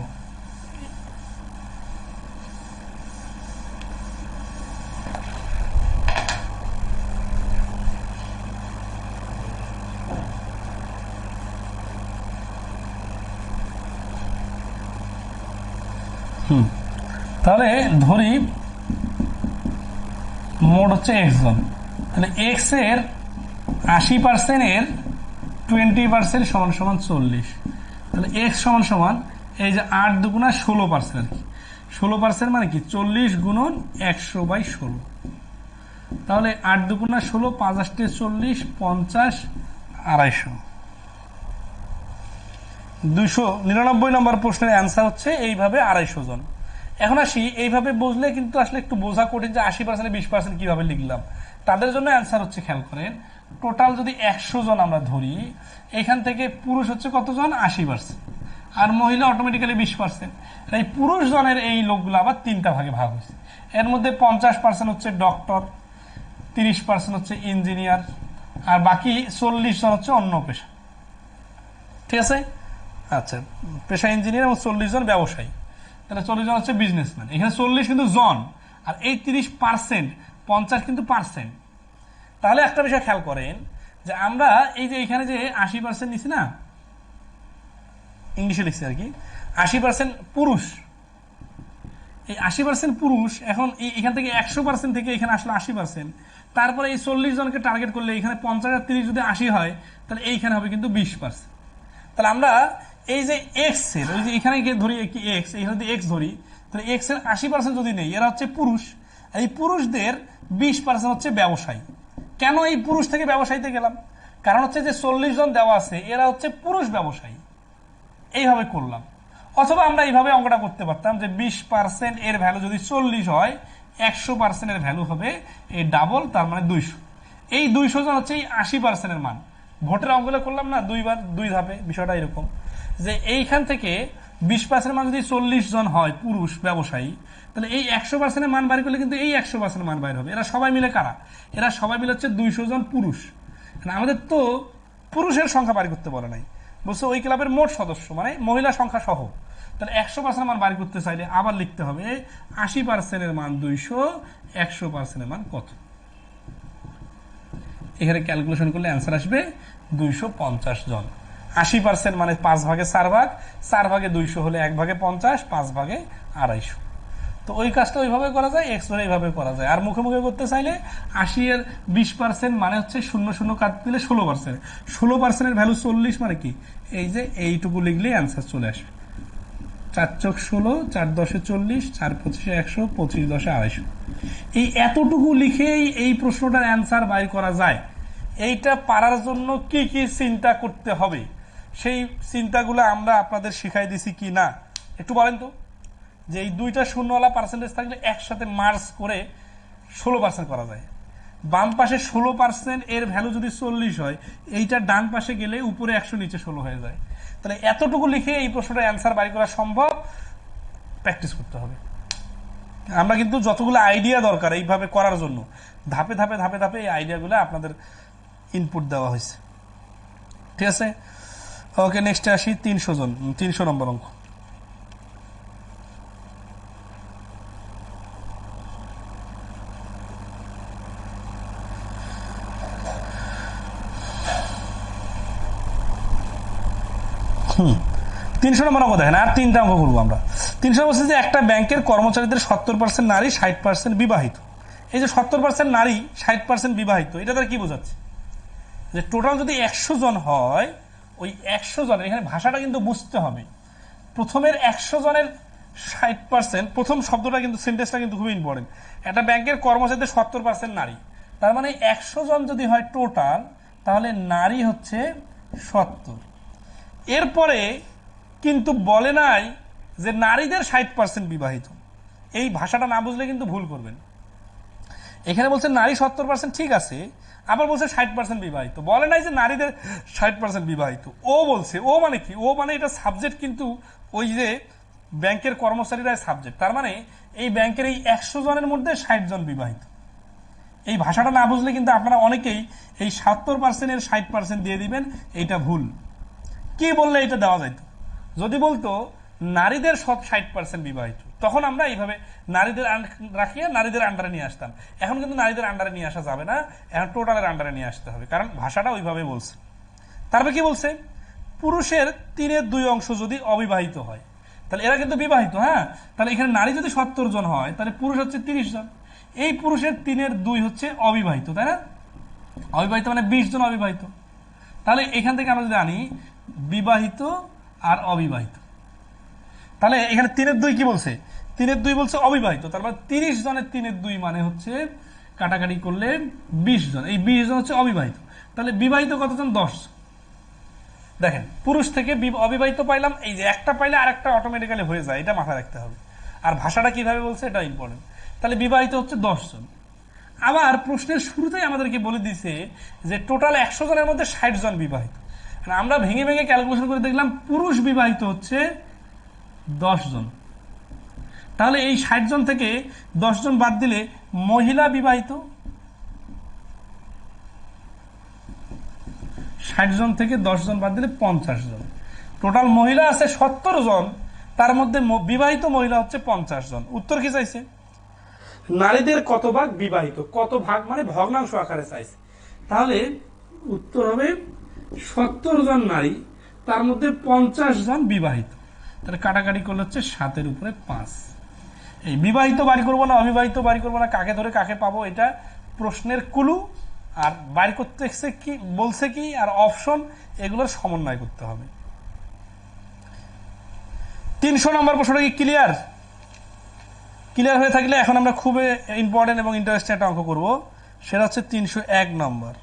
তাহলে ধরি মোট হচ্ছে এক্স জন, তাহলে এক্স এর 80% এর 20% সমান 40। তাহলে এক্স সমান সমান এই যে 8 দুগুণা 16% আর কি, 16% মানে কি 40 গুণন 100/16। তাহলে 8 দুগুণা 16, 5 8 40, 50, 250। 299 নম্বর প্রশ্নের অ্যান্সার হচ্ছে এইভাবে 250 জন। এখন আসি, এইভাবে বুঝলে কিন্তু আসলে একটু বোঝা কঠিন যে 80% 20% কিভাবে লিখলাম। তাদের জন্য অ্যান্সার হচ্ছে, খেয়াল করেন, টোটাল যদি 100 জন আমরা ধরি, এখান থেকে পুরুষ হচ্ছে কতজন? 80%, আর মহিলা অটোমেটিক্যালি 20%। এই পুরুষ জনের এই লোকগুলো আবার 3টা ভাগে ভাগ হয়েছে। এর মধ্যে 50% হচ্ছে ডক্টর, 30% হচ্ছে ইঞ্জিনিয়ার, আর বাকি 40 জন হচ্ছে অন্য পেশা। ঠিক আছে? আচ্ছা, পেশা ইঞ্জিনিয়ার এবং 40 জন ব্যবসায়ী, তাহলে 40 জন হচ্ছে বিজনেসম্যান। এখানে 40 কিন্তু জন, আর এই 30%, 50 কিন্তু পার্সেন্ট। তাহলে একটা বিষয় খেয়াল করেন যে আমরা এই যে এখানে যে 80% নিছি না, ইংলিশে লিখছি আর কি, 80% পুরুষ, এই 80% পুরুষ। এখন এখান থেকে 100% থেকে এখানে আসলে 80%, তারপরে এই 40 জনকে টার্গেট করলে এখানে 50 আর 30 যদি 80 হয়, তাহলে এইখানে হবে কিন্তু 20%। তাহলে আমরা এই যে এক্স এর, ওই যে এখানে ধরি কি এক্স, এখানে যদি এক্স ধরি, তাহলে এক্স এর 80% যদি নেই, এরা হচ্ছে পুরুষ। এই পুরুষদের 20% হচ্ছে ব্যবসায়ী। কেন এই পুরুষ থেকে ব্যবসায়ীতে গেলাম? কারণ হচ্ছে যে 40 জন দেওয়া আছে, এরা হচ্ছে পুরুষ ব্যবসায়ী। এইভাবে করলাম। অথবা আমরা এইভাবে অঙ্কটা করতে পারতাম যে 20% এর ভ্যালু যদি 40 হয়, 100% এর ভ্যালু হবে এই ডাবল, তার মানে 200। এই 200 জন হচ্ছে এই 80% এর মান। ভোটের অঙ্কগুলো করলাম না দুইবার, 2 ধাপে, বিষয়টা এরকম যে এইখান থেকে 20% মান যদি 40 জন হয় পুরুষ ব্যবসায়ী, তাহলে এই 100% এর মান বাইর করলে কিন্তু এই 100% মান বাইর হবে। এরা সবাই মিলে কারা? এরা সবাই মিলে হচ্ছে 200 জন পুরুষ। আমাদের তো পুরুষের সংখ্যা বাইর করতে বলে নাই, বলছে ওই ক্লাবের মোট সদস্য মানে মহিলা সংখ্যা সহ। তাহলে 100% মান বাইর করতে চাইলে আবার লিখতে হবে 80% এর মান 200, 100% এর মান কত। এখানে ক্যালকুলেশন করলে অ্যান্সার আসবে 250 জন। 80% মানে 5 ভাগে 4 ভাগ, 4 ভাগে 200 হলে 1 ভাগে 50, 5 ভাগে 250। তো ওই কাজটা ওইভাবে করা যায়, এক্স ধরে এইভাবে করা যায়। আর মুখে মুখে করতে চাইলে 80 এর 20% মানে হচ্ছে 00 কাটতে দিলে 16%। 16% এর ভ্যালু 40 মানে কি, এই যে এইটুকু লিখলেই অ্যান্সার চলে আসবে। 4 চোখ 16, 4 10 40, 4 25 100, 25 10 250। এই এতটুকু লিখেই এই প্রশ্নটার অ্যান্সার বাইর করা যায়। এইটা পারার জন্য কি কি চিন্তা করতে হবে, সেই চিন্তাগুলো আমরা আপনাদের শিখাই দিছি কি না একটু বলেন তো। যে এই দুইটা শূন্যওয়ালা পার্সেন্টেজ থাকলে একসাথে মার্জ করে 16% করা যায়। বাম পাশে 16% এর ভ্যালু যদি 40 হয়, এইটা ডান পাশে গেলে উপরে 100 নিচে 16 হয়ে যায়। তাহলে এতটুকু লিখে এই প্রশ্নটার অ্যান্সার বাইর করা সম্ভব, প্র্যাকটিস করতে হবে। আমরা কিন্তু যতগুলো আইডিয়া দরকার এইভাবে করার জন্য ধাপে ধাপে ধাপে ধাপে এই আইডিয়াগুলো আপনাদের ইনপুট দেওয়া হয়েছে। ঠিক আছে, ওকে, নেক্সটে আসি 300 জন, 300 নম্বর অঙ্ক। তিনশো নম্বর অঙ্ক দেখেন, আর 3টা অঙ্ক করবো আমরা। 300 বলছে যে একটা ব্যাংকের কর্মচারীদের 70% নারী, 60% বিবাহিত। এই যে 70% নারী, 60% বিবাহিত, এটা তার কি বোঝাচ্ছে? যে টোটাল যদি 100 জন হয়, ওই 100 জনের, এখানে ভাষাটা কিন্তু বুঝতে হবে। প্রথমের 100 জনের 60%, প্রথম শব্দটা কিন্তু, সেন্টেন্সটা কিন্তু খুবই ইম্পর্টেন্ট। একটা ব্যাংকের কর্মচারীদের 70% নারী, তার মানে 100 জন যদি হয় টোটাল, তাহলে নারী হচ্ছে 70। এরপরে কিন্তু বলে নাই যে নারীদের 60% বিবাহিত। এই ভাষাটা না বুঝলে কিন্তু ভুল করবেন। এখানে বলছে নারী 70%, ঠিক আছে, আবার বলছে 60% বিবাহিত, বলে নাই যে নারীদের 60% বিবাহিত। ও বলছে, ও মানে কি, ও মানে এটা সাবজেক্ট, কিন্তু ওই যে ব্যাংকের কর্মচারীরা সাবজেক্ট। তার মানে এই ব্যাংকের এই 100 জনের মধ্যে 60 জন বিবাহিত। এই ভাষাটা না বুঝলে কিন্তু আপনারা অনেকেই এই 70% এর 60% দিয়ে দিবেন, এইটা ভুল। কি বললে এটা দেওয়া যাইতো? যদি বলতো নারীদের সব 60% বিবাহিত, তখন আমরা এইভাবে নারীদের রাখিয়ে নারীদের আন্ডারে নিয়ে আসতাম। এখন কিন্তু নারীদের আন্ডারে নিয়ে আসা যাবে না, এখন টোটালের আন্ডারে নিয়ে আসতে হবে, কারণ ভাষাটা ওইভাবে বলছে। তারপরে কি বলছে, পুরুষের 3/2 অংশ যদি অবিবাহিত হয়, তাহলে এরা কিন্তু বিবাহিত। হ্যাঁ, তাহলে এখানে নারী যদি 70 জন হয়, তাহলে পুরুষ হচ্ছে 30 জন। এই পুরুষের 3/2 হচ্ছে অবিবাহিত, তাই না? অবিবাহিত মানে 20 জন অবিবাহিত। তাহলে এখান থেকে আমরা যদি আনি বিবাহিত আর অবিবাহিত। তাহলে এখানে 3/2 কি বলছে? 3/2 বলছে অবিবাহিত, তার মানে 30 জনের 3/2 মানে হচ্ছে কাটাকাটি করলে 20 জন। এই 20 জন হচ্ছে অবিবাহিত। তাহলে বিবাহিত কতজন? 10। দেখেন, পুরুষ থেকে অবিবাহিত পাইলাম, এই যে একটা পাইলে আর একটা অটোমেটিক্যালি হয়ে যায়, এটা মাথায় রাখতে হবে। আর ভাষাটা কিভাবে বলছে এটা ইম্পর্টেন্ট। তাহলে বিবাহিত হচ্ছে 10 জন। আবার প্রশ্নের শুরুতেই আমাদেরকে বলে দিছে যে টোটাল 100 জনের মধ্যে 60 জন বিবাহিত। আমরা ভেঙে ভেঙে ক্যালকুলেশন করে দেখলাম পুরুষ বিবাহিত হচ্ছে 10 জন। তাহলে এই 60 জন থেকে 10 জন বাদ দিলে মহিলা বিবাহিত, 60 জন থেকে 10 জন বাদ দিলে 50 জন। টোটাল মহিলা আছে 70 জন, তার মধ্যে বিবাহিত মহিলা হচ্ছে 50 জন। উত্তর কি চাইছে? নারীদের কত ভাগ বিবাহিত, কত ভাগ মানে ভগ্নাংশ আকারে চাইছে। তাহলে উত্তর হবে 70 জন নারী, তার মধ্যে 50 জন বিবাহিত। তাহলে কাটাকাটি করলে হচ্ছে 7 এর উপরে 5। এই বিবাহিত বাড়ি করবো না অবিবাহিত বাড়ি করবো না, কাকে ধরে কাকে পাবো, এটা প্রশ্নের কুলু। আর বাড়ি করতে কি বলছে কি আর অপশন, এগুলোর সমন্বয় করতে হবে। 300 নম্বর প্রশ্নটা কি ক্লিয়ার? ক্লিয়ার হয়ে থাকলে এখন আমরা খুবই ইম্পর্টেন্ট এবং ইন্টারেস্টিং একটা অঙ্ক করবো, সেটা হচ্ছে 301 নম্বর।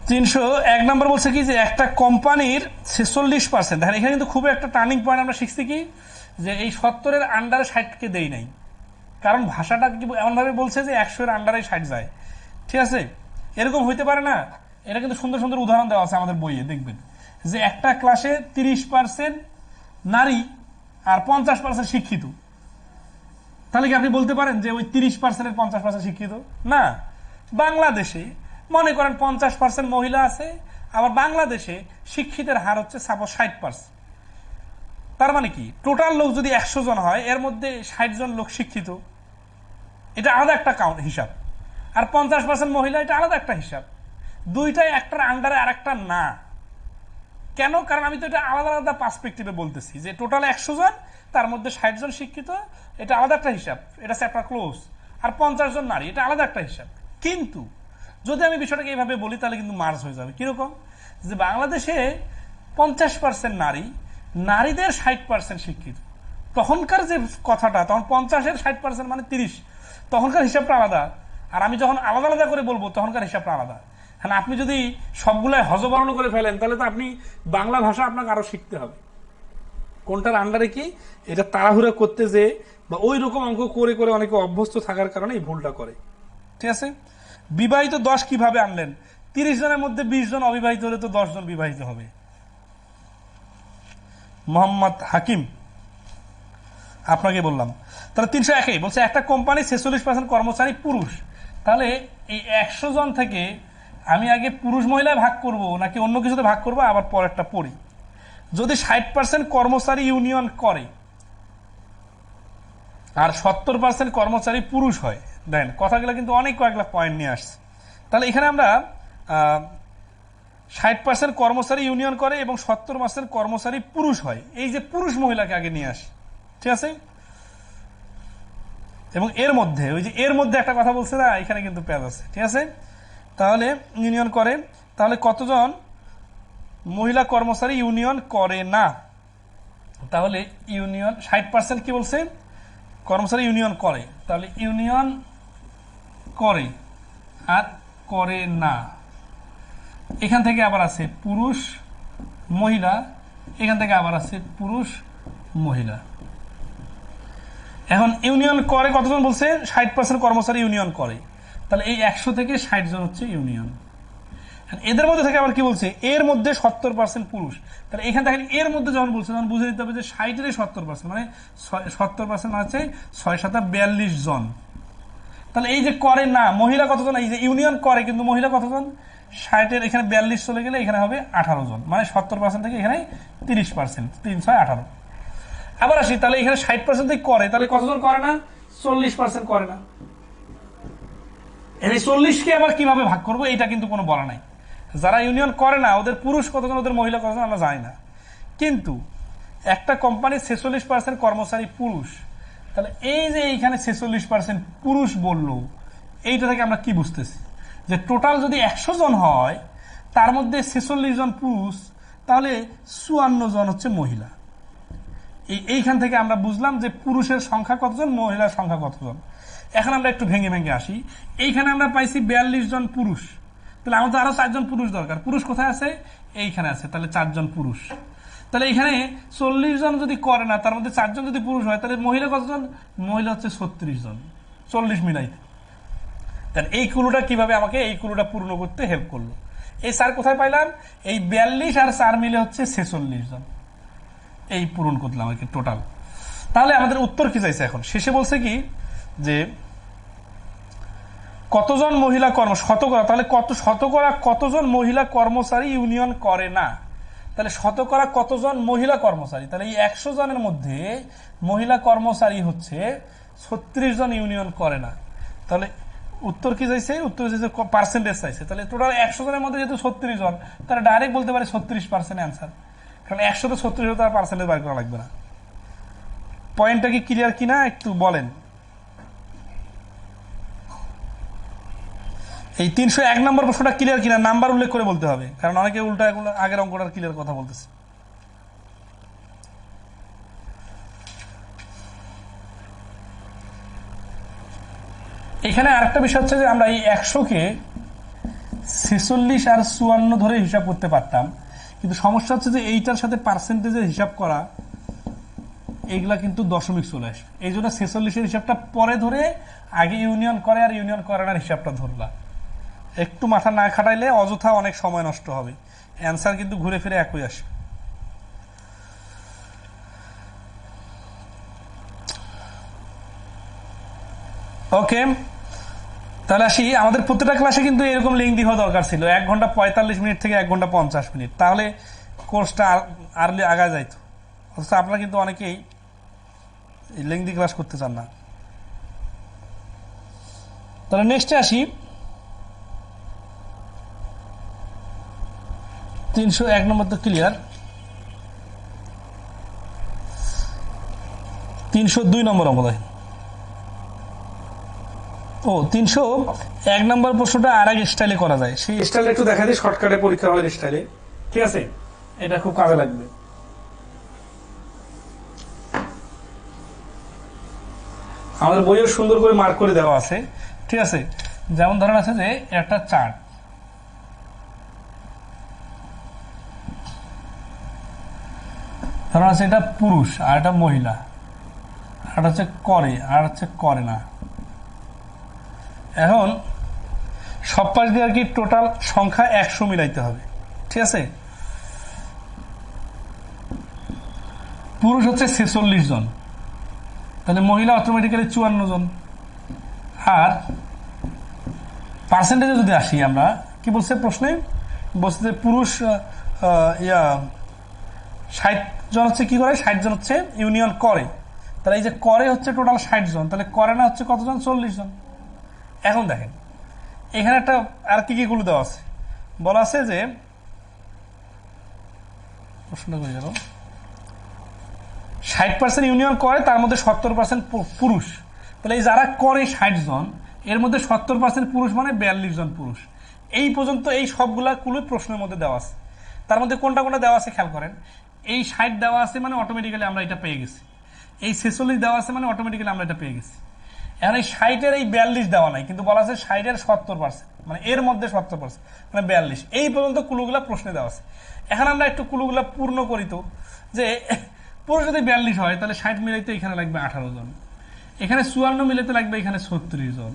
301 নম্বর বলছে কি যে একটা কোম্পানির 46%, দেখেন এখানে কিন্তু খুব একটা টার্নিং পয়েন্ট আমরা শিখছি কি, যে এই 70-এর আন্ডারে 60-কে দেই নাই, কারণ ভাষাটা কি এমনভাবে বলছে যে 100-এর আন্ডারে 60 যায়। ঠিক আছে, এরকম হইতে পারে না। এটা কিন্তু সুন্দর সুন্দর উদাহরণ দেওয়া আছে আমাদের বইয়ে, দেখবেন যে একটা ক্লাসে 30% নারী আর 50% শিক্ষিত। তাহলে কি আপনি বলতে পারেন যে ওই 30%-এর 50% শিক্ষিত না? বাংলাদেশে মনে করেন 50% মহিলা আছে, আবার বাংলাদেশে শিক্ষিতের হার হচ্ছে সাপোজ 60%। তার মানে কি টোটাল লোক যদি 100 জন হয়, এর মধ্যে 60 জন লোক শিক্ষিত, এটা আলাদা একটা কাউন্ট হিসাব। আর 50% মহিলা, এটা আলাদা একটা হিসাব। দুইটাই একটার আন্ডারে আর একটা না। কেন? কারণ আমি তো এটা আলাদা আলাদা পার্সপেক্টিভে বলতেছি যে টোটাল 100 জন, তার মধ্যে 60 জন শিক্ষিত, এটা আলাদা একটা হিসাব, এটা চ্যাপ্টার ক্লোজ। আর 50 জন নারী, এটা আলাদা একটা হিসাব। কিন্তু যদি আমি বিষয়টাকে এইভাবে বলি তাহলে কিন্তু মার্জ হয়ে যাবে। কিরকম? যে বাংলাদেশে 50% নারী, নারীদের 60% শিক্ষিত, তখনকার যে কথাটা, তখন 50-এর 60% মানে 30, তখনকার হিসাবটা আলাদা। আর আমি যখন আলাদা আলাদা করে বলবো তখনকার হিসাবটা আলাদা। হ্যাঁ, আপনি যদি সবগুলাই হজবর্ণ করে ফেলেন তাহলে তো আপনি বাংলা ভাষা আপনাকে আরো শিখতে হবে, কোনটার আন্ডারে কি, এটা তাড়াহুড়া করতে যে বা ওই রকম অঙ্ক করে করে অনেকে অভ্যস্ত থাকার কারণে এই ভুলটা করে। ঠিক আছে, বিবাহিত 10 কিভাবে আনলেন? 30 জনের মধ্যে 20 জন অবিবাহিত হলে তো 10 জন বিবাহিত হবে। মোহাম্মদ হাকিম, আপনাকে বললাম। তাহলে 301 বলছে একটা কোম্পানি 46% কর্মচারী পুরুষ। তাহলে এই 100 জন থেকে আমি আগে পুরুষ মহিলায় ভাগ করব নাকি অন্য কিছুতে ভাগ করবো, আবার পরেরটা পড়ি। যদি 60% কর্মচারী ইউনিয়ন করে আর 70% কর্মচারী পুরুষ হয়, দেন কথাগুলো কিন্তু অনেক কয়েকটা পয়েন্ট নিয়ে আসছে। তাহলে এখানে আমরা 60% কর্মচারী ইউনিয়ন করে এবং 70% কর্মচারী পুরুষ হয়, এই যে পুরুষ মহিলাকে আগে নিয়ে আসি। ঠিক আছে, এবং এর মধ্যে ওই যে এর মধ্যে একটা কথা বলছে না, এখানে কিন্তু প্যাজ আছে। ঠিক আছে, তাহলে ইউনিয়ন করে, তাহলে কতজন মহিলা কর্মচারী ইউনিয়ন করে না? তাহলে ইউনিয়ন 60% কি বলছে, কর্মচারী ইউনিয়ন করে, তাহলে ইউনিয়ন করে আর করে না। এখান থেকে আবার আছে পুরুষ মহিলা, এখান থেকে আবার আছে পুরুষ মহিলা। এখন ইউনিয়ন করে কতজন বলছে? 60% কর্মচারী ইউনিয়ন করে, তাহলে এই 100 থেকে 60 জন হচ্ছে ইউনিয়ন। এদের মধ্যে থেকে আবার কি বলছে, এর মধ্যে 70% পুরুষ। তাহলে এখানে দেখেন এর মধ্যে যখন বলছে তখন বুঝে দিতে হবে যে 60-এর 70% মানে 70% আছে 6-7-42 জন। তাহলে এই যে করে না মহিলা কতজন, এই যে ইউনিয়ন করে কিন্তু মহিলা কতজন, 60-এর এখানে 42 চলে গেলে এখানে হবে 18 জন, মানে 70% থেকে এখানে 30%, 3-6-18। আবার আসি, তাহলে এখানে 60% থেকে করে, তাহলে কতজন করে না? 40% করে না। এই 40-কে আবার কিভাবে ভাগ করবো এটা কিন্তু কোনো বলা নাই। যারা ইউনিয়ন করে না ওদের পুরুষ কতজন, ওদের মহিলা কতজন আমরা জানি না। কিন্তু একটা কোম্পানির 46% কর্মচারী পুরুষ, তাহলে এই যে এইখানে 46% পুরুষ বললো, এইটা থেকে আমরা কি বুঝতেছি যে টোটাল যদি 100 জন হয় তার মধ্যে 46 জন পুরুষ, তাহলে 54 জন হচ্ছে মহিলা। এইখান থেকে আমরা বুঝলাম যে পুরুষের সংখ্যা কতজন, মহিলার সংখ্যা কতজন। এখন আমরা একটু ভেঙে ভেঙে আসি। এইখানে আমরা পাইছি 42 জন পুরুষ, তাহলে আমাদের আরো 4 জন পুরুষ দরকার। পুরুষ কোথায় আছে? এইখানে আছে, তাহলে 4 জন পুরুষ। তাহলে এখানে 40 জন যদি করে না, তার মধ্যে 4 জন যদি পুরুষ হয়, তাহলে মহিলা কতজন? মহিলা হচ্ছে 36 জন, 40 মিলাইতে। তাহলে এই কুলুটা কিভাবে আমাকে এই কুলুটা পূর্ণ করতে হেল্প করলো। এই 4 কোথায় পাইলাম? এই 42 আর 4 মিলে হচ্ছে 46 জন। এই পূরণ করলাম আর কি টোটাল। তাহলে আমাদের উত্তর কি চাইছে এখন? শেষে বলছে কি যে কতজন মহিলা শতকরা, তাহলে শতকরা কতজন মহিলা কর্মচারী ইউনিয়ন করে না। তাহলে শতকরা কতজন মহিলা কর্মচারী, তাহলে এই 100 জনের মধ্যে মহিলা কর্মচারী হচ্ছে 36 জন ইউনিয়ন করে না। তাহলে উত্তর কি চাইছে? উত্তর চাইছে পার্সেন্টেজ চাইছে। তাহলে টোটাল 100 জনের মধ্যে যেহেতু 36 জন, তাহলে ডাইরেক্ট বলতে পারে 36% অ্যান্সার, কারণ 100 তো 36 তার পার্সেন্টেজ বার করা লাগবে না। পয়েন্টটা কি ক্লিয়ার কিনা একটু বলেন। এই 301 নম্বর প্রশ্নটা ক্লিয়ার কিনা নাম্বার উল্লেখ করে বলতে হবে, কারণ অনেকে উল্টা এগুলো আগের অঙ্কটার ক্লিয়ার কথা বলতেছে। এখানে আরেকটা বিষয় হচ্ছে যে আমরা এই 100কে 46 আর 54 ধরে হিসাব করতে পারতাম, কিন্তু সমস্যা হচ্ছে যে এইটার সাথে পার্সেন্টেজের হিসাব করা, এইগুলা কিন্তু দশমিক চলে আসবে। এই জন্য 46-এর হিসাবটা পরে ধরে আগে ইউনিয়ন করে আর ইউনিয়ন করে না হিসাবটা ধরলা। একটু মাথা না খাটাইলে অযথা অনেক সময় নষ্ট হবে, অ্যান্সার কিন্তু ঘুরে ফিরে একই আসবে। ওকে, তাহলে আসি। আমাদের প্রত্যেকটা ক্লাসে কিন্তু এরকম লেংদি হওয়া দরকার ছিল, 1 ঘন্টা 45 মিনিট থেকে 1 ঘন্টা 50 মিনিট, তাহলে কোর্সটা আর্লি আগা যাইতো। অথচ আপনারা কিন্তু অনেকেই লেংদি ক্লাস করতে চান না। তাহলে নেক্সটে আসি। 301 নম্বর তো ক্লিয়ার। 302 নম্বর অঙ্ক দেখেন। 301 নম্বর প্রশ্নটা আর এক স্টাইলে করা যায়, সেই স্টাইলে একটু দেখা দিই, শর্টকাটে পরীক্ষা হওয়ার স্টাইলে। ঠিক আছে, এটা খুব কাজে লাগবে। আমাদের বইও সুন্দর করে মার্ক করে দেওয়া আছে। ঠিক আছে, যেমন ধরেন আছে যে একটা চার্ট, ধরেন আছে এটা পুরুষ আর এটা মহিলা, আর হচ্ছে করে আর হচ্ছে করে না। এখন সব পাশ দিয়ে আর কি টোটাল সংখ্যা 100 মিলাইতে হবে। ঠিক আছে, পুরুষ হচ্ছে 46 জন, তাহলে মহিলা অটোমেটিক্যালি 54 জন। আর পার্সেন্টেজে যদি আসি আমরা, কি বলছে প্রশ্নে? বলছে যে পুরুষ 60 জন হচ্ছে কি করে, 60 জন হচ্ছে ইউনিয়ন করে। তাহলে এই যে করে হচ্ছে টোটাল 60 জন, তাহলে করে না হচ্ছে কতজন? 40 জন। এখন দেখেন এখানে একটা আর কি গুলো দেওয়া আছে, বলা আছে যে প্রশ্নটা করে গেল 60% ইউনিয়ন করে, তার মধ্যে 70% পুরুষ। তাহলে এই যারা করে 60 জন, এর মধ্যে 70% পুরুষ, মানে 42 জন পুরুষ। এই পর্যন্ত এই সবগুলা কুলো প্রশ্নের মধ্যে দেওয়া আছে। তার মধ্যে কোনটা কোনটা দেওয়া আছে খেয়াল করেন। এই 60 দেওয়া আছে মানে অটোমেটিক্যালি আমরা এটা পেয়ে গেছি। এই 46 দেওয়া আছে মানে অটোমেটিক্যালি আমরা এটা পেয়ে গেছি। এখন এই 60-এর এই 42 দেওয়া নাই, কিন্তু বলা আছে 60-এর 70%, মানে এর মধ্যে 70%, মানে 42। এই পর্যন্ত কুলুগুলা প্রশ্নে দেওয়া আছে। এখন আমরা একটু কুলুগুলা পূর্ণ করি তো, যে পুরুষ যদি 42 হয় তাহলে 60 মিলাইতে এখানে লাগবে 18 জন, এখানে 54 মিলাইতে লাগবে এখানে 36 জন,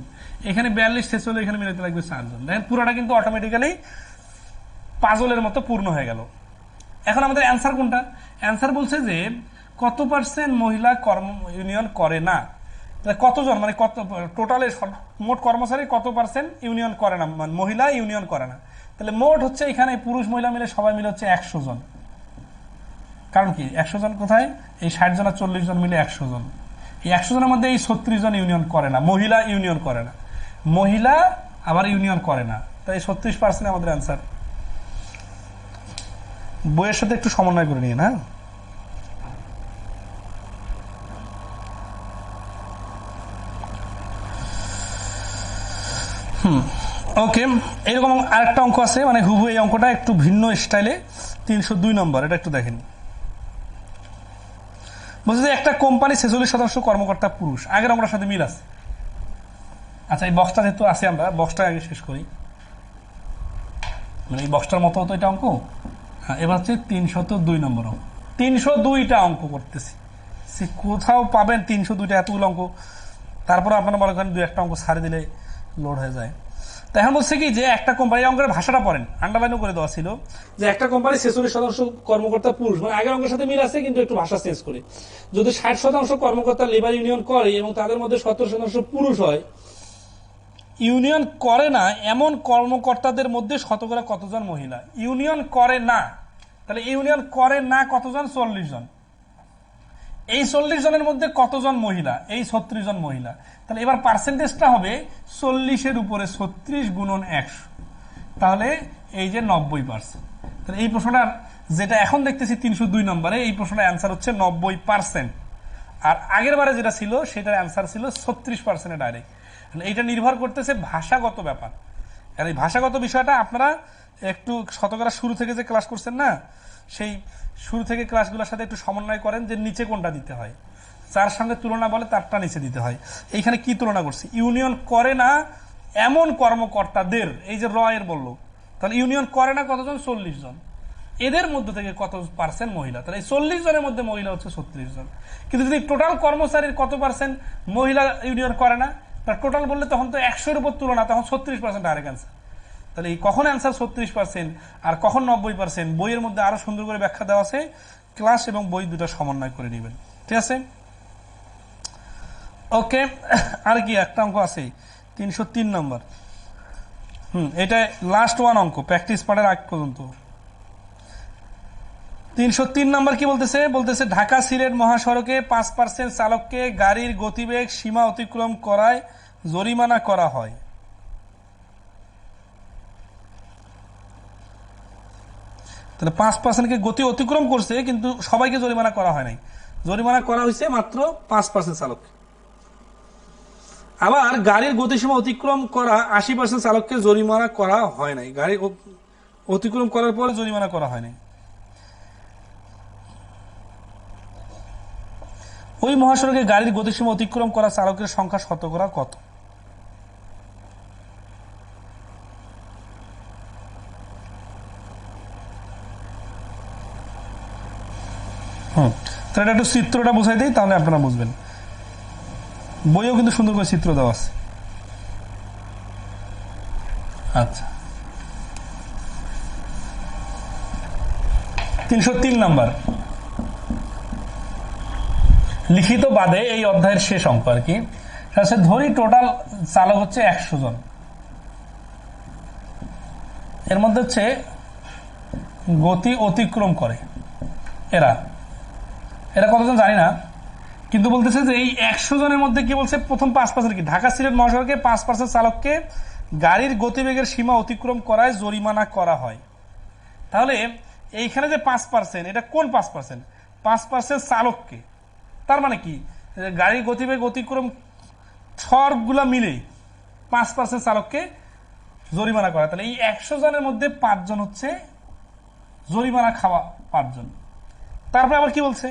এখানে 42 46 এখানে মিলাইতে লাগবে 4 জন। দেখেন পুরোটা কিন্তু অটোমেটিক্যালি পাজলের মতো পূর্ণ হয়ে গেল। এখন আমাদের অ্যান্সার কোনটা? অ্যান্সার বলছে যে কত পার্সেন্ট মহিলা ইউনিয়ন করে না। কতজন, মানে কত টোটালে মোট কর্মচারী কত পার্সেন্ট ইউনিয়ন করে না, মানে মহিলা ইউনিয়ন করে না। তাহলে মোট হচ্ছে এখানে পুরুষ মহিলা মিলে সবাই মিলে হচ্ছে 100 জন। কারণ কি 100 জন কোথায়? এই 60 জন আর 40 জন মিলে 100 জন। এই 100 জনের মধ্যে এই 36 জন ইউনিয়ন করে না, মহিলা ইউনিয়ন করে না, মহিলা আবার ইউনিয়ন করে না। তাই 36% আমাদের অ্যান্সার। বইয়ের সাথে একটু সমন্বয় করে নিয়ে না। ওকে, এরকম আরেকটা অঙ্ক আছে, মানে হুবহু এই অঙ্কটা একটু ভিন্ন স্টাইলে। 302 নম্বর, এটা একটু দেখেন। বলছে যে একটা কোম্পানি 46% কর্মকর্তা পুরুষ। আগের অঙ্কটার সাথে মিল আছে। আচ্ছা, এই বক্সটা যেহেতু আছে, আমরা বক্সটা আগে শেষ করি। মানে এই বক্সটার মতো তো এটা অঙ্ক। হ্যাঁ, এবার হচ্ছে 302 নম্বর অঙ্ক। 302টা অঙ্ক করতেছি, কোথাও পাবেন 302টা এতগুলো অঙ্ক। তারপরে আপনারা মনে করেন 2-1টা অঙ্ক ছাড়ে দিলে লোড হয়ে যায়। তো এখন বলছে কি যে একটা কোম্পানি, অঙ্কের ভাষাটা পড়েন, আন্ডারলাইনও করে দেওয়া ছিল যে একটা কোম্পানি 46% কর্মকর্তা পুরুষ। মানে আগের অঙ্কের সাথে মিল আছে, কিন্তু একটু ভাষা চেঞ্জ করে। যদি 60% কর্মকর্তা লেবার ইউনিয়ন করে এবং তাদের মধ্যে 17% পুরুষ হয়, ইউনিয়ন করে না এমন কর্মকর্তাদের মধ্যে শতকরা কতজন মহিলা? ইউনিয়ন করে না, তাহলে ইউনিয়ন করে না কতজন? 40 জন। এই 40 জনের মধ্যে কতজন মহিলা? এই 36 জন মহিলা। তাহলে এবার পার্সেন্টেজটা হবে 40-এর উপরে 36 গুণন 100, তাহলে এই যে 90%। তাহলে এই প্রশ্নটার যেটা এখন দেখতেছি 302 নম্বরে, এই প্রশ্নটার অ্যান্সার হচ্ছে 90%। আর আগের বারে যেটা ছিল সেটার অ্যান্সার ছিল 36% ডাইরেক্ট। এইটা নির্ভর করতেছে ভাষাগত ব্যাপার। আর এই ভাষাগত বিষয়টা আপনারা একটু শতকরা শুরু থেকে যে ক্লাস করছেন না, সেই শুরু থেকে ক্লাসগুলোর সাথে একটু সমন্বয় করেন যে নিচে কোনটা দিতে হয়, যার সঙ্গে তুলনা বলে তারটা নিচে দিতে হয়। এইখানে কি তুলনা করছি? ইউনিয়ন করে না এমন কর্মকর্তাদের, এই যে র এর বললো, তাহলে ইউনিয়ন করে না কতজন? 40 জন। এদের মধ্যে থেকে কত পার্সেন্ট মহিলা? তাহলে এই 40 জনের মধ্যে মহিলা হচ্ছে 36 জন। কিন্তু যদি টোটাল কর্মচারীর কত পার্সেন্ট মহিলা ইউনিয়ন করে না, তার টোটাল বললে তখন তো 100-এর উপর তুলনা, তখন 36% ডাইরেক্ট অ্যান্সার। তাহলে এই কখন অ্যান্সার 36% আর কখন 90%, বইয়ের মধ্যে আরো সুন্দর করে ব্যাখ্যা দেওয়া আছে। ক্লাস এবং বই দুটো সমন্বয় করে নেবেন, ঠিক আছে? ওকে, আর কি একটা অঙ্ক আছে 303 নম্বর। এটা লাস্ট ওয়ান অঙ্ক, প্র্যাকটিস পার্টের আগ পর্যন্ত। 303 নম্বর কি বলতেছে? বলতেছে ঢাকা সিলেট মহাসড়কে 5% চালককে গাড়ির গতিবেগ সীমা অতিক্রম করায় জরিমানা করা হয়। তাহলে 5%কে গতি অতিক্রম করছে, কিন্তু সবাইকে জরিমানা করা হয় নাই। জরিমানা করা হয়েছে মাত্র 5% চালক। আবার গাড়ির গতিসীমা অতিক্রম করা 80% চালককে জরিমানা করা হয় নাই। গাড়ি অতিক্রম করার পরে জরিমানা করা হয় নাই। ওই মহাসড়কে গাড়ির গতিসীমা অতিক্রম করা চালকের সংখ্যা শতকরা কত? তাহলে এটা একটু চিত্রটা বুঝাই দিই, তাহলে আপনারা বুঝবেন। বইও কিন্তু সুন্দর করে চিত্র দেওয়া আছে। আচ্ছা, 303 নাম্বার লিখিত বাদে এই অধ্যায়ের শেষ অঙ্ক আর কি। ধরি টোটাল চালক হচ্ছে 100 জন, এর মধ্যে হচ্ছে গতি অতিক্রম করে এরা এরা কতজন জানি না, কিন্তু বলতেছে যে এই 100 জনের মধ্যে কি বলছে, প্রথম 5% কি ঢাকা সিলেট মহাসড়কে 5% চালককে গাড়ির গতিবেগের সীমা অতিক্রম করায় জরিমানা করা হয়। তাহলে এইখানে যে 5%, এটা কোন 5%? 5% চালককে। তার মানে কি, গাড়ির গতিবেগ অতিক্রম সবগুলা মিলে 5% চালককে জরিমানা করা। তাহলে এই 100 জনের মধ্যে 5 জন হচ্ছে জরিমানা খাওয়া 5 জন। তারপরে আবার কি বলছে?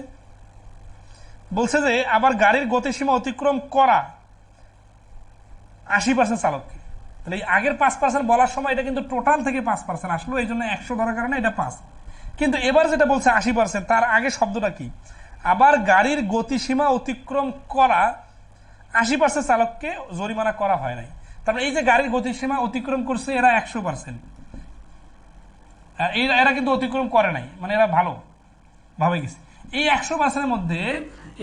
বলছে যে আবার গাড়ির গতিসীমা অতিক্রম করা 80% চালককে। তাহলে এই আগের 5% বলার সময় এটা কিন্তু টোটাল থেকে 5% আসলো, এই জন্য 100 ধরার কারণে এটা 5। কিন্তু এবার যেটা বলছে 80%, তার আগে শব্দটা কি? আবার গাড়ির গতিসীমা অতিক্রম করা 80% চালককে জরিমানা করা হয় নাই। তারপরে এই যে গাড়ির গতিসীমা অতিক্রম করছে এরা 100%, এরা কিন্তু অতিক্রম করে নাই, মানে এরা ভালো ভাবে গেছে। এই 100%-এর মধ্যে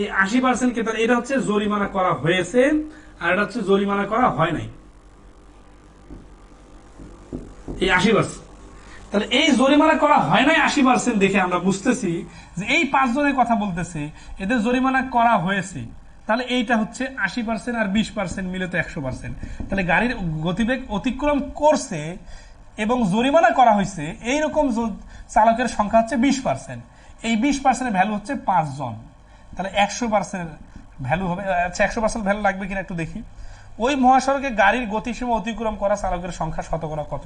এই 80%-কে, তাহলে এটা হচ্ছে জরিমানা করা হয়েছে আর এটা হচ্ছে জরিমানা করা হয় নাই, এই 80%। তাহলে এই জরিমানা করা হয় নাই 80% দেখে আমরা বুঝতেছি যে এই 5 জনের কথা বলতেছে, এদের জরিমানা করা হয়েছে। তাহলে এইটা হচ্ছে 80% আর 20% মিলে তো 100%। তাহলে গাড়ির গতিবেগ অতিক্রম করছে এবং জরিমানা করা হয়েছে এইরকম চালকের সংখ্যা হচ্ছে 20%। এই 20%-এর ভ্যালু হচ্ছে 5 জন। তাহলে 100% ভ্যালু হবে। আচ্ছা, 100% ভ্যালু লাগবে কিনা একটু দেখি। ওই মহাসড়কে গাড়ির গতিসীমা অতিক্রম করা চালকের সংখ্যা শতকরা কত?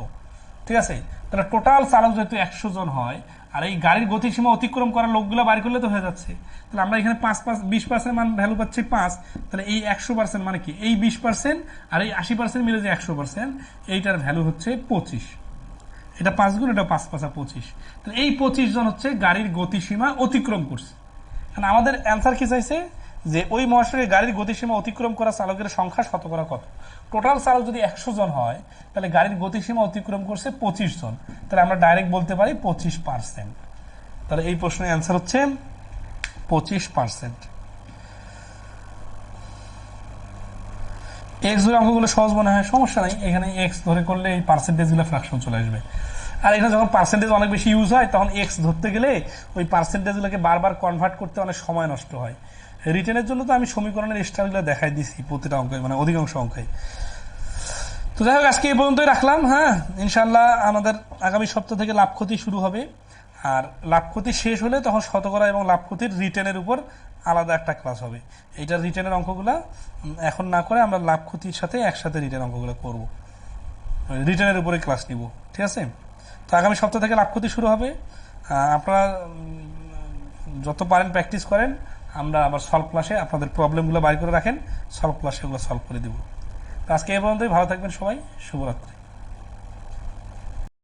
ঠিক আছে, তাহলে টোটাল চালক যেহেতু 100 জন হয়, আর এই গাড়ির গতিসীমা অতিক্রম করা লোকগুলো বাড়ি করলে তো হয়ে যাচ্ছে। তাহলে আমরা এখানে 20% মান ভ্যালু পাচ্ছি 5, তাহলে এই 100% মানে কি, এই 20% আর এই 80% মিলে যে 100%, এইটার ভ্যালু হচ্ছে 25। এটা 5 গুণ, এটা 5 5 25। তাহলে এই 25 জন হচ্ছে গাড়ির গতিসীমা অতিক্রম করছে। কারণ আমাদের অ্যান্সার কি চাইছে, যে ওই মহাসড়কে গাড়ির গতিসীমা অতিক্রম করা চালকের সংখ্যা শতকরা কত। টোটাল চালক যদি 100 জন হয়, তাহলে গাড়ির গতিসীমা অতিক্রম করছে 25 জন, তাহলে আমরা ডাইরেক্ট বলতে পারি 25%। তাহলে এই প্রশ্নের অ্যান্সার হচ্ছে 25%। এক্স ধরে অঙ্কগুলো সহজ মনে হয়, সমস্যা নাই, এখানে এক্স ধরে করলে এই পার্সেন্টেজগুলো ফ্র্যাকশন চলে আসবে। আর এখানে যখন পার্সেন্টেজ অনেক বেশি ইউজ হয়, তখন এক্স ধরতে গেলে ওই পার্সেন্টেজগুলোকে বারবার কনভার্ট করতে অনেক সময় নষ্ট হয়। রিটেনের জন্য তো আমি সমীকরণের স্টারগুলো দেখাই দিছি প্রতিটা অঙ্কে, মানে অধিকাংশ অঙ্কে। তো যাই হোক, আজকে এই পর্যন্তই রাখলাম। হ্যাঁ, ইনশাল্লাহ আমাদের আগামী সপ্তাহ থেকে লাভ ক্ষতি শুরু হবে, আর লাভ ক্ষতি শেষ হলে তখন শতকরা এবং লাভ ক্ষতির রিটেনের উপর আলাদা একটা ক্লাস হবে। এইটার রিটেনের অঙ্কগুলো এখন না করে আমরা লাভ ক্ষতির সাথে একসাথে রিটেন অঙ্কগুলো করব, রিটেনের উপরে ক্লাস নিব। ঠিক আছে, তো আগামী সপ্তাহ থেকে লাভ ক্ষতি শুরু হবে। আপনারা যত পারেন প্র্যাকটিস করেন, আমরা আবার সলভ ক্লাসে আপনাদের প্রবলেমগুলো বাইর করে রাখেন, সলভ ক্লাসে ওগুলো সলভ করে দিব। আজকে এই পর্যন্তই, ভালো থাকবেন সবাই, শুভরাত্রি।